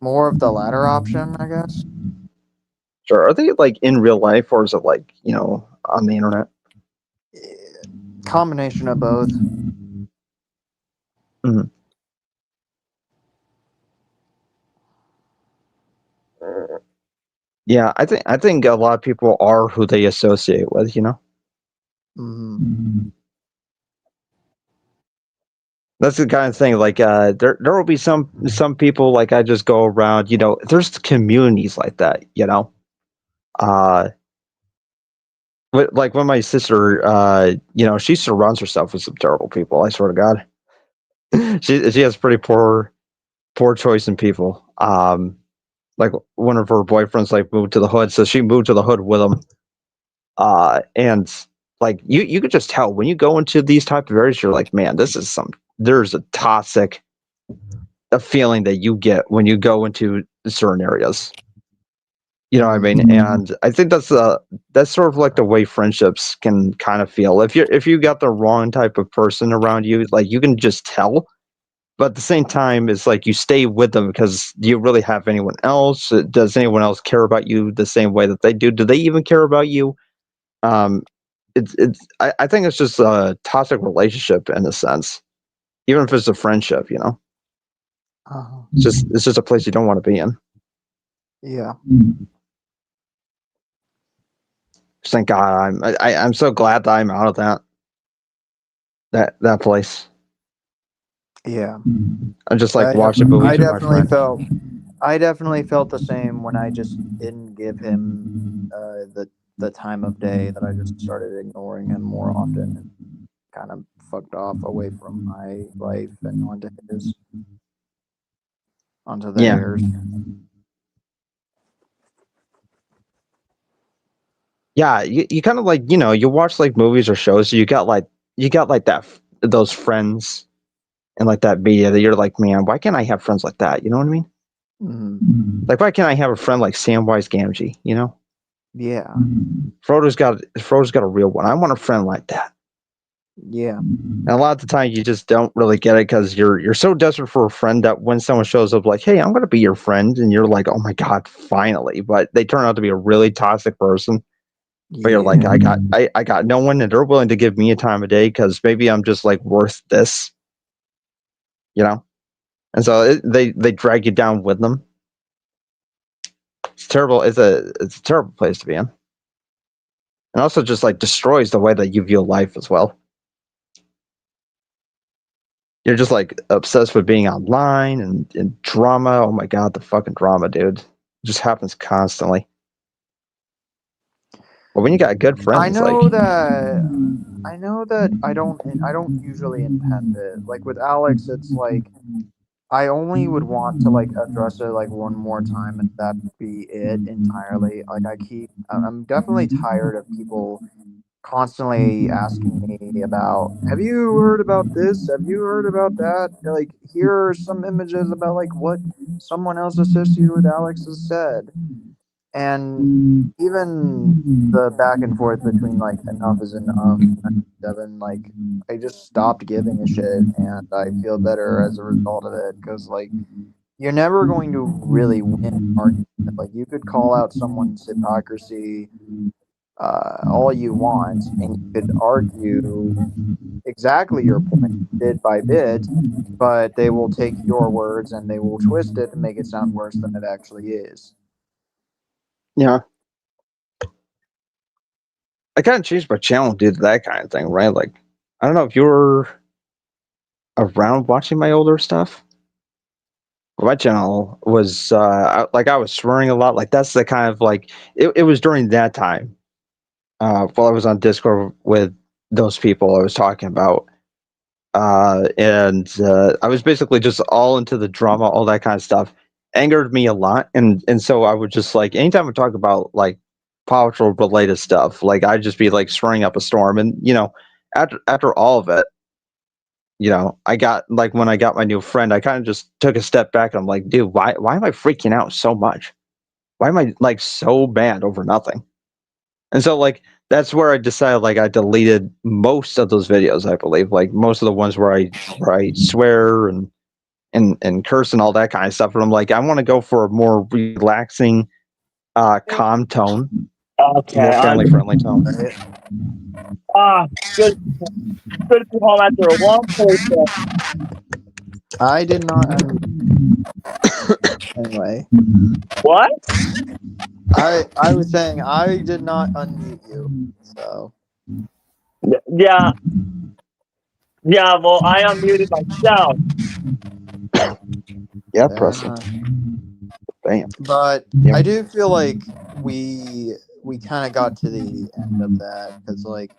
More of the latter option, I guess. sure? Are they like in real life, or is it like on the internet? Combination of both. Mm-hmm. Yeah, I think a lot of people are who they associate with. Mm-hmm. That's the kind of thing. Like, there will be some people like I just go around. There's communities like that. Like when my sister, she surrounds herself with some terrible people. I swear to God, she has pretty poor choice in people. Like one of her boyfriends like moved to the hood, so she moved to the hood with him. And like you could just tell when you go into these type of areas, you're like, man, there's a toxic feeling that you get when you go into certain areas. You know what I mean? And I think that's sort of like the way friendships can kind of feel. If you got the wrong type of person around you, like you can just tell. But at the same time, it's like you stay with them because do you really have anyone else? Does anyone else care about you the same way that they do? Do they even care about you? I think it's just a toxic relationship in a sense, even if it's a friendship. Uh-huh. It's just a place you don't want to be in. Yeah. Thank God I'm so glad that I'm out of that place. Yeah. I'm just like watching movies with my friend. I definitely felt the same when I just didn't give him the time of day, that I just started ignoring him more often and kind of fucked off away from my life and onto theirs. Yeah, you kind of like you watch like movies or shows, so you got like that those friends and like that media that you're like, man, why can't I have friends like that? You know what I mean? Mm-hmm. Like, why can't I have a friend like Samwise Gamgee? Yeah. Frodo's got a real one. I want a friend like that. Yeah. And a lot of the time you just don't really get it because you're so desperate for a friend that when someone shows up like, hey, I'm gonna be your friend, and you're like, oh my God, finally. But they turn out to be a really toxic person. But you're like, I got no one, and they're willing to give me a time of day because maybe I'm just like worth this. And so they drag you down with them. It's terrible. It's a terrible place to be in. And also just like destroys the way that you view life as well. You're just like obsessed with being online and drama. Oh my God, the fucking drama, dude. It just happens constantly. But when you got good friends, I know that I don't usually intend it. Like with Alex, it's like I only would want to like address it like one more time and that be it entirely. Like I'm definitely tired of people constantly asking me about, have you heard about this? Have you heard about that? Like, here are some images about like what someone else associated with Alex has said. And even the back and forth between like enough is enough, 97, like I just stopped giving a shit, and I feel better as a result of it because like you're never going to really win an argument. Like you could call out someone's hypocrisy all you want, and you could argue exactly your point bit by bit, but they will take your words and they will twist it and make it sound worse than it actually is. Yeah. I kind of changed my channel due to that kind of thing, right? Like, I don't know if you were around watching my older stuff. My channel was I was swearing a lot. Like that's the kind of like it was during that time. While I was on Discord with those people I was talking about. And I was basically just all into the drama, all that kind of stuff. Angered me a lot, and so I would just like anytime I talk about like powerful related stuff, like I'd just be like stirring up a storm. And after all of it, I got like when I got my new friend, I kind of just took a step back and I'm like, dude, why am I freaking out so much? Why am I like so bad over nothing? And so like that's where I decided like I deleted most of those videos, I believe. Like most of the ones where I swear and curse and all that kind of stuff. And I'm like, I want to go for a more relaxing, calm tone. Okay. More family friendly tone. Good to come home after a long day. I did not. Anyway, What? I was saying I did not unmute you. So Yeah. Yeah. Well, I unmuted myself. Yeah, fair Preston. enough. Bam. But Yep. I do feel like we kind of got to the end of that because, like,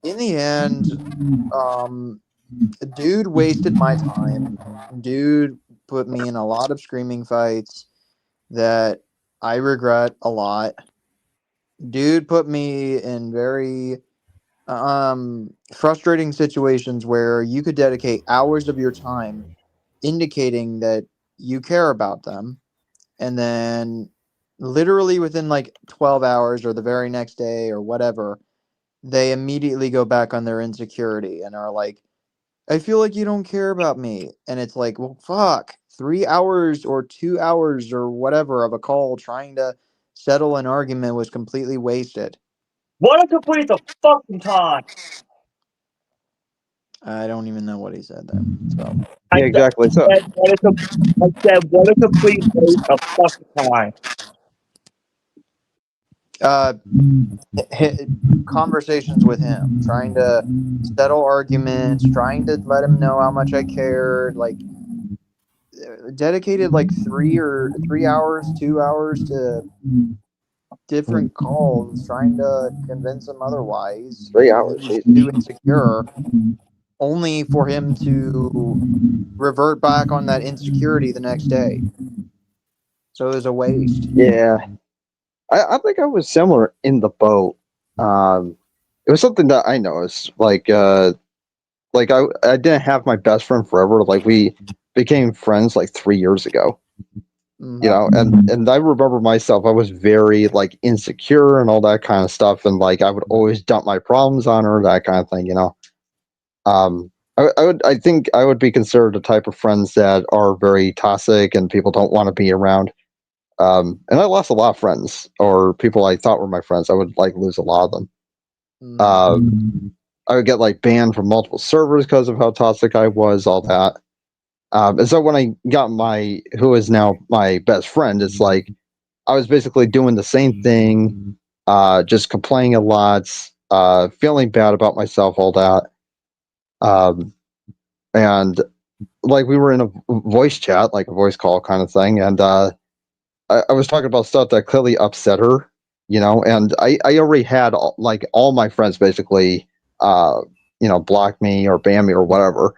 in the end, dude wasted my time. Dude put me in a lot of screaming fights that I regret a lot. Dude put me in very frustrating situations where you could dedicate hours of your time indicating that you care about them, and then literally within like 12 hours or the very next day or whatever, they immediately go back on their insecurity and are like, I feel like you don't care about me. And it's like, well, fuck, 3 hours or 2 hours or whatever of a call trying to settle an argument was completely wasted. What a waste of fucking time. I don't even know what he said there. So Yeah, exactly. So I said, what a complete waste of fucking time. conversations with him, trying to settle arguments, trying to let him know how much I cared, like dedicated like 3 hours, 2 hours to different calls, trying to convince him otherwise. 3 hours, He was Jesus. too insecure, only for him to revert back on that insecurity the next day. So it was a waste. Yeah. I think I was similar in the boat. It was something that I noticed. Like I didn't have my best friend forever. Like we became friends like 3 years ago. Mhm. You know, and I remember myself, I was very like insecure and all that kind of stuff, and like I would always dump my problems on her, that kind of thing, you know. I think I would be considered the type of friends that are very toxic and people don't want to be around. And I lost a lot of friends or people I thought were my friends. I would like lose a lot of them. I would get like banned from multiple servers because of how toxic I was, all that. And so when I got who is now my best friend, it's like I was basically doing the same thing, just complaining a lot, feeling bad about myself, all that. And like we were in a voice chat, like a voice call kind of thing, and I was talking about stuff that clearly upset her, you know, and I already had all my friends basically, block me or ban me or whatever.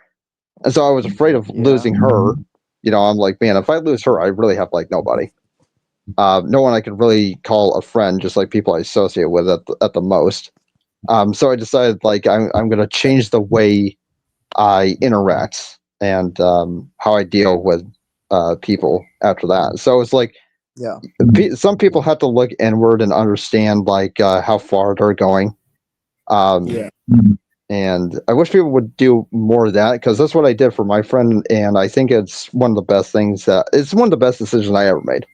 And so I was afraid of losing her. You know, I'm like, man, if I lose her, I really have like nobody. No one I could really call a friend, just like people I associate with at the most. So I decided like I'm going to change the way I interact and how I deal with people after that. So it's like, Yeah. some people have to look inward and understand like how far they're going. Yeah. And I wish people would do more of that because that's what I did for my friend, and I think it's one of the best decisions I ever made.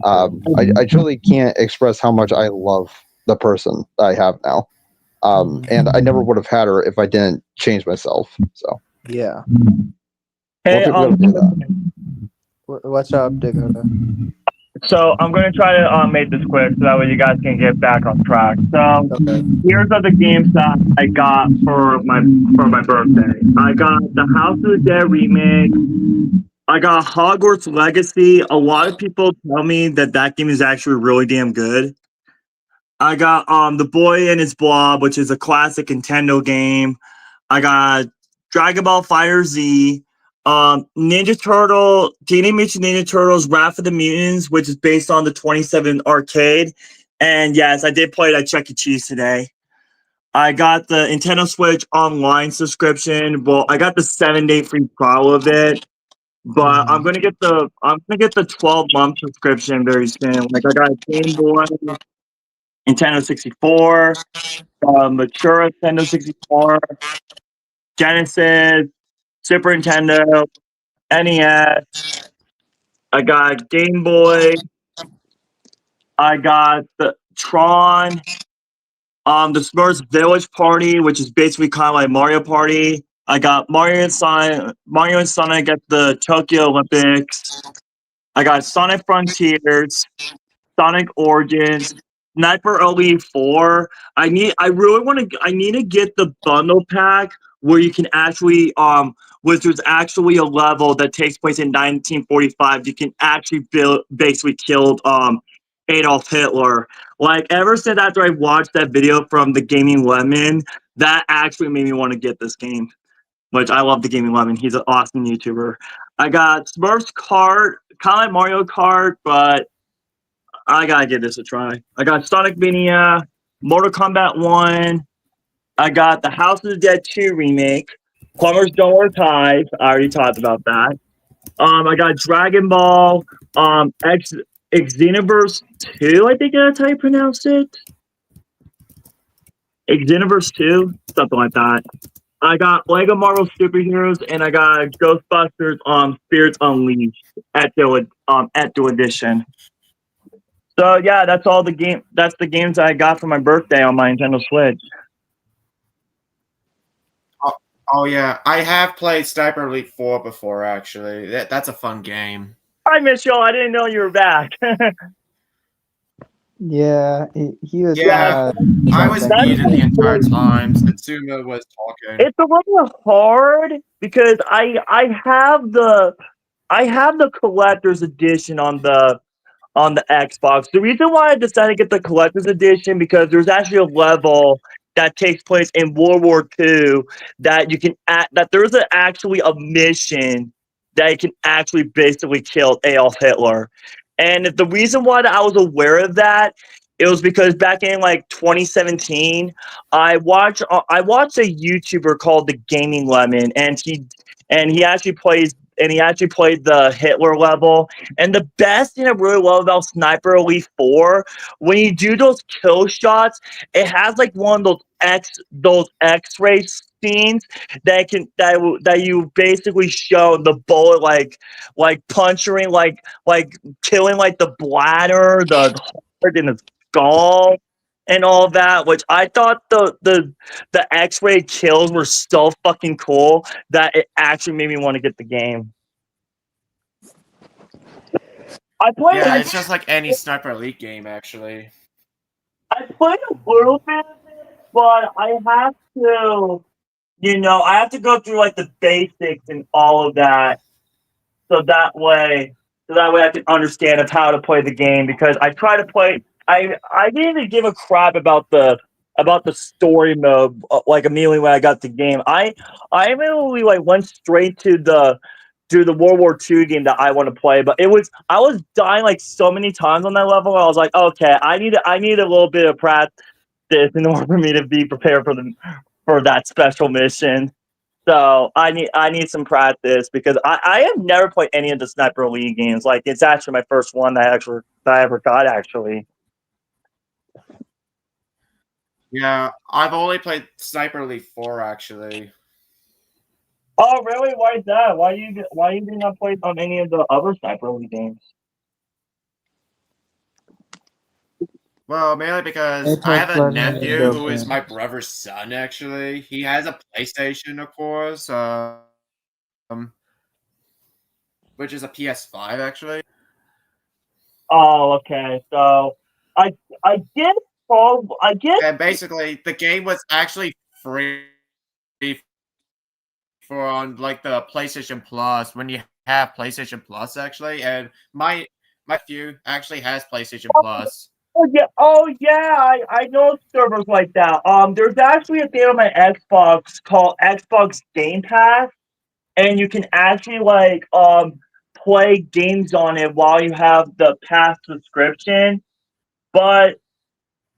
I truly can't express how much I love the person that I have now, and I never would have had her if I didn't change myself. So Yeah. Hey, more people gotta do that. What's up, Dakota? So I'm going to try to make this quick so that way you guys can get back on track. So here's are the games that I got for my birthday. I got the House of the Dead remake. I got Hogwarts Legacy. A lot of people tell me that game is actually really damn good. I got The Boy and His Blob, which is a classic Nintendo game. I got Dragon Ball FighterZ. Teenage Mutant Ninja Turtles, Wrath of the Mutants, which is based on the 27 arcade. And yes, I did play it at Chuck E. Cheese today. I got the Nintendo Switch Online subscription. Well, I got the 7-day free trial of it, but I'm gonna get the 12-month subscription very soon. Like I got a Game Boy, Nintendo 64, mature Nintendo 64, Genesis, Super Nintendo, NES. I got Game Boy. I got the Tron, the Smurfs Village Party, which is basically kind of like Mario Party. I got Mario and Sonic at the Tokyo Olympics. I got Sonic Frontiers, Sonic Origins, Sniper Elite 4. I need to get the bundle pack where you can actually where there's actually a level that takes place in 1945. You can actually basically kill Adolf Hitler. Like, ever since after I watched that video from the Gaming Lemon, that actually made me want to get this game. Which I love the Gaming Lemon. He's an awesome YouTuber. I got Smurfs Kart, kind of like Mario Kart, but I gotta give this a try. I got Sonic Mania, Mortal Kombat 1. I got the House of the Dead 2 remake. Plumbers Don't Wear Ties. I already talked about that. I got Dragon Ball, Xenoverse 2, I think that's how you pronounce it. Xenoverse 2, something like that. I got Lego Marvel Superheroes, and I got Ghostbusters Spirits Unleashed at the edition. So yeah, that's all the game. That's the games I got for my birthday on my Nintendo Switch. Oh yeah, I have played Sniper Elite 4 before. Actually, that's a fun game. Hi, Miss Yo. I didn't know you were back. Yeah, he was. Yeah, I was muted the entire time. Satsuma was talking. It's a little hard because I have the collector's edition on the Xbox. The reason why I decided to get the collector's edition because there's actually a level that takes place in World War II that you can that there's actually a mission that you can actually basically kill Adolf Hitler. And the reason why that I was aware of that, it was because back in like 2017, I watched a YouTuber called the Gaming Lemon, and he actually played the Hitler level. And the best thing I really love about Sniper Elite 4, when you do those kill shots, it has like one of those X-ray scenes that you basically show the bullet like puncturing like killing like the bladder, the heart, and the skull and all that, which I thought the X-ray kills were so fucking cool that it actually made me want to get the game. Yeah, it's just like any Sniper Elite game, actually. I played a little bit of it, but I have to go through like the basics and all of that, so that way I can understand of how to play the game. Because I try to play, I didn't even give a crap about the story mode like immediately when I got the game. I immediately like went straight to the World War II game that I want to play, but I was dying like so many times on that level. I was like, okay, I need a little bit of practice in order for me to be prepared for that special mission. So I need some practice because I have never played any of the Sniper Elite games. Like, it's actually my first one that I ever got, actually. Yeah, I've only played Sniper Elite 4 actually. Oh, really? Why is that? Why you did not play on any of the other Sniper Elite games? Well, mainly because I have a nephew who is my brother's son, actually. He has a PlayStation, of course, which is a PS5, actually. Oh, okay. So, I get. And basically, the game was actually free for on like the PlayStation Plus when you have PlayStation Plus, actually. And my nephew actually has PlayStation Plus. Oh yeah, I know servers like that. There's actually a thing on my Xbox called Xbox Game Pass, and you can actually like play games on it while you have the pass subscription. But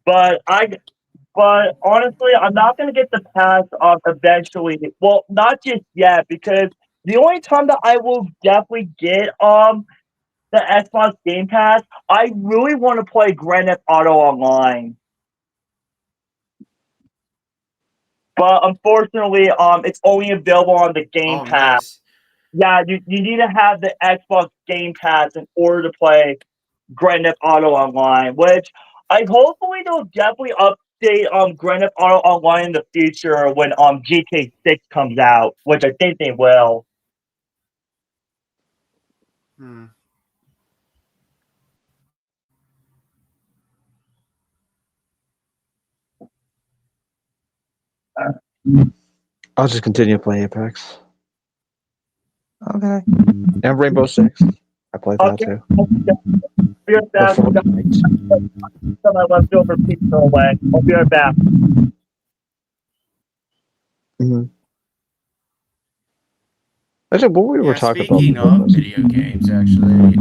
honestly, I'm not gonna get the pass eventually. Well, not just yet, because the only time that I will definitely get the Xbox Game Pass, I really want to play Grand Theft Auto Online. but unfortunately, it's only available on the Game Oh, Pass. nice. Yeah, you need to have the Xbox Game Pass in order to play Grand Theft Auto Online, which hopefully they'll definitely update Grand Theft Auto Online in the future when GTA 6 comes out, which I think they will. I'll just continue to play Apex Okay. and Rainbow Six. I played that too. Be right back. Or Fortnite. My leftover pizza away. I'll be right back. Mm-hmm. Actually, what we were talking Speaking about. of video games, actually,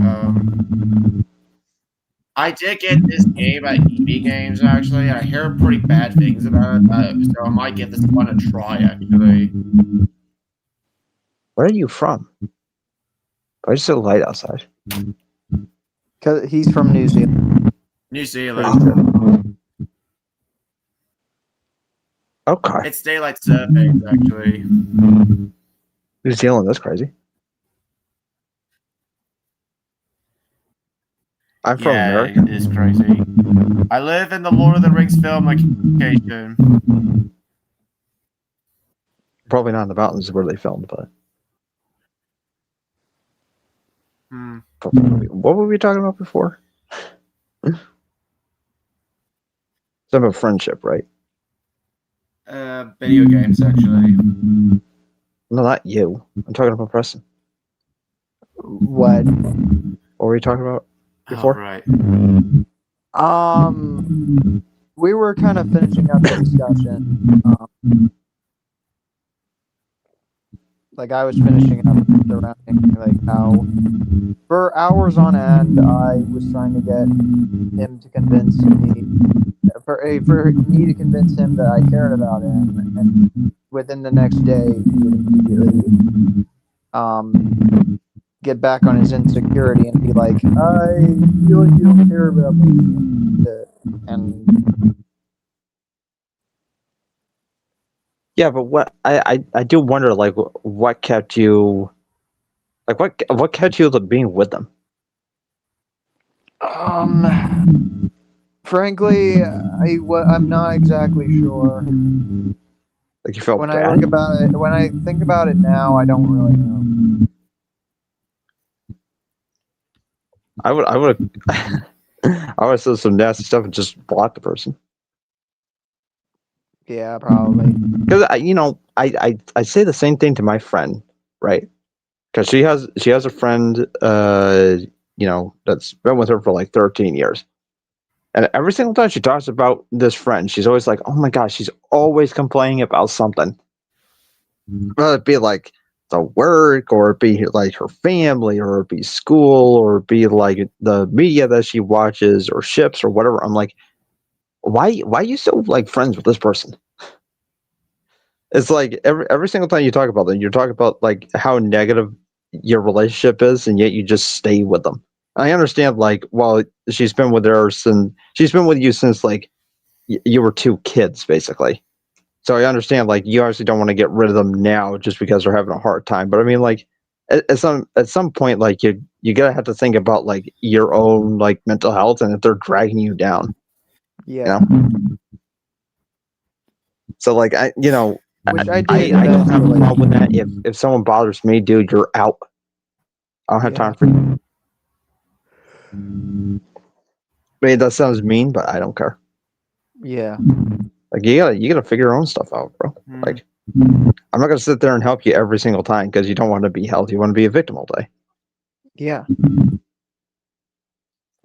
I did get this game at EB Games, actually. I hear pretty bad things about it, so I might give this one a try, actually. Where are you from? Why is it so light outside? Because he's from New Zealand. New Zealand. Okay. It's daylight savings, actually. New Zealand, that's crazy. I'm from America. It is crazy. I live in the Lord of the Rings film location. Probably not in the mountains where they filmed, but. What were we talking about before? Something about friendship, right? Video games, actually. No, not you. I'm talking about Preston. What? What were you talking about before? Right. We were kind of finishing up the discussion. Like I was finishing up surrounding like how for hours on end I was trying to get him to convince me for me to convince him that I cared about him, and within the next day he would immediately get back on his insecurity and be like, I feel like you don't care about me. And yeah, but what I do wonder, like, what kept you, like, what kept you being with them? Frankly, I'm not exactly sure. Like you felt when bad? I think about it now, I don't really know. I would have said some nasty stuff and just block the person. Yeah, probably. Because I say the same thing to my friend, right? Because she has a friend, that's been with her for like 13 years, and every single time she talks about this friend, she's always like, "Oh my gosh," she's always complaining about something. Whether it be like the work, or it be like her family, or it be school, or it be like the media that she watches, or ships, or whatever. I'm like, why are you still like friends with this person? It's like every single time you talk about them, you're talking about like how negative your relationship is, and yet you just stay with them. I understand, like, well, she's been with you since like you were two kids, basically. So I understand, like, you obviously don't want to get rid of them now just because they're having a hard time. But I mean, like, at some point, like, you gotta have to think about like your own like mental health, and if they're dragging you down. Yeah. You know? So like I don't have a problem with that. If someone bothers me, dude, you're out. I don't have time for you. I mean, that sounds mean, but I don't care. Yeah. Like you gotta figure your own stuff out, bro. Like, I'm not gonna sit there and help you every single time because you don't want to be held. You want to be a victim all day. Yeah.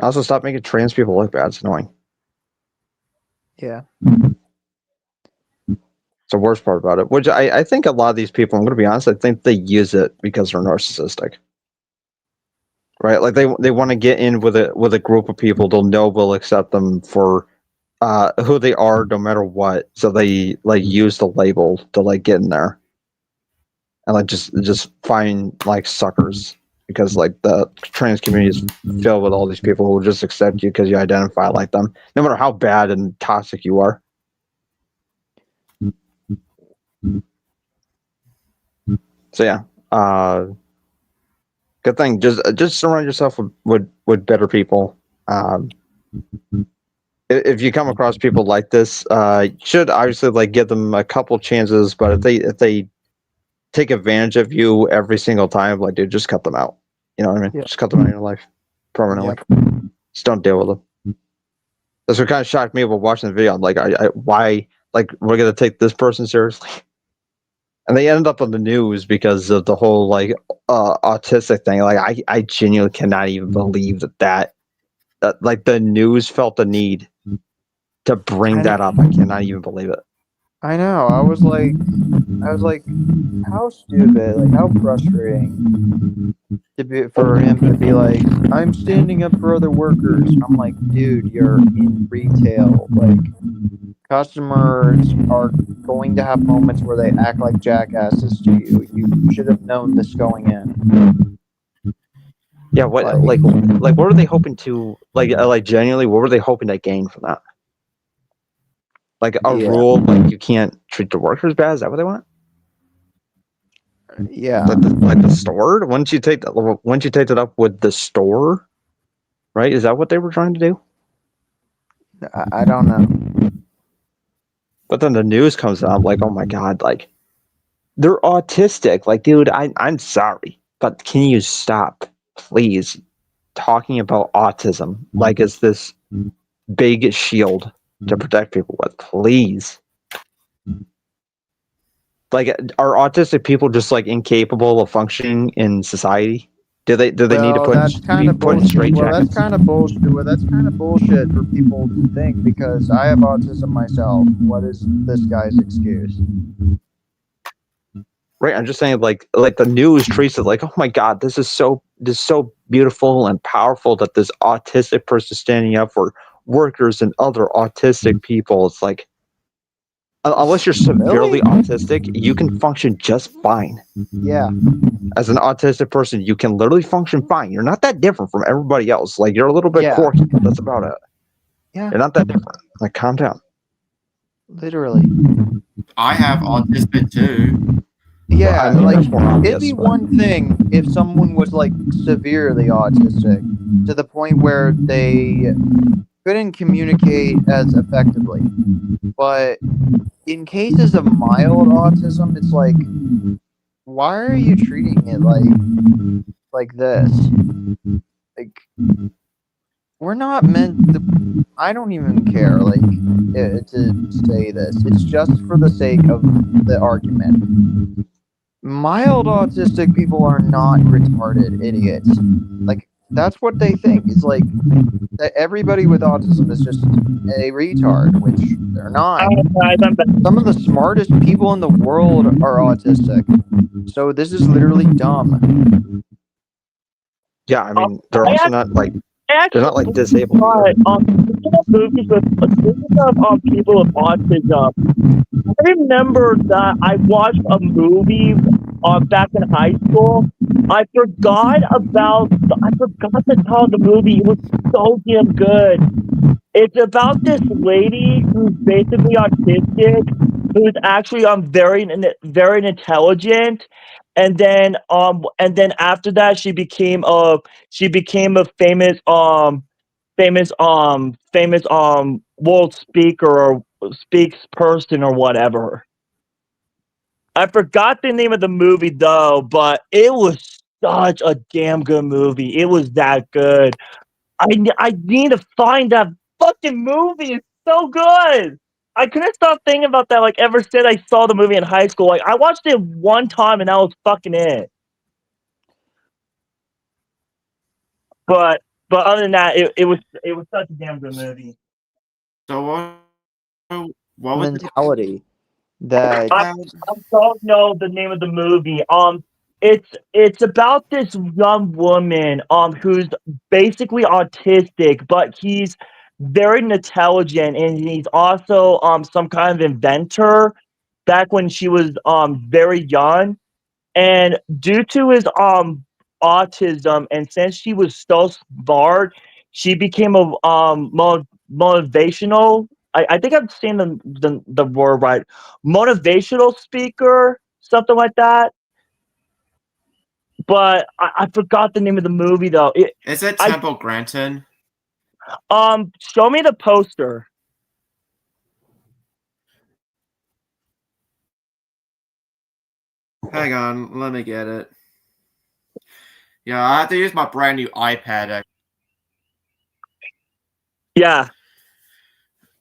Also, stop making trans people look bad. It's annoying. Yeah. It's the worst part about it. Which I think a lot of these people, I'm gonna be honest, I think they use it because they're narcissistic. Right? Like they want to get in with a group of people they'll know will accept them for who they are no matter what. So they like use the label to like get in there. And like just find like suckers, because like the trans community is filled with all these people who will just accept you because you identify like them, no matter how bad and toxic you are. So yeah, good thing. Just surround yourself with better people. If you come across people like this, you should obviously like give them a couple chances. But if they take advantage of you every single time, like dude, just cut them out. You know what I mean? Yeah. Just cut them out of your life permanently. Just don't deal with them. That's what kind of shocked me about watching the video. I'm like, why? Like, we're gonna take this person seriously? And they ended up on the news because of the whole like autistic thing. Like, I genuinely cannot even believe that like the news felt the need to bring that up. I cannot even believe it. I know. I was like, how stupid, like how frustrating for him to be like, I'm standing up for other workers. And I'm like, dude, you're in retail. Like, customers are going to have moments where they act like jackasses to you. You should have known this going in. Yeah, what like what were they hoping to like genuinely? What were they hoping to gain from that? Like a rule, like you can't treat the workers bad. Is that what they want? Yeah, like the store. Once you take that up with the store, right? Is that what they were trying to do? I don't know. But then the news comes out, like, oh my god, like they're autistic. Like, dude, I'm sorry, but can you stop, please, talking about autism like it's this big shield to protect people with? Please. Like, are autistic people just like incapable of functioning in society? Do they need to be put in straight jackets? That's kind of bullshit. Well, that's kind of bullshit for people to think, because I have autism myself. What is this guy's excuse? Right, I'm just saying, like the news treats it like, oh my god, this is so beautiful and powerful that this autistic person standing up for workers and other autistic people. It's like, unless you're severely autistic, you can function just fine. Yeah. As an autistic person, you can literally function fine. You're not that different from everybody else. Like, you're a little bit quirky, but that's about it. Yeah. You're not that different. Like, calm down. Literally. I have autism too. Yeah, I mean, like, it'd be one thing if someone was like severely autistic to the point where they couldn't communicate as effectively. But in cases of mild autism, it's like, why are you treating it like this? Like, we're not meant to. I don't even care, like, to say this. It's just for the sake of the argument. Mild autistic people are not retarded idiots. Like, that's what they think. It's like that everybody with autism is just a retard, which they're not. Some of the smartest people in the world are autistic. So this is literally dumb. Yeah, I mean, they're also not like they're not like disabled. Speaking of people with autism, I remember that I watched a movie back in high school. I forgot the title of the movie. It was so damn good. It's about this lady who's basically autistic, who's actually very intelligent, and then after that she became a famous world speaker or spokesperson or whatever. I forgot the name of the movie though, but it was such a damn good movie. It was that good. I need to find that fucking movie. It's so good. I couldn't stop thinking about that like ever since I saw the movie in high school. Like, I watched it one time and that was fucking it. But other than that, it was such a damn good movie. So what was mentality that I don't know the name of the movie. It's about this young woman who's basically autistic, but he's very intelligent, and he's also some kind of inventor back when she was very young. And due to his autism, and since she was so smart, she became a motivational I think I'm saying the word right. Motivational speaker, something like that. But I forgot the name of the movie though. Is it Temple Grandin? Show me the poster. Hang on, let me get it. Yeah, I have to use my brand new iPad. Yeah.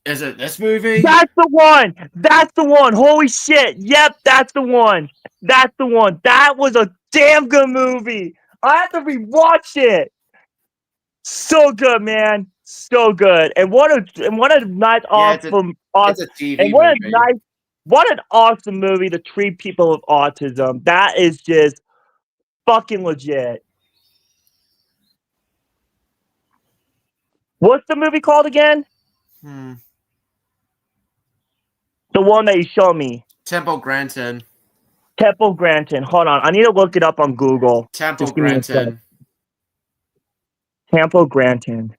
Is it this movie? That's the one! That's the one! Holy shit! Yep, that's the one! That's the one! That was a damn good movie! I have to rewatch it! So good, man! So good. And what a nice awesome it's a TV movie. What an awesome movie to treat people with autism. That is just fucking legit. What's the movie called again? The one that you showed me. Temple Grandin. Temple Grandin. Hold on. I need to look it up on Google. Temple Grandin. Temple Grandin.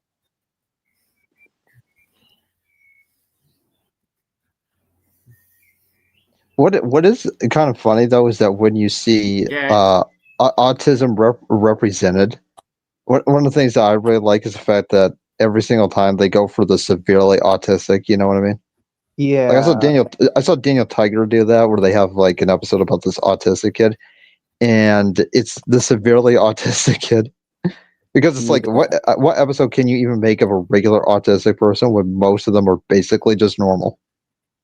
What is kind of funny though is that when you see autism represented, one of the things that I really like is the fact that every single time they go for the severely autistic. You know what I mean? Yeah. Like I saw Daniel Tiger do that, where they have like an episode about this autistic kid, and it's the severely autistic kid. Because it's like, what episode can you even make of a regular autistic person when most of them are basically just normal?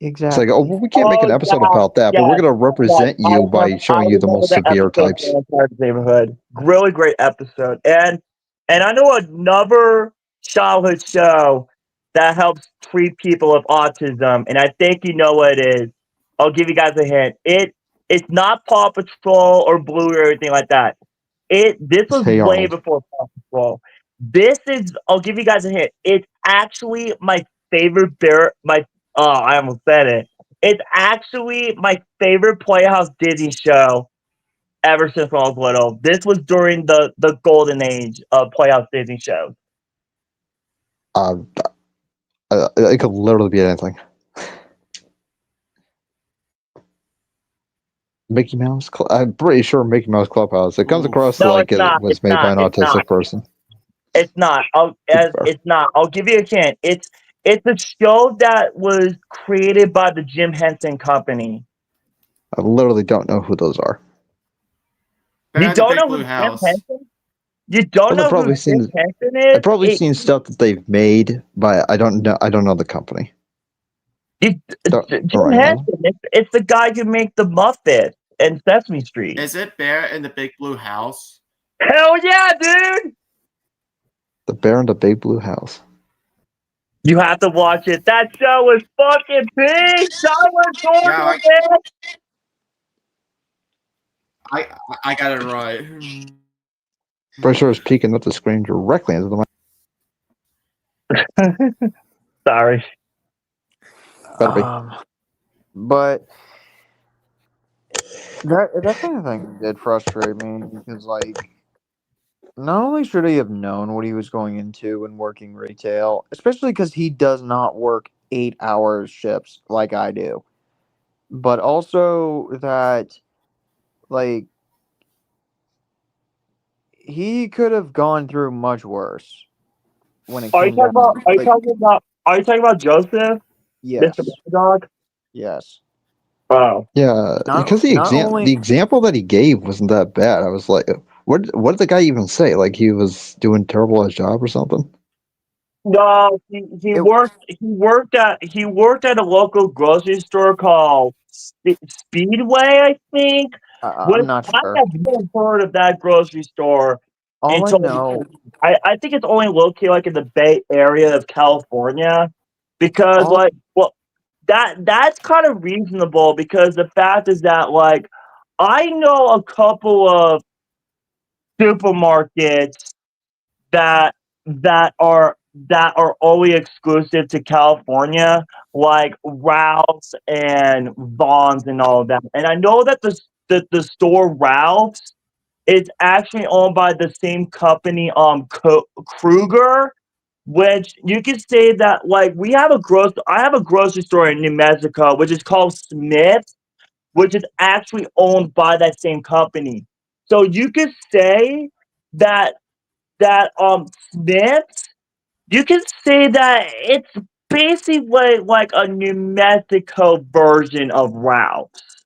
Exactly. It's like, oh, well, we can't make an episode about that, but we're going to represent you by showing you the most severe types. Neighborhood. Really great episode. And I know another childhood show that helps treat people with autism, and I think you know what it is. I'll give you guys a hint. It's not Paw Patrol or Bluey or anything like that. This was way before Paw Patrol. I'll give you guys a hint. It's actually my favorite I almost said it. It's actually my favorite Playhouse Disney show ever since I was little. This was during the golden age of Playhouse Disney shows. It could literally be anything. Mickey Mouse. I'm pretty sure Mickey Mouse Clubhouse. It comes across like it was made by an autistic person. It's not. It's not. I'll give you a hint. It's a show that was created by the Jim Henson Company. I literally don't know who those are. You don't know who Jim Henson? You don't know who Jim Henson is? I've probably seen stuff that they've made, but I don't know the company. Jim Henson. It's the guy who made the Muppet and Sesame Street. Is it Bear in the Big Blue House? Hell yeah, dude! The Bear in the Big Blue House. You have to watch it. That show was fucking big. I got it right. Pretty sure it's peeking up the screen directly into the mic. Sorry. Better be. But that kind of thing did frustrate me because, like, not only should he have known what he was going into when working retail, especially because he does not work 8-hour shifts like I do, but also that, like, he could have gone through much worse when it came down. Are you talking about Joseph? Yes. Mr. Dog? Yes. Oh. Yeah, because the example that he gave wasn't that bad. I was like, what did the guy even say? Like he was doing terrible at his job or something? No, he worked at a local grocery store called Speedway, I think. I'm not sure. I have never heard of that grocery store. All I know, I think it's only located like in the Bay Area of California, because that's kind of reasonable, because the fact is that, like, I know a couple of supermarkets that are only exclusive to California, like Ralph's and Vaughn's and all of that. And I know that the store Ralph's is actually owned by the same company, Kruger, which you could say that like I have a grocery store in New Mexico, which is called Smith's, which is actually owned by that same company. So you could say that Smith's, you can say that it's basically like a New Mexico version of Ralph's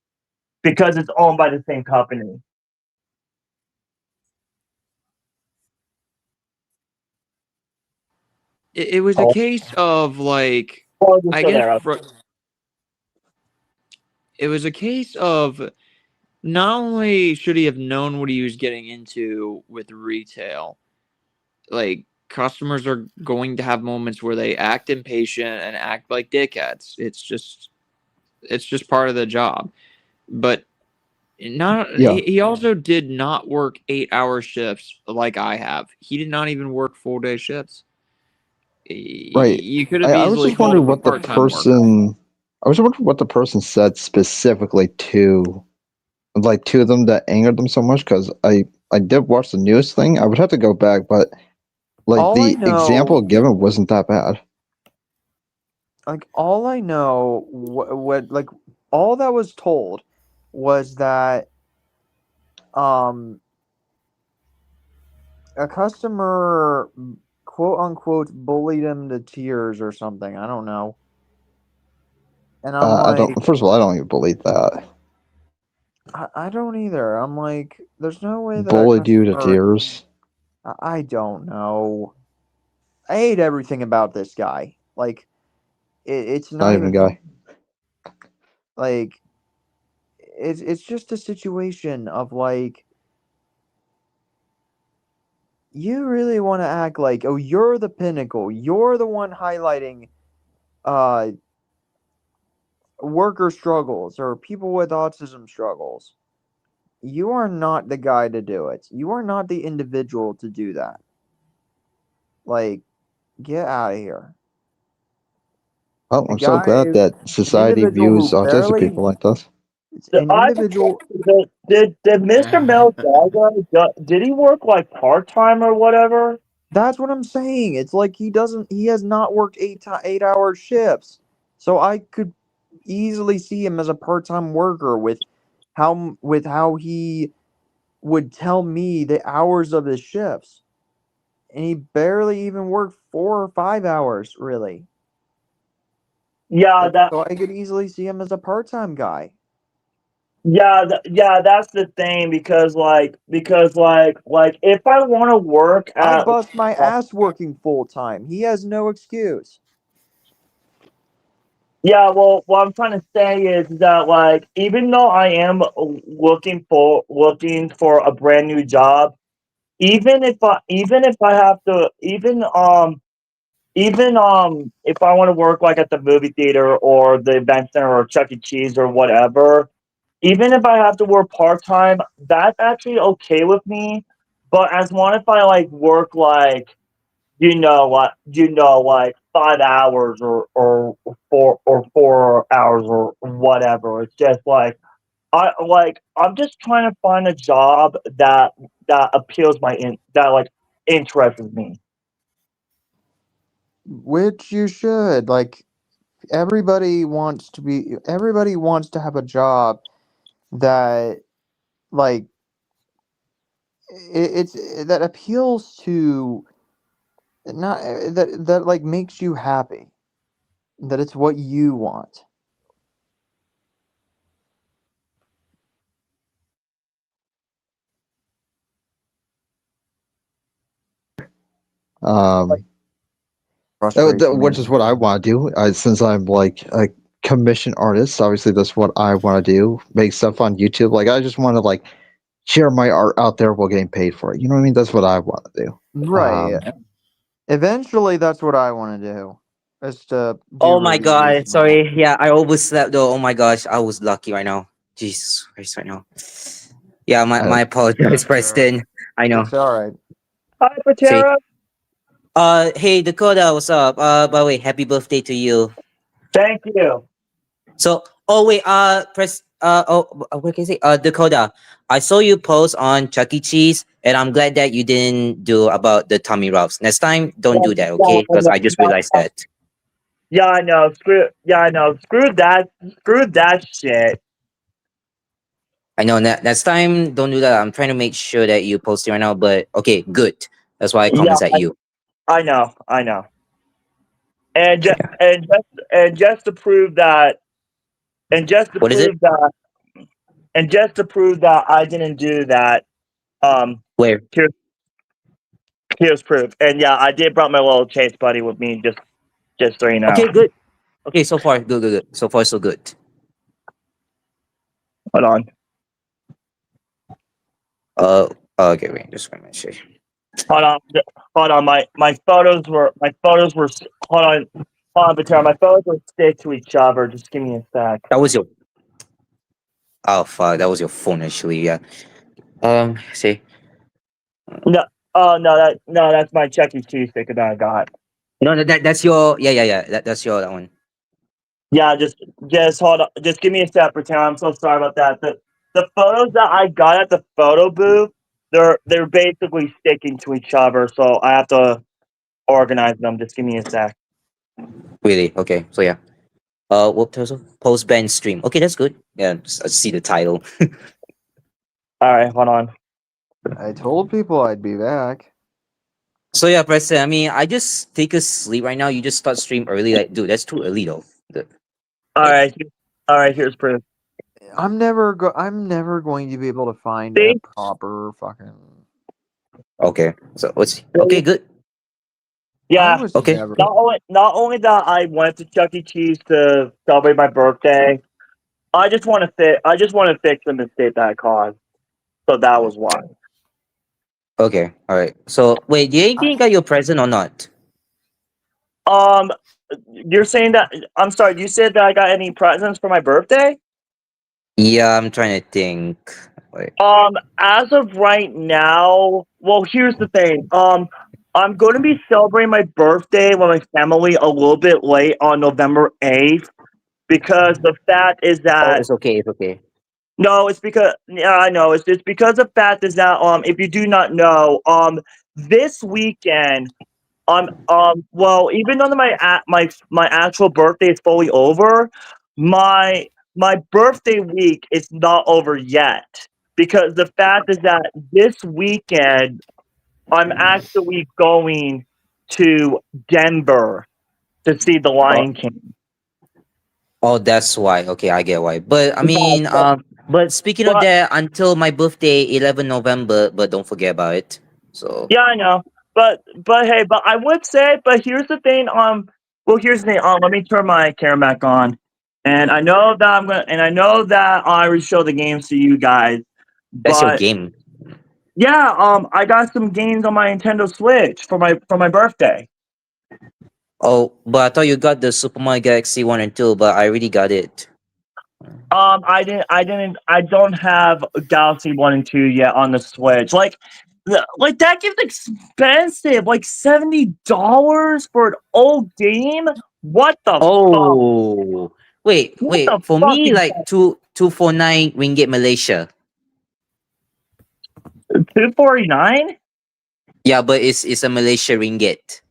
because it's owned by the same company. It was a case of like, I guess it was a case of not only should he have known what he was getting into with retail, like customers are going to have moments where they act impatient and act like dickheads. It's just part of the job. But he also did not work 8-hour shifts like I have. He did not even work full-day shifts. Right. You could have I was easily just called wondering him a what the part-time worker. person. I was wondering what the person said specifically to them that angered them so much, because I did watch the news thing. I would have to go back, but like All I the example given wasn't that bad. Like all I know, what like all that was told was that a customer quote unquote bullied him to tears or something. I don't know. And I'm I like, don't. First of all, I don't even believe that. I don't either. I'm like, there's no way that Bullied you to tears. I don't know. I hate everything about this guy. Like, it's not even guy. Like, it's just a situation of like, you really want to act like, oh, you're the pinnacle. You're the one highlighting worker struggles or people with autism struggles. You are not the guy to do it. You are not the individual to do that. Like, get out of here. Well, I'm so glad that society views autistic people like this. Did Mr. Melgaga, did he work like part-time or whatever? That's what I'm saying. It's like he has not worked 8-hour shifts. So I could easily see him as a part-time worker with how he would tell me the hours of his shifts. And he barely even worked 4 or 5 hours, really. Yeah, so I could easily see him as a part-time guy. Yeah, that's the thing because if I want to work I bust my ass working full-time. He has no excuse. Yeah, well, what I'm trying to say is that like even though I am looking for a brand new job, even if I have to if I want to work like at the movie theater or the event center or Chuck E. Cheese or whatever, even if I have to work part-time, that's actually okay with me. But as long if I like work like 5 hours or 4 hours or whatever. It's just like I'm just trying to find a job that appeals that interests me. Which you should. Like, everybody wants to have a job that like that appeals to not that like makes you happy, that it's what you want. Which is what I want to do. Since I'm like a commission artist, obviously that's what I want to do. Make stuff on YouTube. Like I just want to like share my art out there while getting paid for it. You know what I mean? That's what I want to do. Right. Eventually, that's what I want to do. Is to do Oh my god! Sorry. Yeah, I almost slept though. Oh my gosh, I was lucky right now. Jesus Christ, right now. Yeah, my apologies, Preston. I know. It's all right. Hi, Patera. Hey Dakota, what's up? By the way, happy birthday to you. Thank you. So, oh wait, what can I say? Dakota, I saw you post on Chuck E. Cheese, and I'm glad that you didn't do about the tummy rubs. Next time, don't do that, okay? Because I just realized that. Yeah, I know. I know. Screw that. Screw that shit. I know. Next time, don't do that. I'm trying to make sure that you post it right now. But okay, good. That's why I comments at you. I know. And just to prove that, and just to What is it? prove that, and just to prove that I didn't do that. Where? Here's proof. And yeah, I did brought my little chase buddy with me. Just so you know. Okay, good. Okay, so far, good. So far, so good. Hold on. Okay, wait, just one minute. Hold on. My photos were. Hold on, Batera. My photos were stick to each other. Just give me a sec. That was your. Oh fuck! That was your phone, actually. Yeah. See. No. Oh no, that's my Chuck E. Cheese sticker that I got. No, that's your. Yeah. That's your that one. Yeah, just hold on. Just give me a sec, Batera. I'm so sorry about that. The photos that I got at the photo booth, they're basically sticking to each other, so I have to organize them. Just give me a sec. Really? Okay. So yeah. What post band stream? Okay, that's good. Yeah, I see the title. All right, hold on. I told people I'd be back. So yeah, Preston. I mean, I just take a sleep right now. You just start stream early, like, dude. That's too early though. All right. Here's proof. I'm never going to be able to find a proper fucking. Okay. So what's okay? Good. Yeah. Okay. Not only that, I went to Chuck E. Cheese to celebrate my birthday. I just want to fix the mistake that I caused. So that was why. Okay. All right. So wait, do you think you got your present or not? You're saying that? I'm sorry. You said that I got any presents for my birthday? Yeah, I'm trying to think. Wait. As of right now, well, here's the thing. I'm going to be celebrating my birthday with my family a little bit late on November 8th because the fact is that It's okay. It's okay. no, it's because I know it's because the fact is that if you do not know, this weekend well, even though my actual birthday is fully over, my birthday week is not over yet because the fact is that this weekend I'm actually going to Denver to see the Lion King. Oh, that's why. Okay, I get why. But I mean, but speaking of that, until my birthday, 11 November. But don't forget about it. So yeah, I know. But hey, but I would say, but here's the thing. Well, here's the thing. Let me turn my camera back on, and I know that I will show the games to you guys. That's your game. Yeah. I got some games on my Nintendo Switch for my birthday. Oh, but I thought you got the Super Mario Galaxy 1 and 2, but I already got it. I don't have Galaxy 1 and 2 yet on the Switch. Like that game's expensive. Like $70 for an old game. What the fuck? Wait. For me, like 249 ringgit Malaysia. 249? Yeah, but it's a Malaysia ringgit.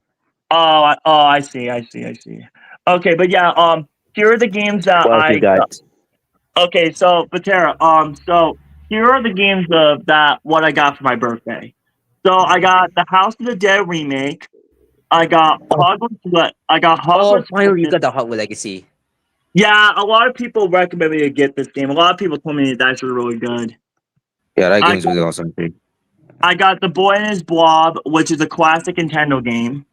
Oh, I see. Okay, but yeah, here are the games that What you got? Okay, so Batera, so here are the games what I got for my birthday. So I got the House of the Dead remake. I got Hogwarts. Oh, finally you got the Hogwarts Legacy. Yeah, a lot of people recommend me to get this game. A lot of people told me it's actually really good. Yeah, that game's really awesome too. I got The Boy and His Blob, which is a classic Nintendo game.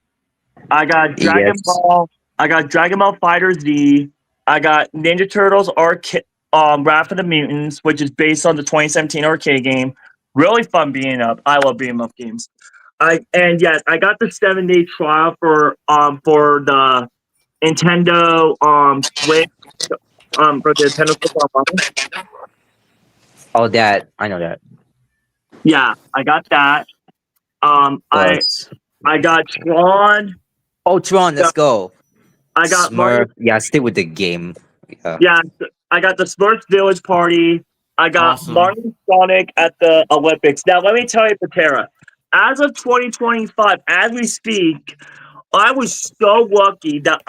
I got Dragon Ball. I got Dragon Ball Fighter Z. I got Ninja Turtles Wrath of the Mutants, which is based on the 2017 arcade game. Really fun beating up. I love beating up games. I got the 7-day trial for the Nintendo Switch for the Nintendo Switch Online. Oh, that I know that. Yeah, I got that. I got Tron. Oh, Tron, let's go. I got Smurf. Yeah, stay with the game. Yeah, I got the Smurfs Village Party. I got Awesome. Martin Sonic at the Olympics. Now, let me tell you, Patera, as of 2025, as we speak, I was so lucky that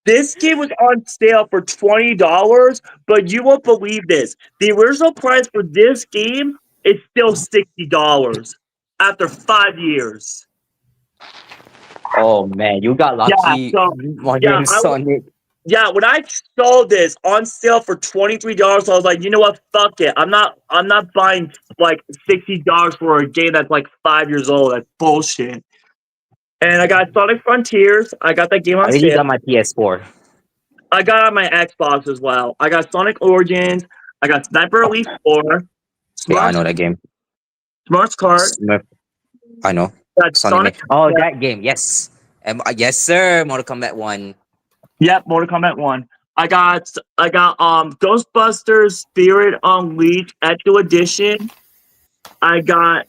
this game was on sale for $20, but you won't believe this. The original price for this game is still $60 after 5 years. Oh man, you got lucky. Sonic. Yeah, when I sold this on sale for $23, I was like, you know what? Fuck it. I'm not buying like $60 for a game that's like 5 years old. That's bullshit. And I got Sonic Frontiers. I got that game on I already sale. got my PS4. I got it on my Xbox as well. I got Sonic Origins. I got Sniper Elite 4. Yeah, I know that game. Smart's Card. I know. Sonic. That game. Yes. Yes, sir. Mortal Kombat 1. Yep, Mortal Kombat 1. I got Ghostbusters Spirit Unleashed Echo Edition. I got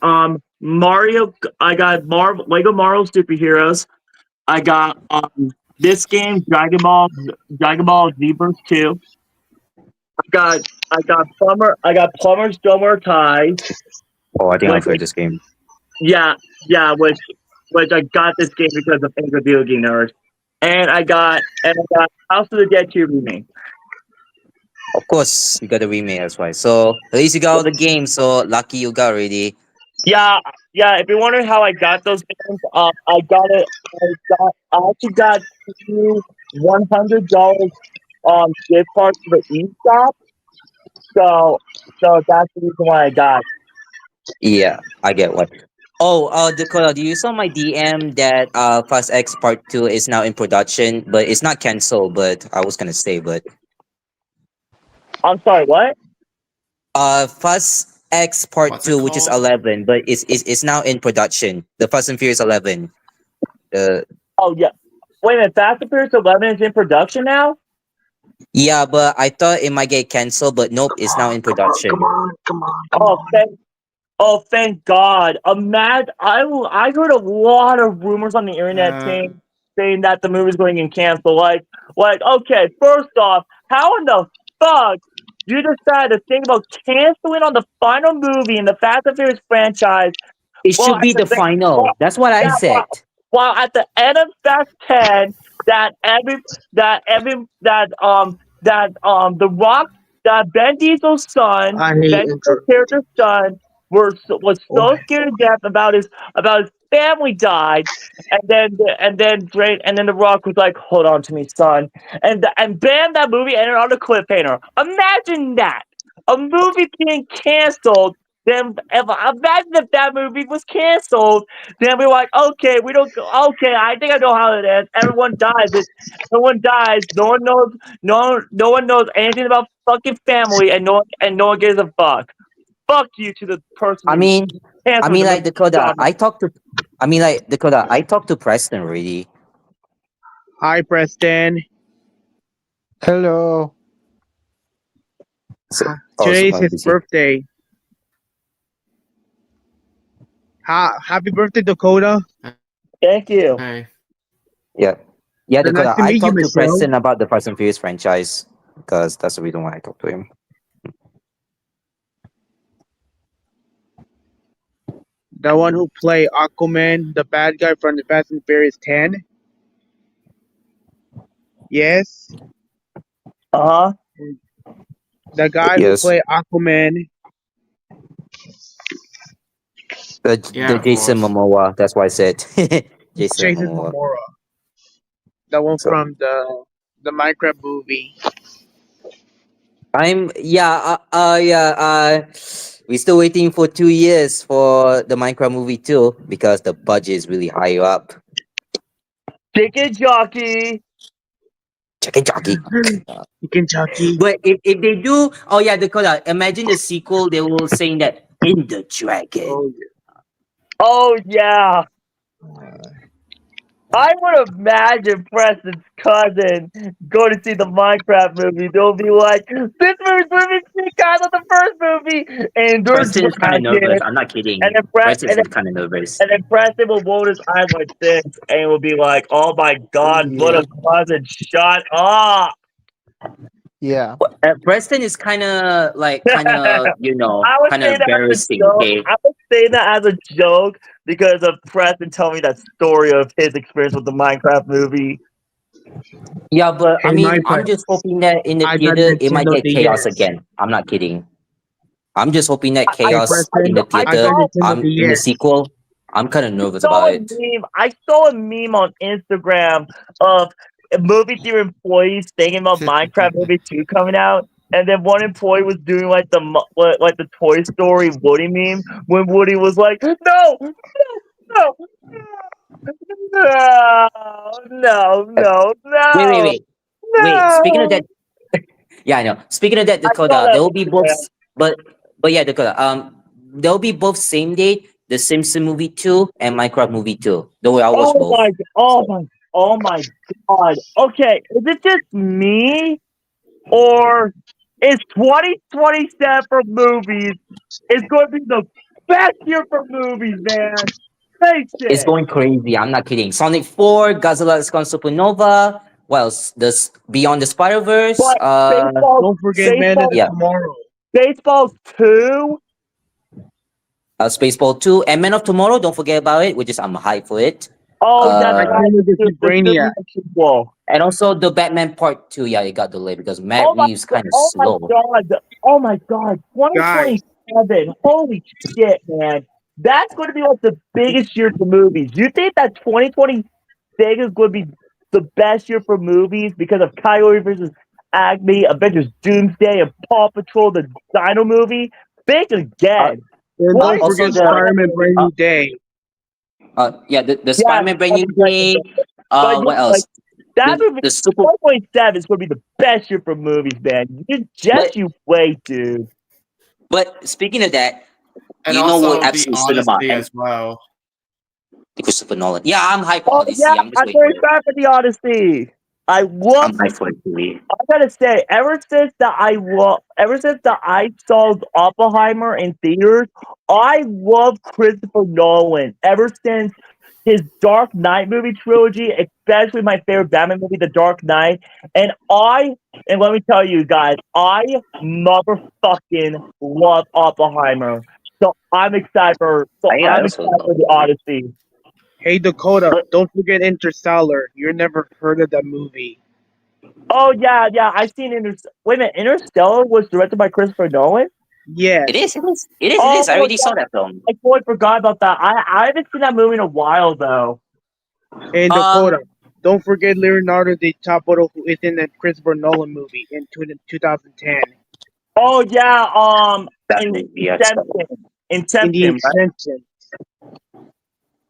Mario. I got Lego Marvel Superheroes. I got this game Dragon Ball Xenoverse 2. I got Plumber's Drummer Tie. Oh, I think I've heard this game. Yeah, which I got this game because of Angry Video Game Nerd. And I got House of the Dead 2 remake. Of course, you got the remake as well. So at least you got all the games. So lucky you got already. Yeah. If you're wondering how I got those games, I actually got two $100 gift cards for the eShop. So that's the reason why I got. Yeah, I get what. Oh, Dakota, do you saw my DM that Fast X Part 2 is now in production, but it's not canceled, but I was gonna say, but I'm sorry, what? Fast X Part What's 2, it which is called? 11, but it's now in production. The Fast and Furious 11. Oh yeah. Wait a minute, Fast and Furious 11 is in production now? Yeah, but I thought it might get canceled, but nope, it's now in production. Come on. Thank God. I heard a lot of rumors on the internet saying that the movie's going to cancel. Like, okay, first off, how in the fuck you decided to think about canceling on the final movie in the Fast and Furious franchise? It should be the final. That's what I said. While at the end of Fast 10, The Rock, that Ben Diesel's son, Ben Diesel's character's son, was so scared to death about his family died, and then The Rock was like, "Hold on to me, son," and bam, that movie ended on a cliffhanger. Imagine that, a movie being canceled. Then imagine if that movie was canceled. Then we're like, okay, I think I know how it ends. Everyone dies. No one dies. No one knows anything about fucking family, and no one gives a fuck. Fuck you to the person. I mean, like Dakota, I talked to Preston already. Hi, Preston. Hello. Today's his birthday. Happy birthday, Dakota. Thank you. Hey. Yeah, Nice Dakota. to I meet you, talked to Michelle. Preston about the Fast and Furious franchise because that's the reason why I talked to him. The one who played Aquaman, the bad guy from the Fast and Furious 10. Yes. Uh-huh. The guy who played Aquaman. The Jason Momoa. That's why I said Jason Momoa. The one from the Minecraft movie. We're still waiting for 2 years for the Minecraft movie too because the budget is really high up. Chicken jockey. Chicken jockey. Chicken jockey. But if they do, Dakota, imagine the sequel. They will saying that in the dragon. Oh yeah. I would imagine Preston's cousin go to see the Minecraft movie. They'll be like, "This movie's movie guys on the first movie," and they're Preston's kind of dragging. nervous. I'm not kidding. And then Preston's kind of nervous. And then Preston will roll his eyes like this, and will be like, "Oh my God, what a cousin! Shut up!" Yeah. Preston is kind of kind of embarrassing. Okay? I was saying that as a joke because of Preston telling me that story of his experience with the Minecraft movie. Yeah, but Hey, I mean, I'm Minecraft. just hoping that in the I got theater it might Nintendo get chaos DS. again. I'm not kidding. I'm just hoping that Hey, chaos in the Preston. I theater, got Nintendo in the DS. sequel, I'm kind of nervous about it. I saw a meme on Instagram of movie theater employees thinking about Minecraft movie 2 coming out, and then one employee was doing like the Toy Story Woody meme when Woody was like, "No, no, no." Wait. No. Speaking of that, yeah, I know. Speaking of that, Dakota, there will be both. But yeah, Dakota. There will be both same date. The Simpson movie 2 and Minecraft movie 2. Don't worry, I'll watch both. Oh my God. Okay, is it just me, or is 2027 for movies is going to be the best year for movies, man? It's going crazy. I'm not kidding. Sonic 4, Godzilla X Con Supernova. What else? This Beyond the Spider Verse. Don't forget Man of Tomorrow. Baseball 2. Spaceball 2 and Man of Tomorrow. Don't forget about it. I'm hyped for it. Oh, that's right. Brainiac. And also the Batman Part 2. Yeah, it got delayed because Matt Reeves kind of slow. Oh my God. 2027. Holy shit, man. That's going to be like the biggest year for movies. You think that 2026 is going to be the best year for movies because of Coyote versus Acme, Avengers Doomsday, and Paw Patrol, the Dino movie? Think again. And don't forget Spider-Man Brand New Day. Yeah, the Spider-Man Brand New Day. What else? That movie, 2027 is going to be the best year for movies, man. You wait, dude. But speaking of that, And you know also what the Absolute Cinema Odyssey as well. Christopher Nolan. Yeah, I'm hyped for Odyssey. Yeah, I'm just I'm waiting very for it. excited for the Odyssey. I'm hyped for it too. I gotta say, ever since I saw Oppenheimer in theaters, I love Christopher Nolan. Ever since his Dark Knight movie trilogy, especially my favorite Batman movie, The Dark Knight, and let me tell you guys, I motherfucking love Oppenheimer. So I'm excited for the Odyssey. Hey, Dakota, don't forget Interstellar. You never heard of that movie. Oh, yeah, I seen Wait a minute, Interstellar was directed by Christopher Nolan? Yes. It is. I already saw that film. I totally forgot about that. I haven't seen that movie in a while, though. And Dakota, don't forget Leonardo DiCaprio, who is in the Christopher Nolan movie in 2010. Oh, yeah, Inception.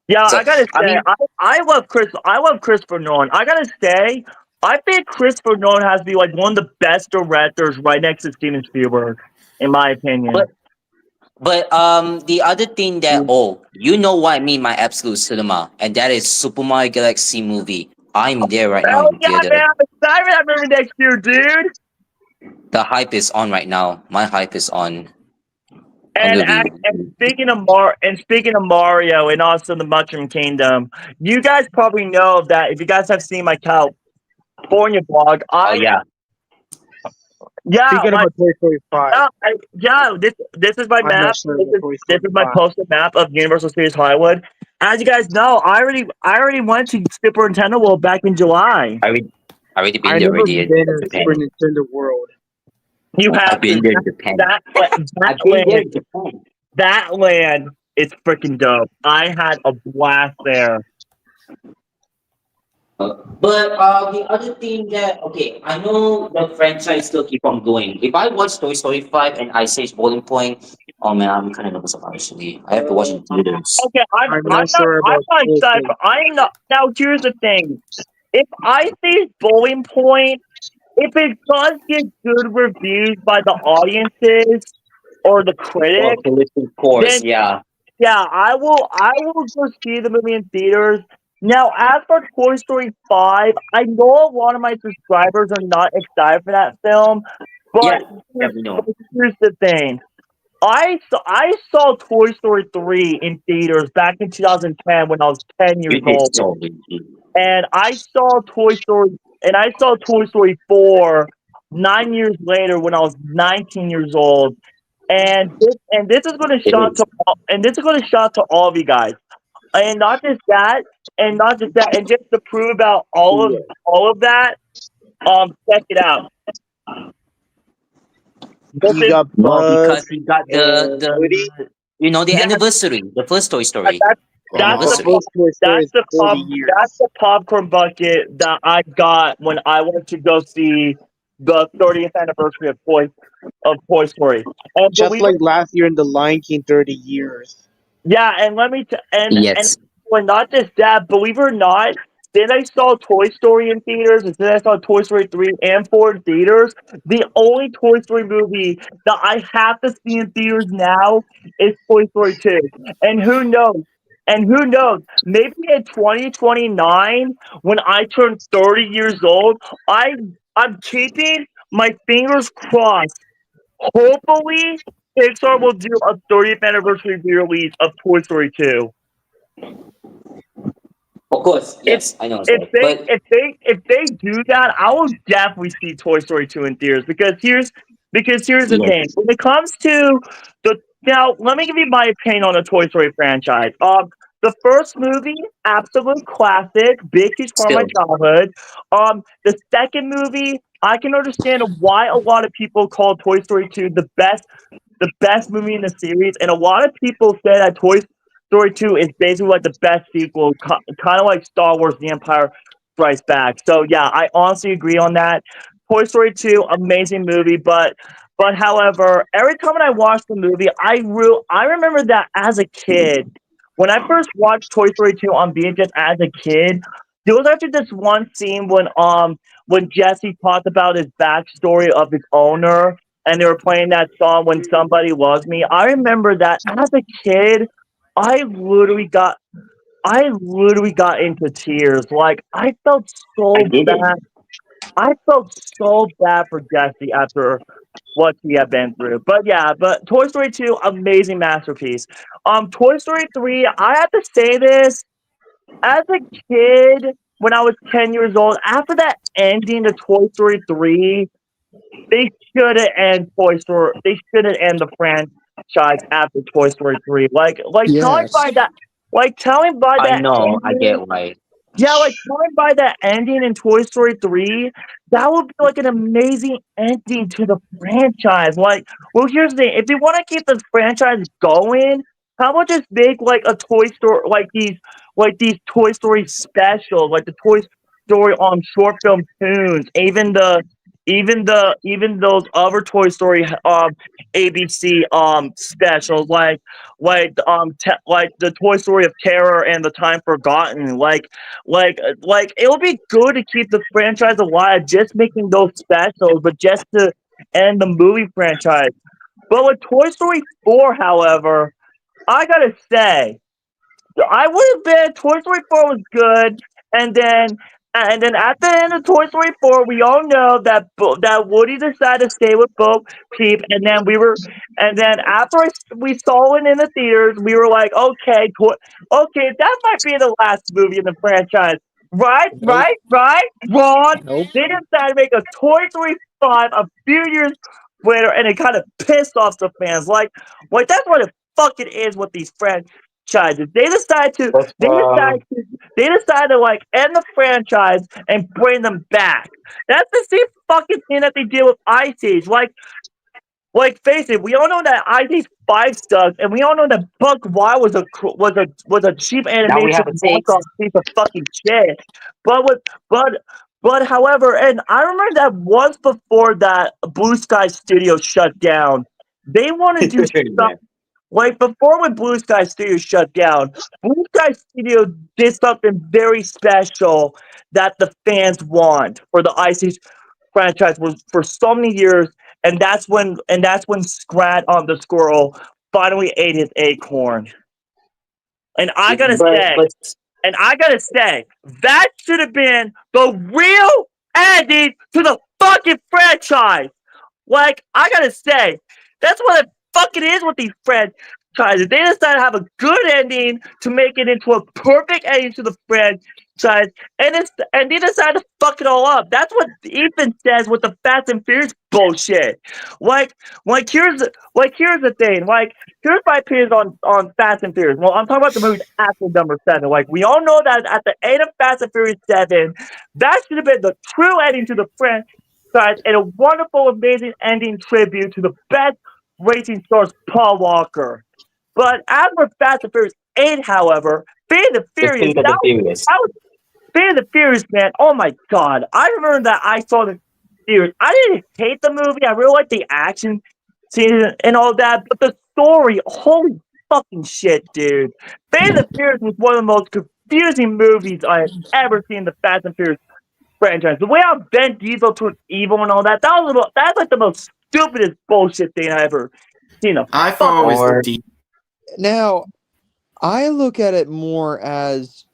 Yeah, I gotta say, I love Christopher Nolan. I gotta say, I think Christopher Nolan has to be like one of the best directors right next to Steven Spielberg, in my opinion. But the other thing that you know what I mean by Absolute Cinema, and that is Super Mario Galaxy movie. I'm there right now in the theater. Man, I'm excited for that movie next year, dude. The hype is on right now. My hype is on. And speaking of Mario and also the Mushroom Kingdom, you guys probably know that if you guys have seen my California blog, Speaking about Toy Story 5. This is my map. This is my posted map of Universal Studios Hollywood. As you guys know, I already went to Super Nintendo World back in July. I already been I've there never already. been to Super Nintendo World. You have I've been there in Japan. That land is freaking dope. I had a blast there. But the other thing that I know the franchise still keep on going. If I watch Toy Story 5 and Ice Age Bowling Point, oh man, I'm kind of nervous about it, actually. I have to watch it in theaters. Okay, I'm not excited. I'm not. Now here's the thing: if Ice Age Bowling Point, if it does get good reviews by the audiences or the critics, of course, then, I will go see the movie in theaters. Now, as for Toy Story 5, I know a lot of my subscribers are not excited for that film, but we know. here's the thing. I saw Toy Story 3 in theaters back in 2010 when I was 10 years old. And I saw Toy Story 4 9 years later when I was 19 years old. And this is going to shock to all of you guys. And not just that, and just to prove about all of that, check it out. You got because we got the anniversary, the first Toy Story. That's the popcorn bucket that I got when I went to go see the 30th anniversary of Toy Story. And just like last year in The Lion King 30 years. Yeah, and let me and not just that, believe it or not, then I saw Toy Story in theaters, and then I saw Toy Story 3 and 4 in theaters. The only Toy Story movie that I have to see in theaters now is Toy Story 2. And who knows? Maybe in 2029, when I turn 30 years old, I'm keeping my fingers crossed. Hopefully, Pixar will do a 30th anniversary release of Toy Story 2. Of course, yes, I know. If they do that, I will definitely see Toy Story 2 in theaters because here's the thing. When it comes to now, let me give you my opinion on the Toy Story franchise. The first movie, absolute classic, big huge part of my childhood. The second movie, I can understand why a lot of people call Toy Story 2 the best movie in the series, and a lot of people say that Toy Story 2 is basically like the best sequel, kind of like Star Wars: The Empire Strikes Back. So yeah, I honestly agree on that. Toy Story 2, amazing movie, but however, every time when I watch the movie, I remember that as a kid, when I first watched Toy Story 2 on VHS as a kid, there was actually this one scene when Jesse talked about his backstory of his owner, and they were playing that song "When Somebody Loves Me." I remember that as a kid, I literally got into tears. Like I felt so bad. I felt so bad for Jesse after what he had been through. But Toy Story 2, amazing masterpiece. Toy Story 3, I have to say this. As a kid, when I was 10 years old, after that ending to Toy Story 3, they shouldn't end the franchise after Toy Story 3. Telling by that I know, I ending, get why. yeah, telling by that ending in Toy Story 3, that would be like an amazing ending to the franchise. Well, here's the thing: if you want to keep this franchise going, how about just make like a Toy Story, these Toy Story specials, like the Toy Story short film tunes, even those other Toy Story ABC specials, like the Toy Story of Terror and the Time Forgotten. It would be good to keep the franchise alive, just making those specials, but just to end the movie franchise. But with Toy Story 4, however, I gotta say, I would have been Toy Story 4 was good, and then at the end of Toy Story 4, we all know that Woody decided to stay with Bo Peep, and then after we saw it in the theaters, we were like, okay, that might be the last movie in the franchise, right? Ron. Nope. They decided to make a Toy Story 5 a few years later, and it kind of pissed off the fans. Like that's what it fucking is with these franchises. They decide to end the franchise and bring them back. That's the same fucking thing that they did with Ice Age. Face it, we all know that Ice Age 5 sucked, and we all know that Buck Wild was a cheap animation knockoff piece of fucking shit. But however, and I remember that once before that Blue Sky Studio shut down, they wanted to do something. Before when Blue Sky Studio shut down, Blue Sky Studio did something very special that the fans want for the Ice Age franchise for so many years, and that's when Scrat on the squirrel finally ate his acorn. And I gotta say, And I gotta say, that should have been the real ending to the fucking franchise. Like, I gotta say, that's what it fucking is with these franchises. They decide to have a good ending to make it into a perfect ending to the franchise, and they decide to fuck it all up. That's what Ethan says with the Fast and Furious bullshit. Like here's the thing. Like, here's my opinions on Fast and Furious. Well, I'm talking about the movie after number 7. Like, we all know that at the end of Fast and Furious 7, that should have been the true ending to the franchise and a wonderful, amazing ending tribute to the best racing stars, Paul Walker. But as for Fast and Furious 8, however, Fate of the Furious, that was Fate of the Furious, man. Oh my god. I remember that I saw the Furious. I didn't hate the movie. I really liked the action scene and all that, but the story, holy fucking shit, dude. Fate of the Furious was one of the most confusing movies I have ever seen in the Fast and Furious franchise. The way how Ben Diesel turned evil and all that, that's like the most stupidest bullshit thing I ever seen. I thought it was deep. Now, I look at it more as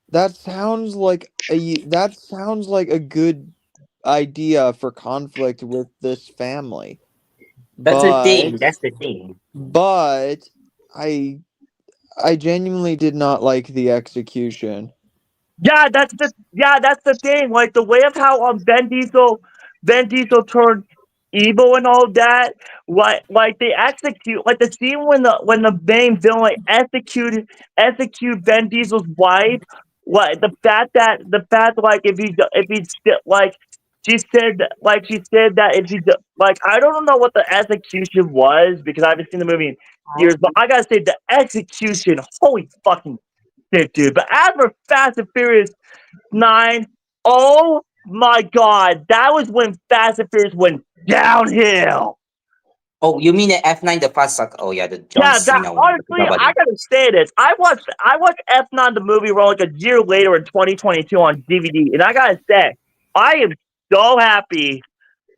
that sounds like a good idea for conflict with this family. That's the thing. But I genuinely did not like the execution. Yeah, that's the thing. Like, the way of how Ben Diesel turned evil and all that. Like they execute, like the scene when the main villain execute Ben Diesel's wife. Like the fact like if he like she said that if he like, I don't know what the execution was because I haven't seen the movie in years, but I gotta say the execution, holy fucking shit, dude. But as for Fast and Furious 9, oh my god, that was when Fast and Furious went downhill. Oh, you mean the F9, the Fast Suck? Oh yeah, the John Cena one. Honestly, I gotta say this. I watched F9 the movie like a year later in 2022 on DVD, and I gotta say, I am so happy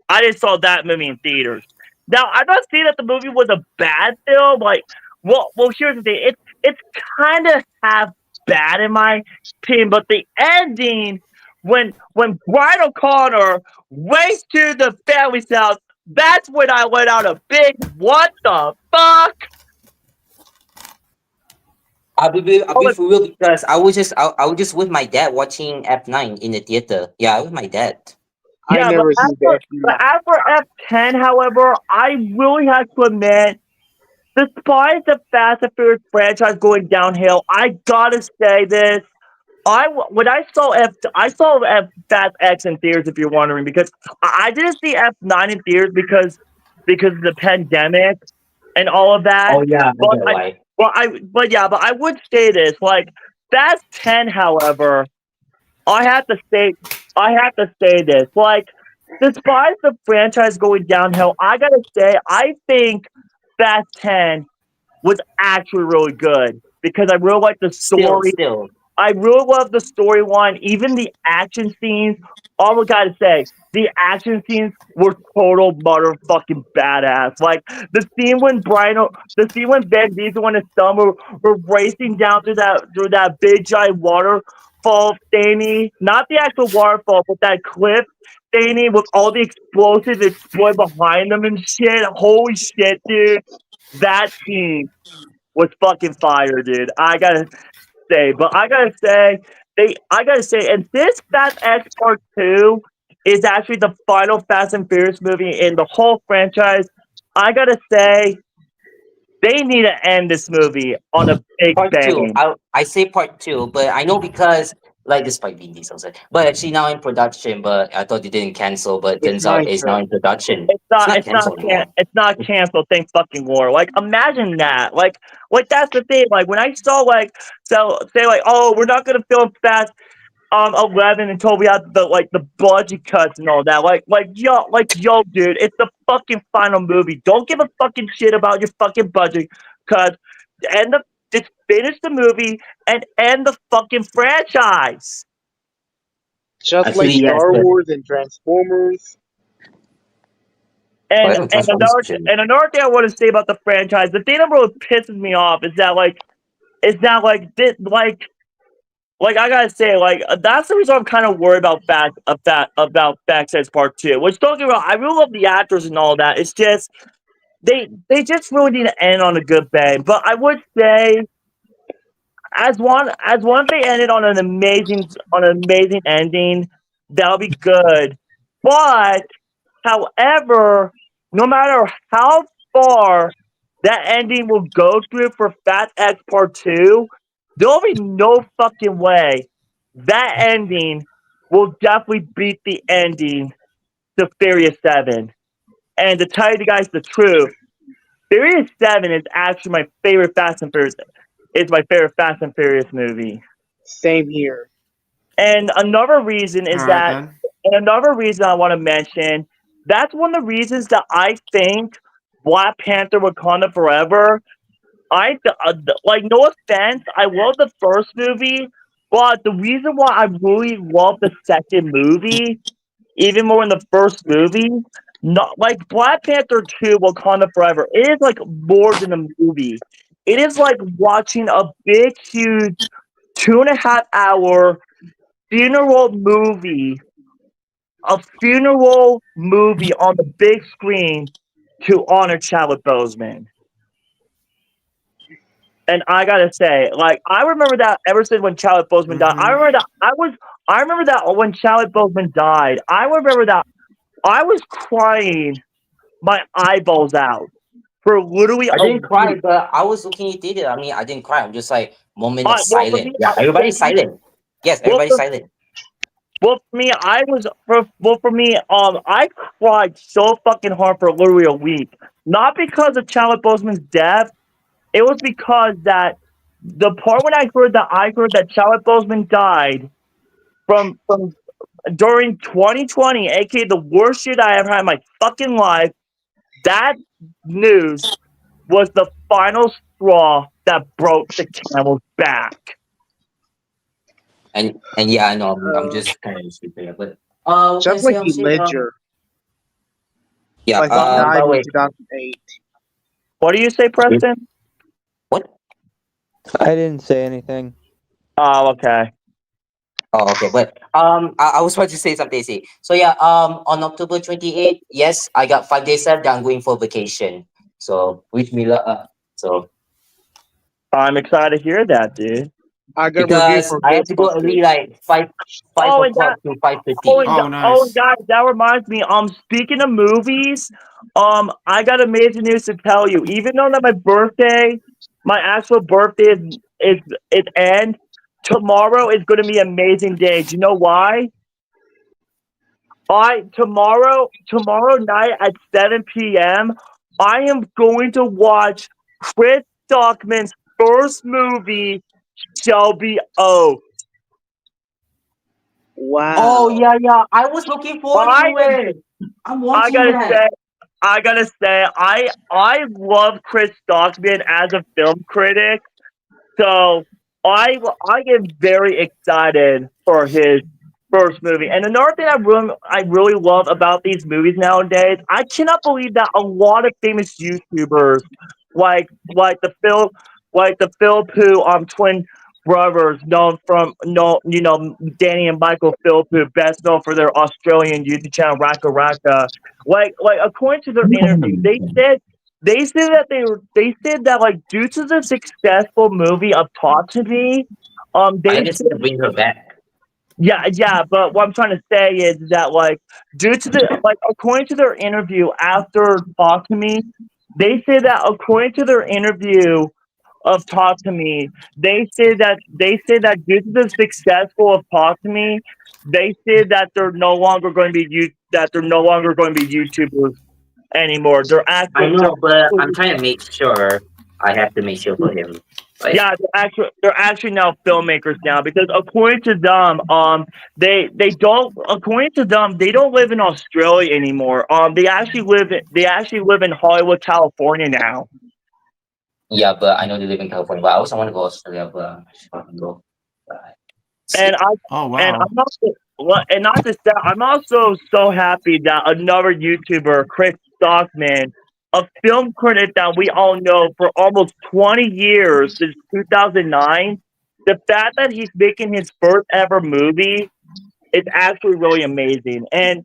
I just saw that movie in theaters. Now, I'm not saying that the movie was a bad film. Like, well, here's the thing. It's kind of half bad in my opinion, but the ending when Brian O'Connor raced to the family's house, that's when I went out a big what the fuck. I'll be for real because I was just with my dad watching F9 in the theater. Yeah, with my dad. Yeah, but as for F10, however, I really have to admit, despite the Fast and Furious franchise going downhill, I gotta say this. When I saw Fast X in theaters, if you're wondering, because I didn't see F9 in theaters because of the pandemic and all of that. Oh yeah, but I would say this, like Fast 10, however, I have to say this, like, despite the franchise going downhill, I gotta say I think Fast 10 was actually really good because I really like the story. Still. I really love the storyline, even the action scenes. All I gotta say, the action scenes were total motherfucking badass. Like the scene when Ben Diesel and his son were racing down through that big giant waterfall thingy, not the actual waterfall, but that cliff thingy with all the explosives explode behind them and shit. Holy shit, dude! That scene was fucking fire, dude. I gotta say, and this Fast X Part 2 is actually the final Fast and Furious movie in the whole franchise. I gotta say, they need to end this movie on a big Part bang. 2. I say Part 2, but I know because like this might be Diesel said, but actually now in production. But I thought you didn't cancel, but turns out it's now in production. It's not canceled. Thank fucking Lord. Like, imagine that. Like that's the thing. Like when I saw say oh, we're not gonna film Fast 11 until we have the budget cuts and all that. Like yo, dude, it's the fucking final movie. Don't give a fucking shit about your fucking budget cuts. Just finish the movie and end the fucking franchise. Just like Star Wars and Transformers. And another thing I want to say about the franchise, the thing that really pisses me off is that like I gotta say, like that's the reason I'm kind of worried about Backstage Part 2. Which don't get me wrong, I really love the actors and all that. It's just they just really need to end on a good bang. But I would say, as one if they ended on an amazing ending, that'll be good. But however, no matter how far that ending will go through for Fat X Part 2, there'll be no fucking way that ending will definitely beat the ending to Furious 7. And to tell you guys the truth, Furious 7 is actually my favorite Fast and Furious. It's my favorite Fast and Furious movie. Same here. And another reason is and another reason I want to mention, that's one of the reasons that I think Black Panther Wakanda Forever, like, no offense, I love the first movie, but the reason why I really love the second movie, even more in the first movie, not like Black Panther 2 Wakanda Forever, it is like more than a movie. It is like watching a big, huge 2.5 hour funeral movie on the big screen to honor Chadwick Boseman. And I gotta say, like, I remember that ever since when Chadwick Boseman died. I remember that when Chadwick Boseman died. I remember that I was crying my eyeballs out for literally. I didn't cry, but I was looking at it. I mean, I didn't cry. I'm just like moment of silence. Yeah, everybody's silent. Yes, everybody's silent. Well, for me, I cried so fucking hard for literally a week. Not because of Chadwick Boseman's death. It was because that the part when I heard that Chadwick Boseman died from during 2020, aka the worst shit I ever had in my fucking life. That news was the final straw that broke the camel's back. And yeah, I know I'm just kind of stupid, but just like the Ledger. Yeah, like died in 2008. What do you say, Preston? What? I didn't say anything. Oh, okay. Oh, okay. But I was about to say something. So yeah, on October 28th, yes, I got 5 days left. I'm going for vacation. So wish me luck. So I'm excited to hear that, dude. Because I have to go early, like 5 o'clock to 5:15. Oh, guys, that reminds me. Speaking of movies, I got amazing news to tell you. Even though that my actual birthday is end, tomorrow is going to be an amazing day. Do you know why? Tomorrow night at 7 p.m., I am going to watch Chris Stockman's first movie, Shelby Oaks. Wow. Oh yeah. I was looking forward to it. I'm watching that. I gotta say, I love Chris Stockman as a film critic, so I get very excited for his first movie. And another thing I really love about these movies nowadays, I cannot believe that a lot of famous YouTubers like the Phil Pooh twin brothers, Danny and Michael Philpott, best known for their Australian YouTube channel Raka Raka. Like according to their interview, they said that like due to the successful movie of Talk to Me, I just need to bring her back. Yeah, but what I'm trying to say is that like due to the according to their interview after Talk to Me, they say that according to their interview of Talk to Me, they say that due to the successful of Talk to Me, they say that they're no longer going to be YouTubers anymore. They're actually. I know, but I'm trying to make sure. I have to make sure for him. Yeah, they're actually now filmmakers now because according to them, they don't live in Australia anymore. They actually live in Hollywood, California now. Yeah, but I know they live in California. But I also want to go to Australia, but I just want to go. And I'm also so happy that another YouTuber, Chris Stockman, a film critic that we all know for almost 20 years since 2009, the fact that he's making his first ever movie is actually really amazing. And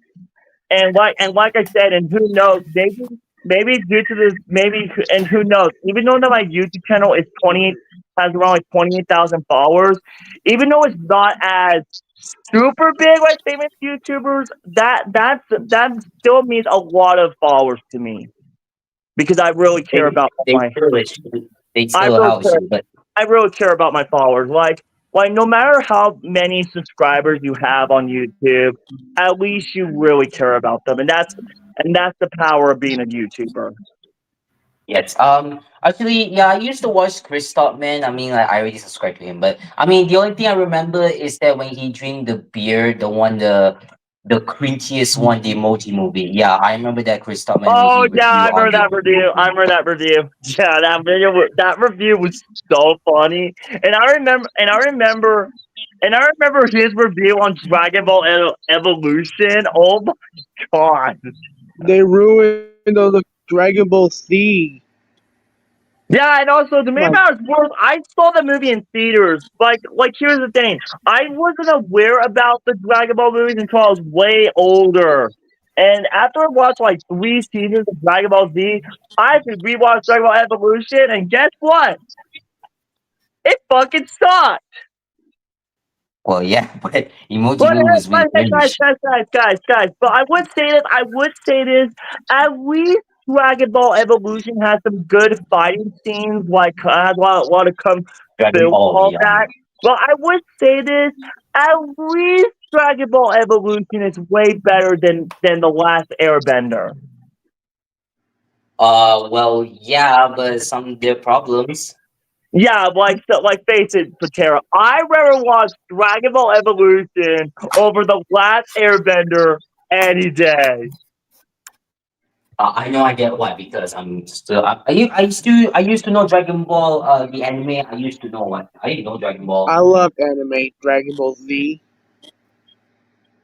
like I said, and who knows, maybe due to this, and who knows, even though that my YouTube channel is has around like 28,000 followers, even though it's not as super big like famous YouTubers, that still means a lot of followers to me because I really care about my. I really care about my followers. Like no matter how many subscribers you have on YouTube, at least you really care about them, and that's the power of being a YouTuber. Yes. Actually, yeah, I used to watch Chris Topman. I mean, like, I already subscribed to him, but I mean, the only thing I remember is that when he drank the beer, the cringiest one, the Emoji Movie. Yeah, I remember that Chris Topman Oh making yeah, review I remember on that review. I remember that review. Yeah, that review was so funny, and I remember his review on Dragon Ball Evolution. Oh my god, They ruined all the Dragon Ball Z. yeah, and also to make matters worse, I saw the movie in theaters. Like here's the thing: I wasn't aware about the Dragon Ball movies until I was way older. And after I watched like 3 seasons of Dragon Ball Z, I had to rewatch Dragon Ball Evolution, and guess what? It fucking sucked. Well, yeah, but Emoji Movie was really cringe. Guys. But I would say this. At least Dragon Ball Evolution has some good fighting scenes, like has a lot of kung fu, all that. But I would say this. At least Dragon Ball Evolution is way better than the last Airbender. Well, yeah, but some of their problems. Yeah, like face it, Patera. I rather watch Dragon Ball Evolution over the last Airbender any day. I know I get why because I'm still. I used to know Dragon Ball, the anime. I used to know what I didn't know Dragon Ball. I love anime, Dragon Ball Z.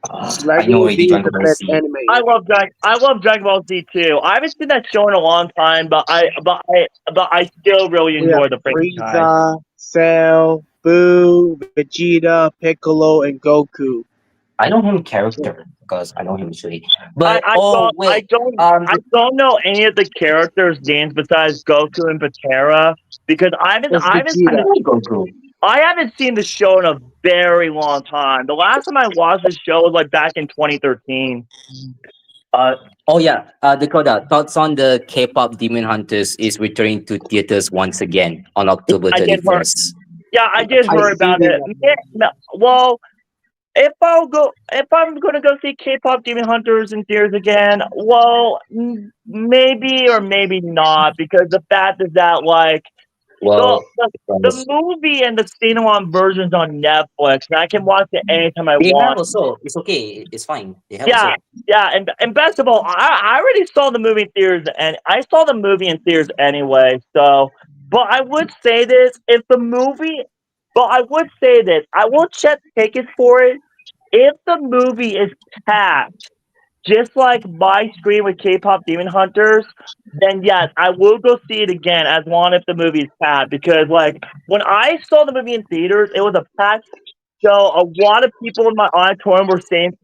I Dragon know Ball already Z is Dragon the Ball best Z. anime. I love Dragon Ball Z too. I haven't seen that show in a long time, but I still really We have enjoy the franchise. Frieza, Cell, Boo, Vegeta, Piccolo, and Goku. I know him character because I know him actually. But I don't know any of the characters' names besides Goku and Patera because I haven't seen the show in a very long time. The last time I watched the show was like back in 2013. Dakota, thoughts on the K-pop Demon Hunters is returning to theaters once again on October 31st. Yeah, I did hear about it. Yeah, well, if I'm gonna go see K-pop Demon Hunters in theaters again, well, maybe or maybe not, because the fact is that like the movie and the standalone versions on Netflix, and I can watch it anytime I want. Also, it's okay, it's fine. Yeah, and best of all, I already saw the movie in theaters, and I saw the movie in theaters anyway. So, but I would say this: I will check tickets for it. If the movie is packed, just like my screen with K-pop Demon Hunters, then yes, I will go see it again as long as the movie is packed. Because like when I saw the movie in theaters, it was a packed show. A lot of people in my auditorium were saying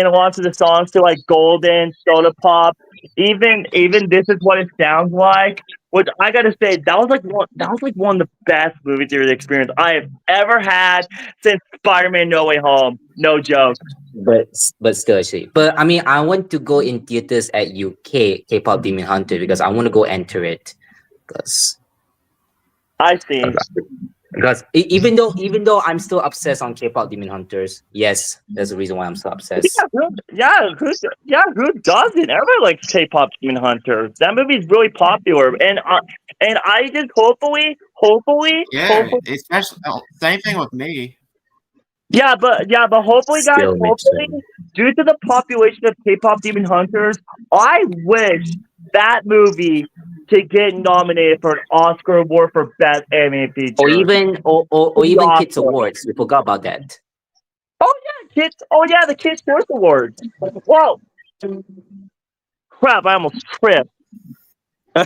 along to the songs to like Golden, Soda Pop, even This Is What It Sounds Like. Which I gotta say, that was like one of the best movie theater experience I have ever had since Spider-Man No Way Home. No joke. But still, actually, but I mean, I want to go in theaters at UK K-pop Demon Hunter because I want to go enter it. Because I see. Because even though I'm still obsessed on K-pop Demon Hunters, yes, there's a reason why I'm so obsessed. Who doesn't? Everybody likes K-pop Demon Hunters. That movie's really popular, and I just hopefully. Yeah, especially same thing with me. Yeah, but hopefully, guys, due to the population of K-pop Demon Hunters, I wish that movie to get nominated for an Oscar award for Best Animated Feature, or even Kids Awards. We forgot about that. Oh yeah, Kids! Oh yeah, the Kids Choice Awards. Whoa! Crap! I almost tripped. No,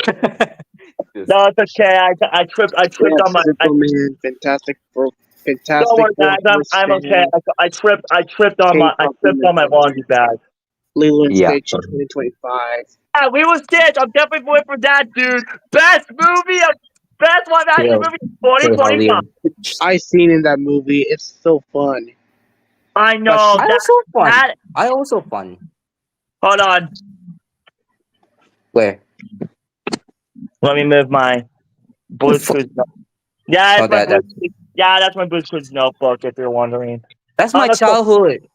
it's okay. I tripped on my. Superman, Fantastic Four, Fantastic Don't worry, Four, guys. I'm okay. I tripped on my laundry bag. Lilo and Yeah. Stitch 2025. Yeah, Lilo and Stitch. I'm definitely voting for that, dude. Best live action movie of 2025. I seen in that movie. It's so fun. I know. I also fun. Hold on. Where? Let me move my Blue's Clues. Yeah, Oh, that's my Blue's Clues notebook. If you're wondering, That's my childhood.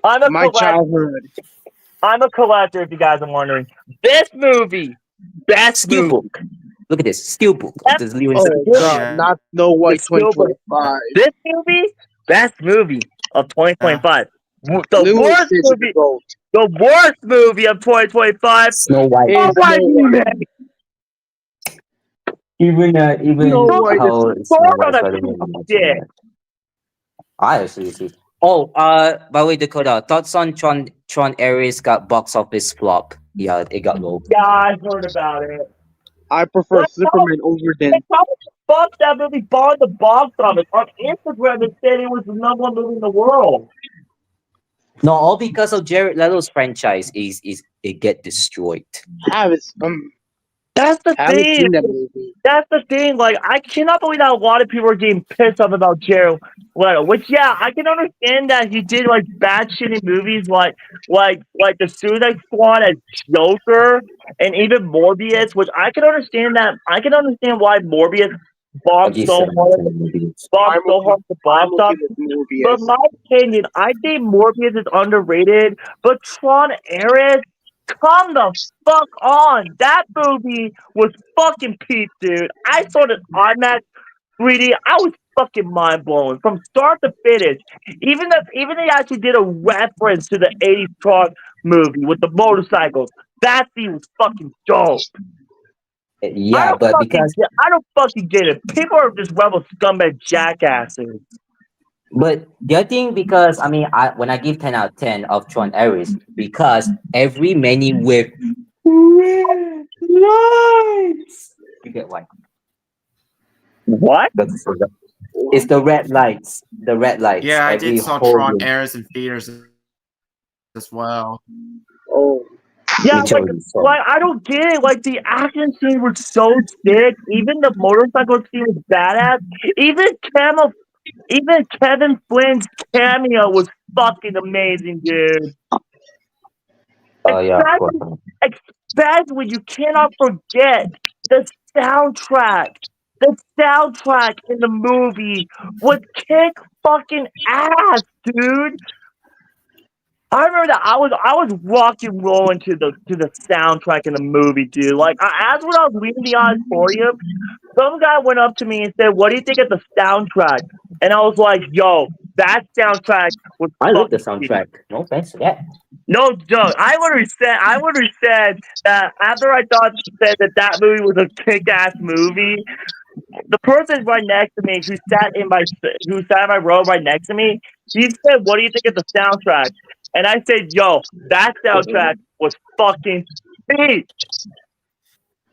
My childhood. I'm a collector. If you guys are wondering, this movie, best movie. Steelbook. Look at this Steelbook. This Lilo and Oh Stitch. God, not Snow White 2025. This movie, best movie of 2025. Lilo and Stitch is the GOAT. The worst movie of 2025. Snow White. Snow White remake. Even Snow White how is Snow White started moving. Yeah. I actually see. Oh, by the way, Dakota, thoughts on Tron Ares got box office flop? Yeah, it got low. Yeah, I heard about it. I prefer Superman over than. They probably fucked that movie bombed the box office. On Instagram, it said it was the #1 movie in the world. No, all because of Jared Leto's franchise is it get destroyed. That's the haven't thing. seen that movie. That's the thing. Like, I cannot believe that a lot of people are getting pissed off about Jared Leto. Which, yeah, I can understand that he did like bad shitty movies, like the Suicide Squad as Joker, and even Morbius. Which I can understand that. I can understand why Morbius bombed so hard. Bombed so hard to box office. But in my opinion, I think Morbius is underrated. But Tron Ares. Come the fuck on! That movie was fucking peak, dude. I saw it IMAX 3D. I was fucking mind blown from start to finish. Even they actually did a reference to the '80s Tron movie with the motorcycles. That scene was fucking dope. Yeah, but because I don't fucking get it. People are just rebel scumbag jackasses. But the other thing, because I mean, when I give 10 out of 10 of Tron Ares, because every menu with red lights, you get one. What? It's the red lights. The red lights. Yeah, I every did saw whole Tron room. Ares in theaters as well. Oh. Yeah, like I don't get it. Like the action scenes were so sick. Even the motorcycle scene was badass. Even Kevin Flynn's cameo was fucking amazing, dude. Oh yeah, of course. Especially, you cannot forget the soundtrack. The soundtrack in the movie was kick fucking ass, dude. I remember that I was rock and rolling to the soundtrack in the movie, dude. Like as when I was leaving the auditorium, some guy went up to me and said, "What do you think of the soundtrack?" And I was like, "Yo, that soundtrack was." I love the soundtrack. No thanks for that. No joke. I literally said that after I said that movie was a kick-ass movie. The person right next to me who sat in my row right next to me, he said, "What do you think of the soundtrack?" And I said, "Yo, that soundtrack was fucking sweet."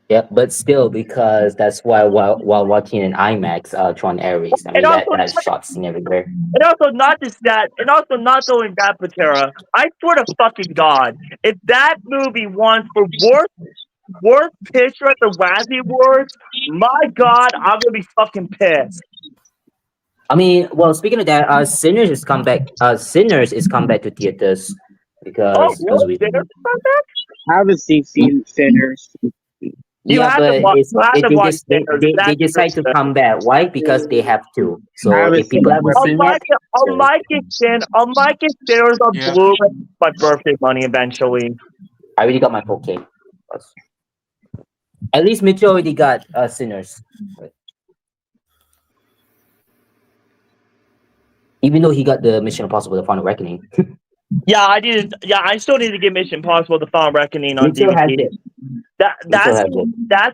Yeah, but still, because that's why while watching an IMAX, Tron Ares, I mean that shots and everywhere. And also not just that, and also not only that, Patera, I swear to fucking God, if that movie won for worst picture at the Razzie Awards, my God, I'm gonna be fucking pissed. I mean, well, speaking of that, Sinners is come back. Sinners is come back to theaters because Sinners come back? I haven't seen Sinners. Yeah, but they decide to come back. Why? Because they have to. So if people haven't seen it, I'll like it Sinners on Blu-ray my birthday money eventually. I already got my 4K. At least Mitchell already got Sinners. Even though he got the Mission Impossible: The Final Reckoning. Yeah, I did. Yeah, I still need to get Mission Impossible: The Final Reckoning on DVD. That's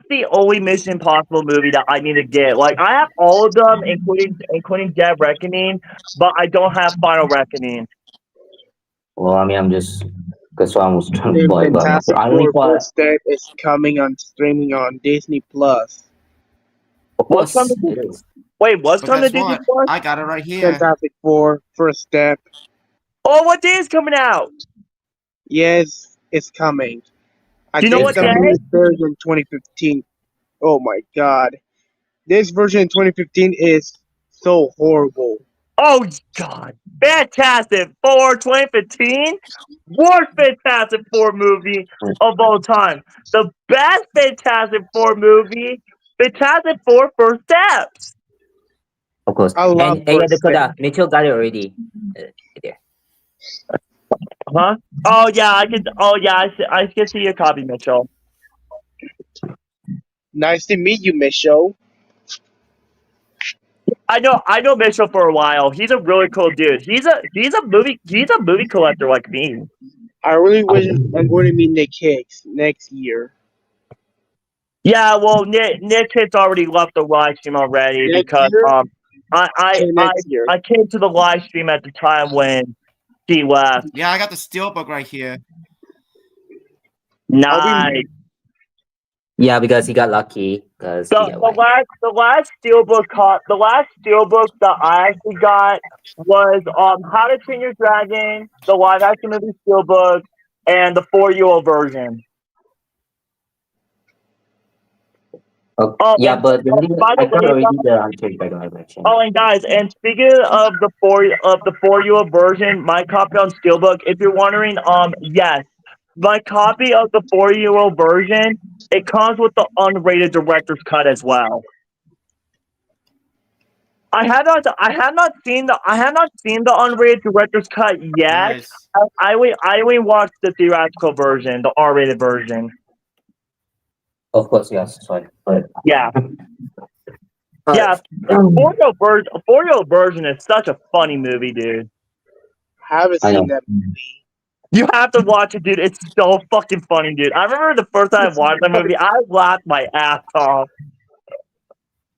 the only Mission Impossible movie that I need to get. Like I have all of them, including Dead Reckoning, but I don't have Final Reckoning. Well, I mean, I'm just because I was trying to play. Fantastic Four Dead is coming on streaming on Disney Plus. What's coming? Wait, what's But coming to guess Disney what? Plus? I got it right here. Fantastic Four, First Step. Oh, what day is coming out? Yes, it's coming. I Do you know think what it's gonna day? be this version 2015. Oh my god. This version 2015 is so horrible. Oh God, Fantastic Four 2015, worst Fantastic Four movie of all time. The best Fantastic Four movie, Fantastic Four First Steps. Of course. I love And hey, First Step. Dakota, Mitchell got it already. There. Huh? Oh yeah, I can. Oh yeah, I can see your copy, Mitchell. Nice to meet you, Michelle. I know Mitchell for a while. He's a really cool dude. He's a movie collector like me. I really wish I'm going to meet Nick Hicks next year. Yeah, well, Nick has already left the live stream already Next because year? I Next year. came to the live stream at the time when he left. Yeah, I got the steelbook right here. Nice. Yeah, because he got lucky. Because The last steelbook that I actually got was How to Train Your Dragon, the live action movie steelbook, and the 4-year-old version. Oh, yeah, and, but by I the got way, already the Unchained Dragon live action. Oh, and guys, and speaking of the 4-year-old version, my copy on steelbook. If you're wondering, yes, my copy of the 4-year-old version, it comes with the unrated director's cut as well. I have not seen the unrated director's cut yet. Nice. I only watched the theatrical version, the R-rated version. Of course, yes. Sorry, but Yeah. Yeah, a 4-year-old version is such a funny movie, dude. Haven't seen that movie. You have to watch it, dude. It's so fucking funny, dude. I remember the first time I watched that movie, I laughed my ass off.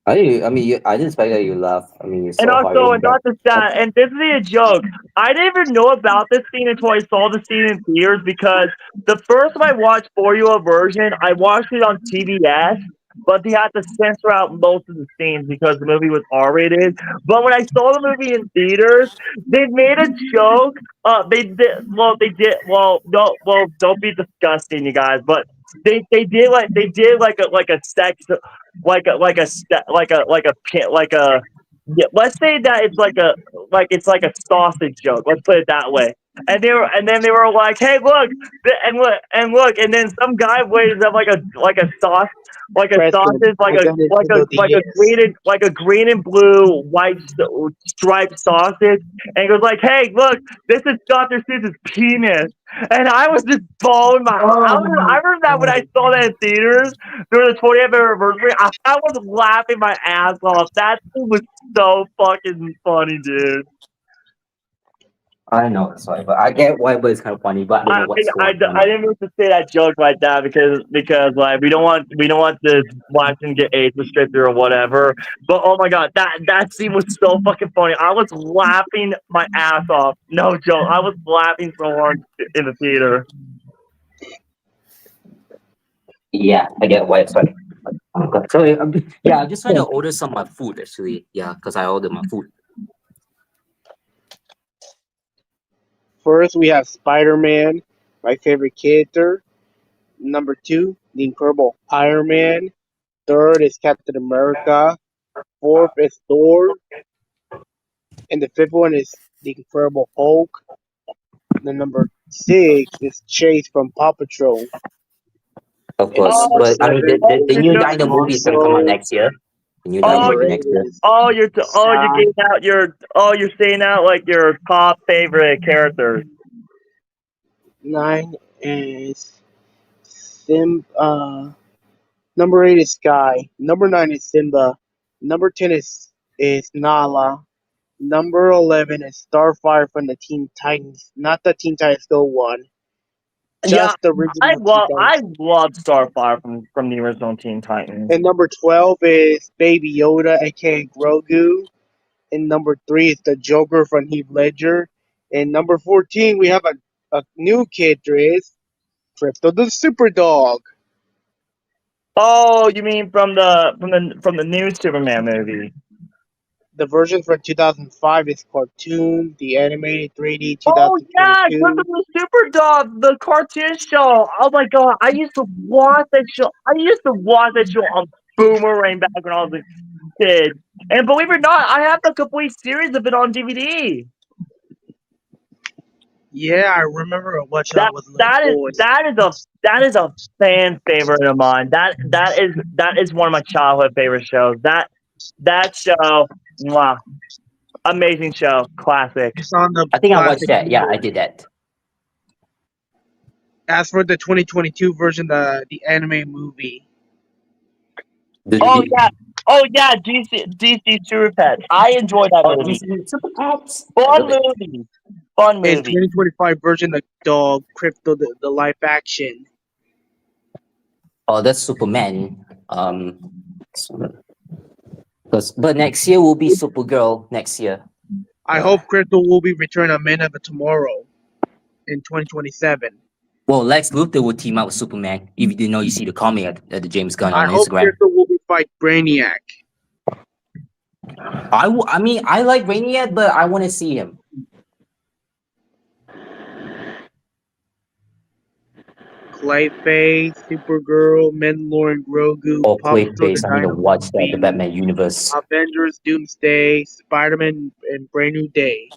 I didn't expect that you laugh. I mean, you're so And also, hard. and not just that, and this is a joke. I didn't even know about this scene until I saw the scene in theaters because the first time I watched 4-year-old version, I watched it on TBS, but they had to censor out most of the scenes because the movie was R-rated. But when I saw the movie in theaters, they made a joke. Don't be disgusting, you guys. But they did like a sex like a yeah, let's say that it's like a sausage joke. Let's put it that way. And then they were like, "Hey, look, and then some guy waves up like a sauce, like a sausage, like a green and blue white striped sausage, and he goes like, "Hey, look, this is Dr. Seuss's penis." And I was just bawling my. I remember that when I saw that in theaters during the 20th anniversary, I was laughing my ass off. That thing was so fucking funny, dude. I know, sorry, but I get why, but it's kind of funny. But I don't know what's I didn't mean to say that joke like that because like we don't want the watching get age restricted or whatever. But oh my god, that scene was so fucking funny. I was laughing my ass off. No joke, I was laughing so hard in the theater. Yeah, I get why it's funny. Oh god, sorry. I'm just trying to order some of my food actually. Yeah, because I ordered my food. First, we have Spider-Man, my favorite character. Number 2, the Incredible Iron Man. Third is Captain America. Fourth is Thor. And the fifth one is the Incredible Hulk. The number 6 is Chase from Paw Patrol. Of course, but I mean, the new Dino movie is gonna come out next year. The new Dino movie next year. You're saying out like your top favorite characters. 9 is number 8 is Sky. Number 9 is Simba. Number 10 is Nala. Number 11 is Starfire from the Teen Titans, not the Teen Titans Go one. Just the original. I love Starfire from the original Teen Titans. And number 12 is Baby Yoda, aka Grogu. And number 3 is the Joker from Heath Ledger. And number 14, we have a new character, is Crypto the Super Dog. Oh, you mean from the new Superman movie? The version from 2005 is cartoon. The animated 3D Oh yeah, 2022. Cooking Super Dog, the cartoon show. Oh my god, I used to watch that show. I used to watch that show on Boomerang back when I was a kid. And believe it or not, I have the complete series of it on DVD. Yeah, I remember watching That with little that is boys. that is a fan favorite of mine. That is one of my childhood favorite shows. That show, mwah, amazing show, classic. It's on the I think I watched classic that. Yeah, I network. did that. As for the 2022 version, the anime movie. Oh yeah, DC Super Pets. I enjoyed that movie. Super Pets. Fun movie. Fun In movie. 2025 version, the Crypto, the live action. Oh, that's Superman. But next year will be Supergirl. Next year. I hope Crypto will be returned on Men of Tomorrow in 2027. Well, Lex Luthor will team up with Superman. If you didn't know, you see the comic at the James Gunn I on hope Instagram. Crypto will be fight Brainiac. I mean, I like Brainiac, but I want to see him. Clayface, Supergirl, Mandalorian, Grogu, Oh, Paw Patrol, Clayface. the I need to Dino watch that. The Movie, Batman universe. Avengers, Doomsday, Spider-Man, and Brand New Day.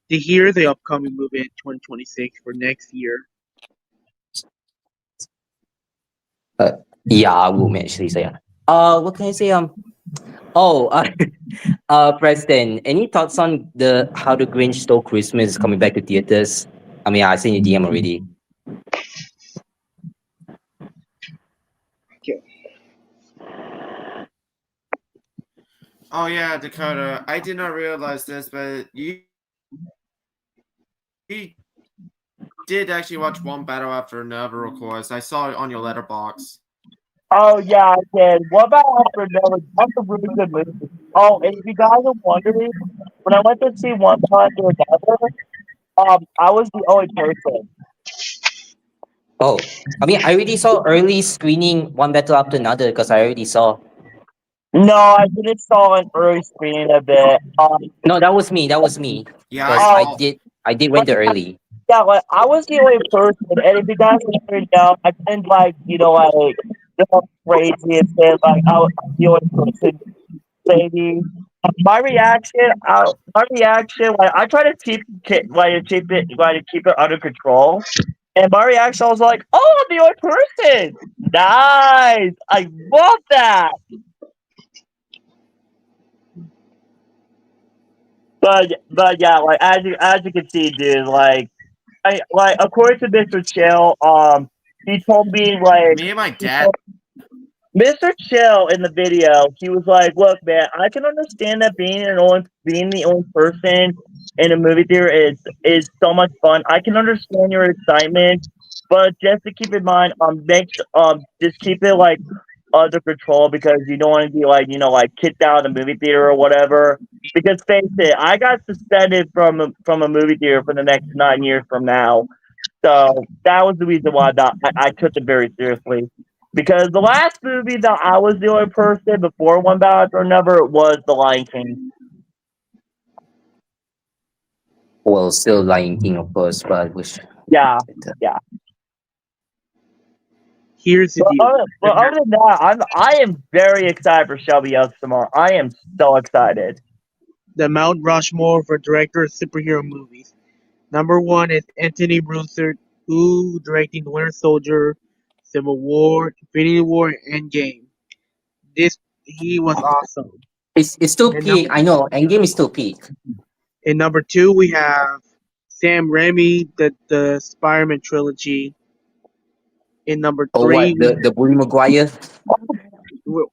To hear the upcoming movie in 2026 for next year. Yeah, I will actually say. What can I say? Preston, any thoughts on how the Grinch Stole Christmas is coming back to theaters? I mean, I sent you DM already. Okay. Oh yeah, Dakota. I did not realize this, but you did actually watch One Battle After Another, of course. I saw it on your letterbox. Oh yeah, I did. What about After Another? That's a really good movie. Oh, and if you guys are wondering, when I went to see One Battle After Another, I was the only person. Oh, I mean, I already saw early screening One Battle After Another because I already saw. No, I didn't saw an early screening of it. No, that was me. That was me. Yeah, Because I did went there early. Yeah, like I was the only person, and if you guys didn't know, I didn't like the crazy and say like I was the only person, baby. My reaction, like I try to keep it under control, and my reaction I was like, oh, I'm the only person. Nice, I love that. But yeah, like as you can see, dude, like according to Mr. Chill, he told me like me and my dad. Mr. Chill in the video, he was like, "Look, man, I can understand that being the only person in a movie theater is so much fun. I can understand your excitement, but just to keep in mind, just keep it like under control because you don't want to be like kicked out of the movie theater or whatever. Because face it, I got suspended from a movie theater for the next 9 years from now. So that was the reason why I took it very seriously. Because the last movie that I was the only person before One Battle After Another was The Lion King. Well, still Lion King, of course, but I wish. Yeah. Here's the deal. But other than that, I am very excited for Shelby Else tomorrow. I am so excited. The Mount Rushmore for director of superhero movies. Number 1 is Anthony Russo, who directing The Winter Soldier, Civil War, Infinity War, and Endgame. He was awesome. It's still peak. I know Endgame is still peak. In number 2, we have Sam Raimi, the Spider-Man trilogy. In number 3, the Bully Maguire.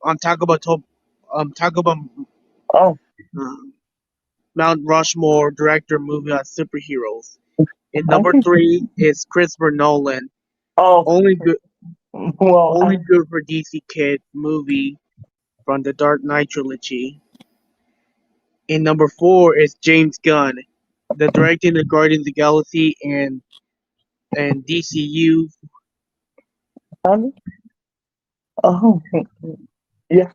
I'm talking about Mount Rushmore director movie on superheroes. In number 3 is Christopher Nolan. Only good for DC Kid movie from the Dark Knight trilogy. In number 4 is James Gunn, the directing of Guardians of the Galaxy and DCU. Yeah.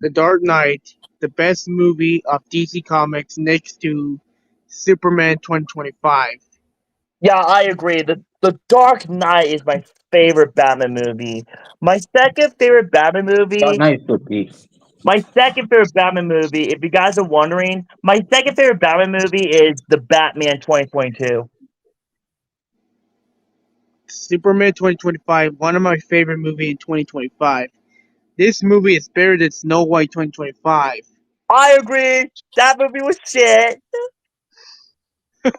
The Dark Knight, the best movie of DC Comics next to Superman 2025. Yeah, I agree. The Dark Knight is my favorite Batman movie. My second favorite Batman movie. Dark Knight is good, please. My second favorite Batman movie, if you guys are wondering, my second favorite Batman movie is the Batman 2022. Superman 2025, one of my favorite movies in 2025. This movie is better than Snow White 2025. I agree. That movie was shit. And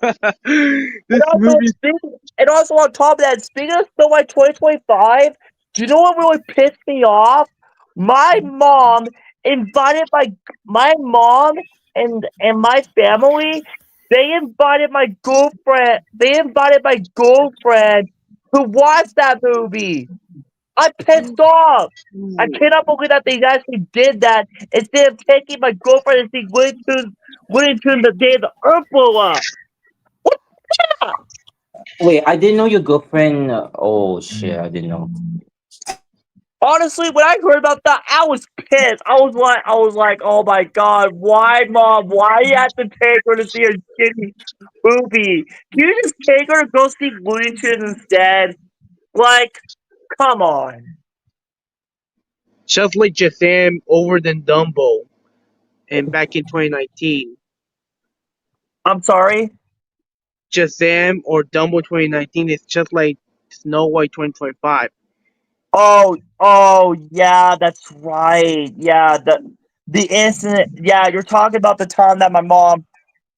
also on top of that, speaking of Snow White 2025, do you know what really pissed me off? My mom invited my mom and my family. They invited my girlfriend. To watch that movie. I'm pissed off. I cannot believe that they actually did that instead of taking my girlfriend and see Looney Tunes the day the Earth blew up. What the hell? Wait, I didn't know your girlfriend. Oh shit, I didn't know. Honestly, when I heard about that, I was pissed. I was like, oh my god, why, mom? Why you have to take her to see a shitty movie? Can you just take her to go see Looney Tunes instead? Like, come on. Just like Shazam over than Dumbo, and back in 2019. I'm sorry? Shazam or Dumbo 2019 is just like Snow White 2025. Oh, yeah, that's right. Yeah, the incident. Yeah, you're talking about the time that my mom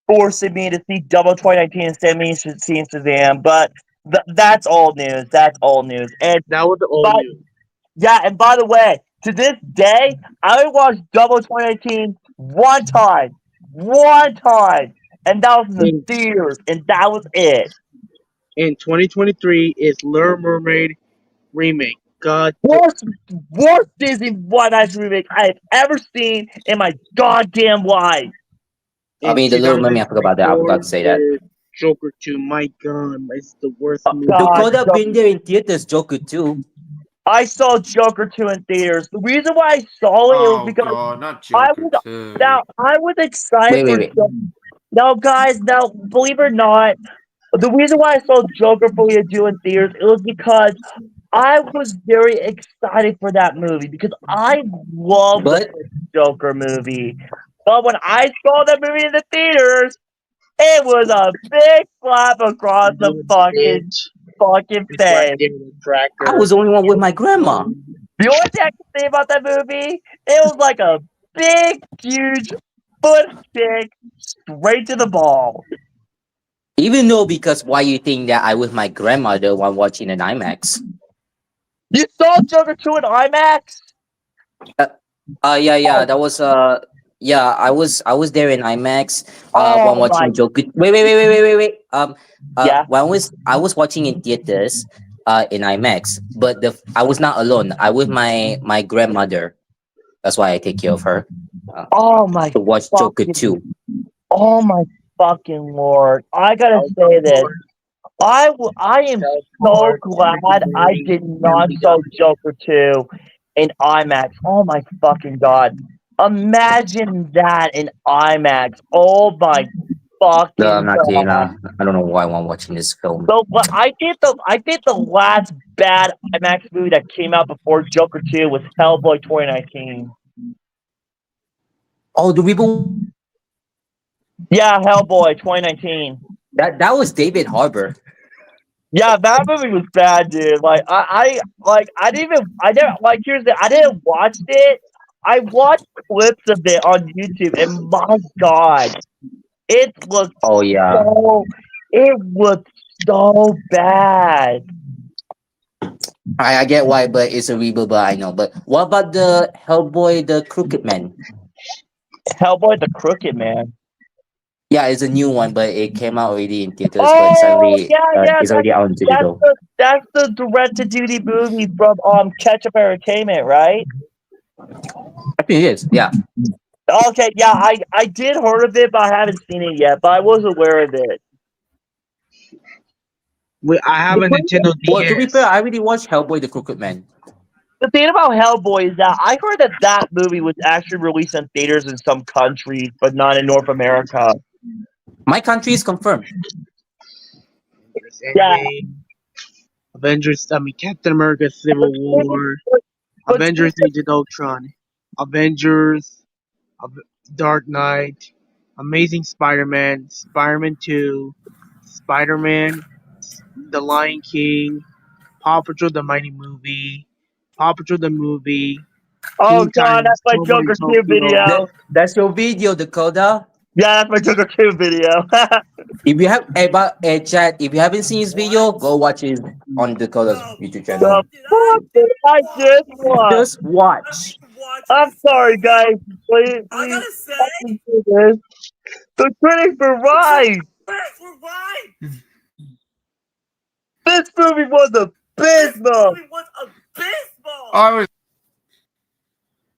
forcing me to see Dumbo 2019 instead of me seeing Shazam. But that's old news. That's old news. And that was the old news. Yeah, and by the way, to this day, I only watched Dumbo 2019 one time, and that was in the theaters, and that was it. In 2023 is Little Mermaid remake. Worst Disney live-action remake I have ever seen in my goddamn life. I mean, the Little Mermaid. I forgot about that. I forgot to say that. Joker 2. My God, it's the worst movie. You could have been there in theaters, Joker 2. I saw Joker 2 in theaters. The reason why I saw it was because not Joker 2. I was excited Wait. Now, guys, believe it or not, the reason why I saw Joker 2 in theaters, it was because I was very excited for that movie because I love the Joker movie. But when I saw that movie in the theaters, it was a big slap across the fucking face. I was the only one with my grandma. The only thing I can say about that movie, it was like a big, huge foot stick straight to the ball. Even though, because why you think that I with my grandmother while watching an IMAX? You saw Joker 2 in IMAX? Yeah. That was yeah. I was there in IMAX. While watching Joker. Wait. Yeah. When I was watching in theaters, in IMAX, but I was not alone. I was my grandmother. That's why I take care of her. To watch Joker 2. Oh my fucking lord! I gotta say this. I am so glad I did not saw Joker 2 in IMAX. Oh my fucking god! Imagine that in IMAX. Oh my fucking No, I'm not kidding. god! I don't know why I'm watching this film. So, but I think the last bad IMAX movie that came out before Joker 2 was Hellboy 2019. Oh, the reboot. Yeah, Hellboy 2019. That was David Harbour. Yeah, that movie was bad, dude. Like I didn't watch it. I watched clips of it on YouTube, and my god, it looked it looked so bad. I get why, but it's a reboot, but I know. But what about the Hellboy, the Crooked Man? Hellboy, the Crooked Man. Yeah, it's a new one, but it came out already in theaters. But suddenly, it's already out in digital. That's the direct-to-DVD movie from Ketchup Entertainment, right? I think it is. Yeah. Okay, yeah, I did heard of it, but I haven't seen it yet. But I was aware of it. I have a Nintendo DS. Well, to be fair, I already watched Hellboy, the Crooked Man. The thing about Hellboy is that I heard that movie was actually released in theaters in some countries, but not in North America. My country is confirmed. Yeah. Avengers, Captain America Civil War, Avengers Age of Ultron, Avengers, Dark Knight, Amazing Spider-Man, Spider-Man 2, Spider-Man, The Lion King, Paw Patrol the Mighty Movie, Paw Patrol the Movie, Oh Teen god, Titans, that's my Totally Joker 2 Tokyo. video. That's your video, Dakota. Yeah, that's my Joker 2 video. If you have chat, if you haven't seen his video, go watch it on Dakota's YouTube channel. The fuck did I just watch? Just watch. I'm sorry, guys. Please, I gotta say, do this. The critics were right. we're right. This movie was abysmal. was abysmal. I was.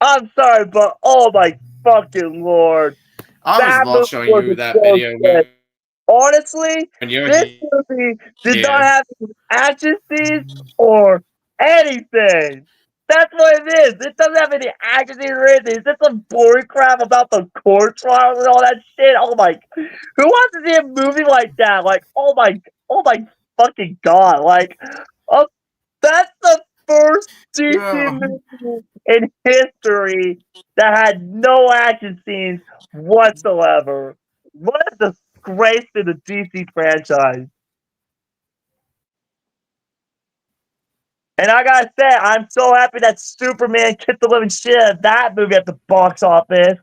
I'm sorry, but oh my fucking lord. I That was not movie showing was you that so video good. Honestly, when you were this movie did not here. have action scenes or anything. That's what it is. It doesn't have any action scenes or anything. It's just some boring crap about the court trials and all that shit. Oh my! Who wants to see a movie like that? Like, oh my fucking god! Like, oh, that's the first DC Yeah. movie in history that had no action scenes whatsoever. What a disgrace to the DC franchise. And I gotta say, I'm so happy that Superman kicked the living shit out of that movie at the box office.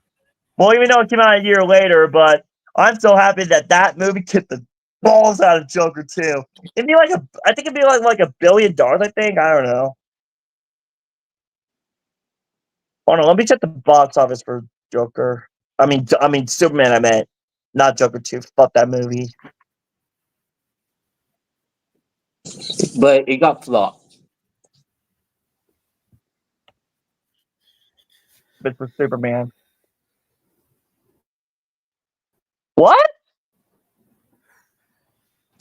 Well, even though it came out a year later, but I'm so happy that that movie kicked the balls out of Joker 2. It'd be like I think it'd be like $1 billion, I think. I don't know. Hold on, let me check the box office for Joker. I mean Superman, I meant. Not Joker 2. Fuck that movie. But it got flopped. But for Superman. What?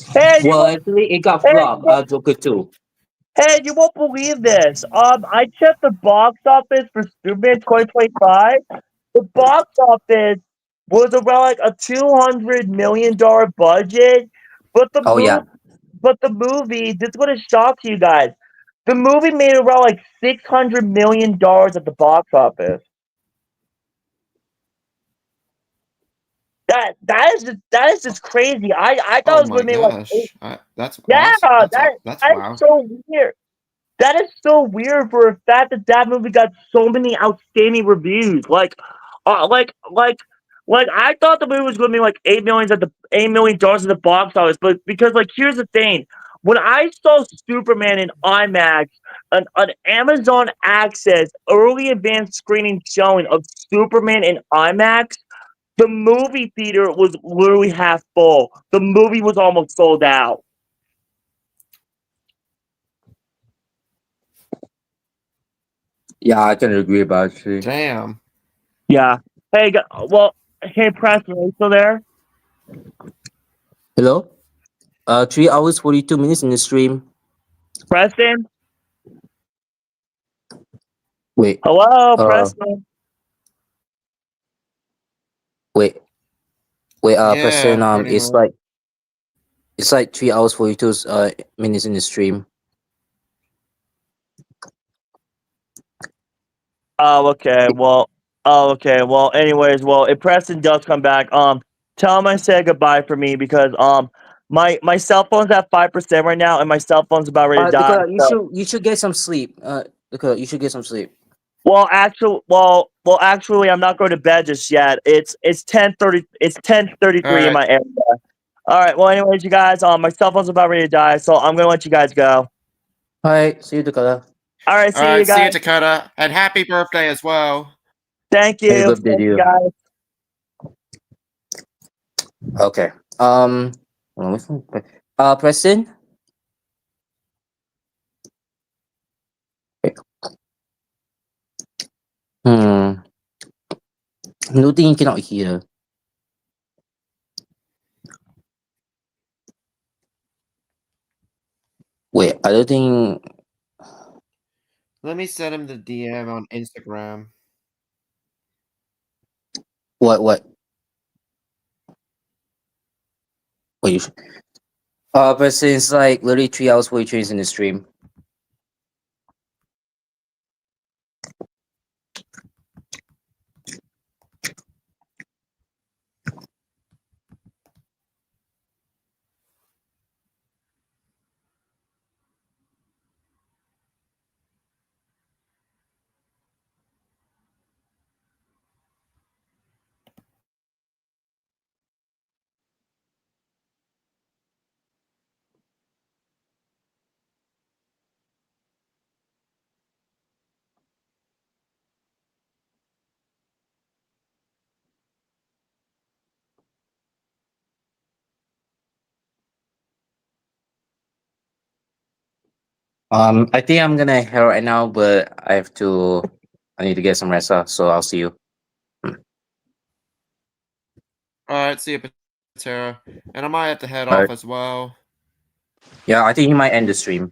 Hey, Well, actually, it got flopped. Joker 2. Hey, you won't believe this. I checked the box office for Superman 2025. The box office was around like a $200 million budget, but the movie, this is gonna shock you guys. The movie made around like $600 million at the box office. That is just crazy. I thought it was gonna be like That's yeah, awesome. that That's is wow. so weird. That is so weird for a fact that movie got so many outstanding reviews. Like I thought the movie was going to be like $8 million at the box office, but because like here's the thing: when I saw Superman in IMAX, an Amazon Access early advanced screening showing of Superman in IMAX, the movie theater was literally half full. The movie was almost sold out. Yeah, I can agree about it. Damn. Yeah. Hey, hey, Preston, are you still there? Hello? 3 hours 42 minutes in the stream. Preston? Wait. Hello, Preston. Wait. Yeah, Preston, pretty it's like 3 hours 42 minutes in the stream. Oh, okay. Well, anyways, if Preston does come back, tell him I said goodbye for me because my cell phone's at 5% right now and my cell phone's about ready to die. Dakota, you should get some sleep. Dakota, you should get some sleep. Well, actually, I'm not going to bed just yet. It's 10:30. It's 10:33 in my area. All right. Well, anyways, you guys, my cell phone's about ready to die, so I'm gonna let you guys go. All right. See you, Dakota. All right. See you guys. See you, Dakota, and happy birthday as well. Thank you. Happy birthday to you. Guys. Okay. Preston. No thing you cannot hear. Wait, I don't think. Let me send him the DM on Instagram. What? What you? But since like literally 3 hours before you change in the stream. I think I'm gonna head right now, but I need to get some rest. So I'll see you. Alright, see you, Patera. And I might have to head All off right. as well. Yeah, I think he might end the stream.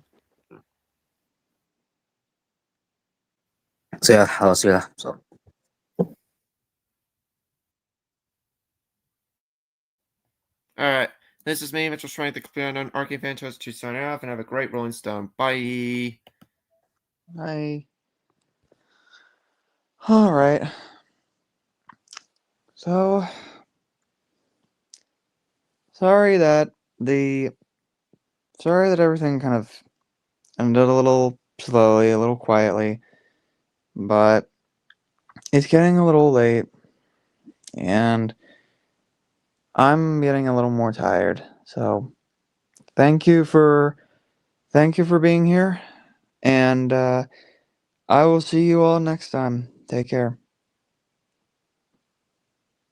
So yeah, I'll see you. So. Alright, this is me, Mitchell Strength, the Complete Unknown Arcane Fantos, to sign off, and have a great Rolling Stone. Bye. Bye. All right. So sorry that everything kind of ended a little slowly, a little quietly, but it's getting a little late, and I'm getting a little more tired. So thank you for being here, and I will see you all next time. Take care.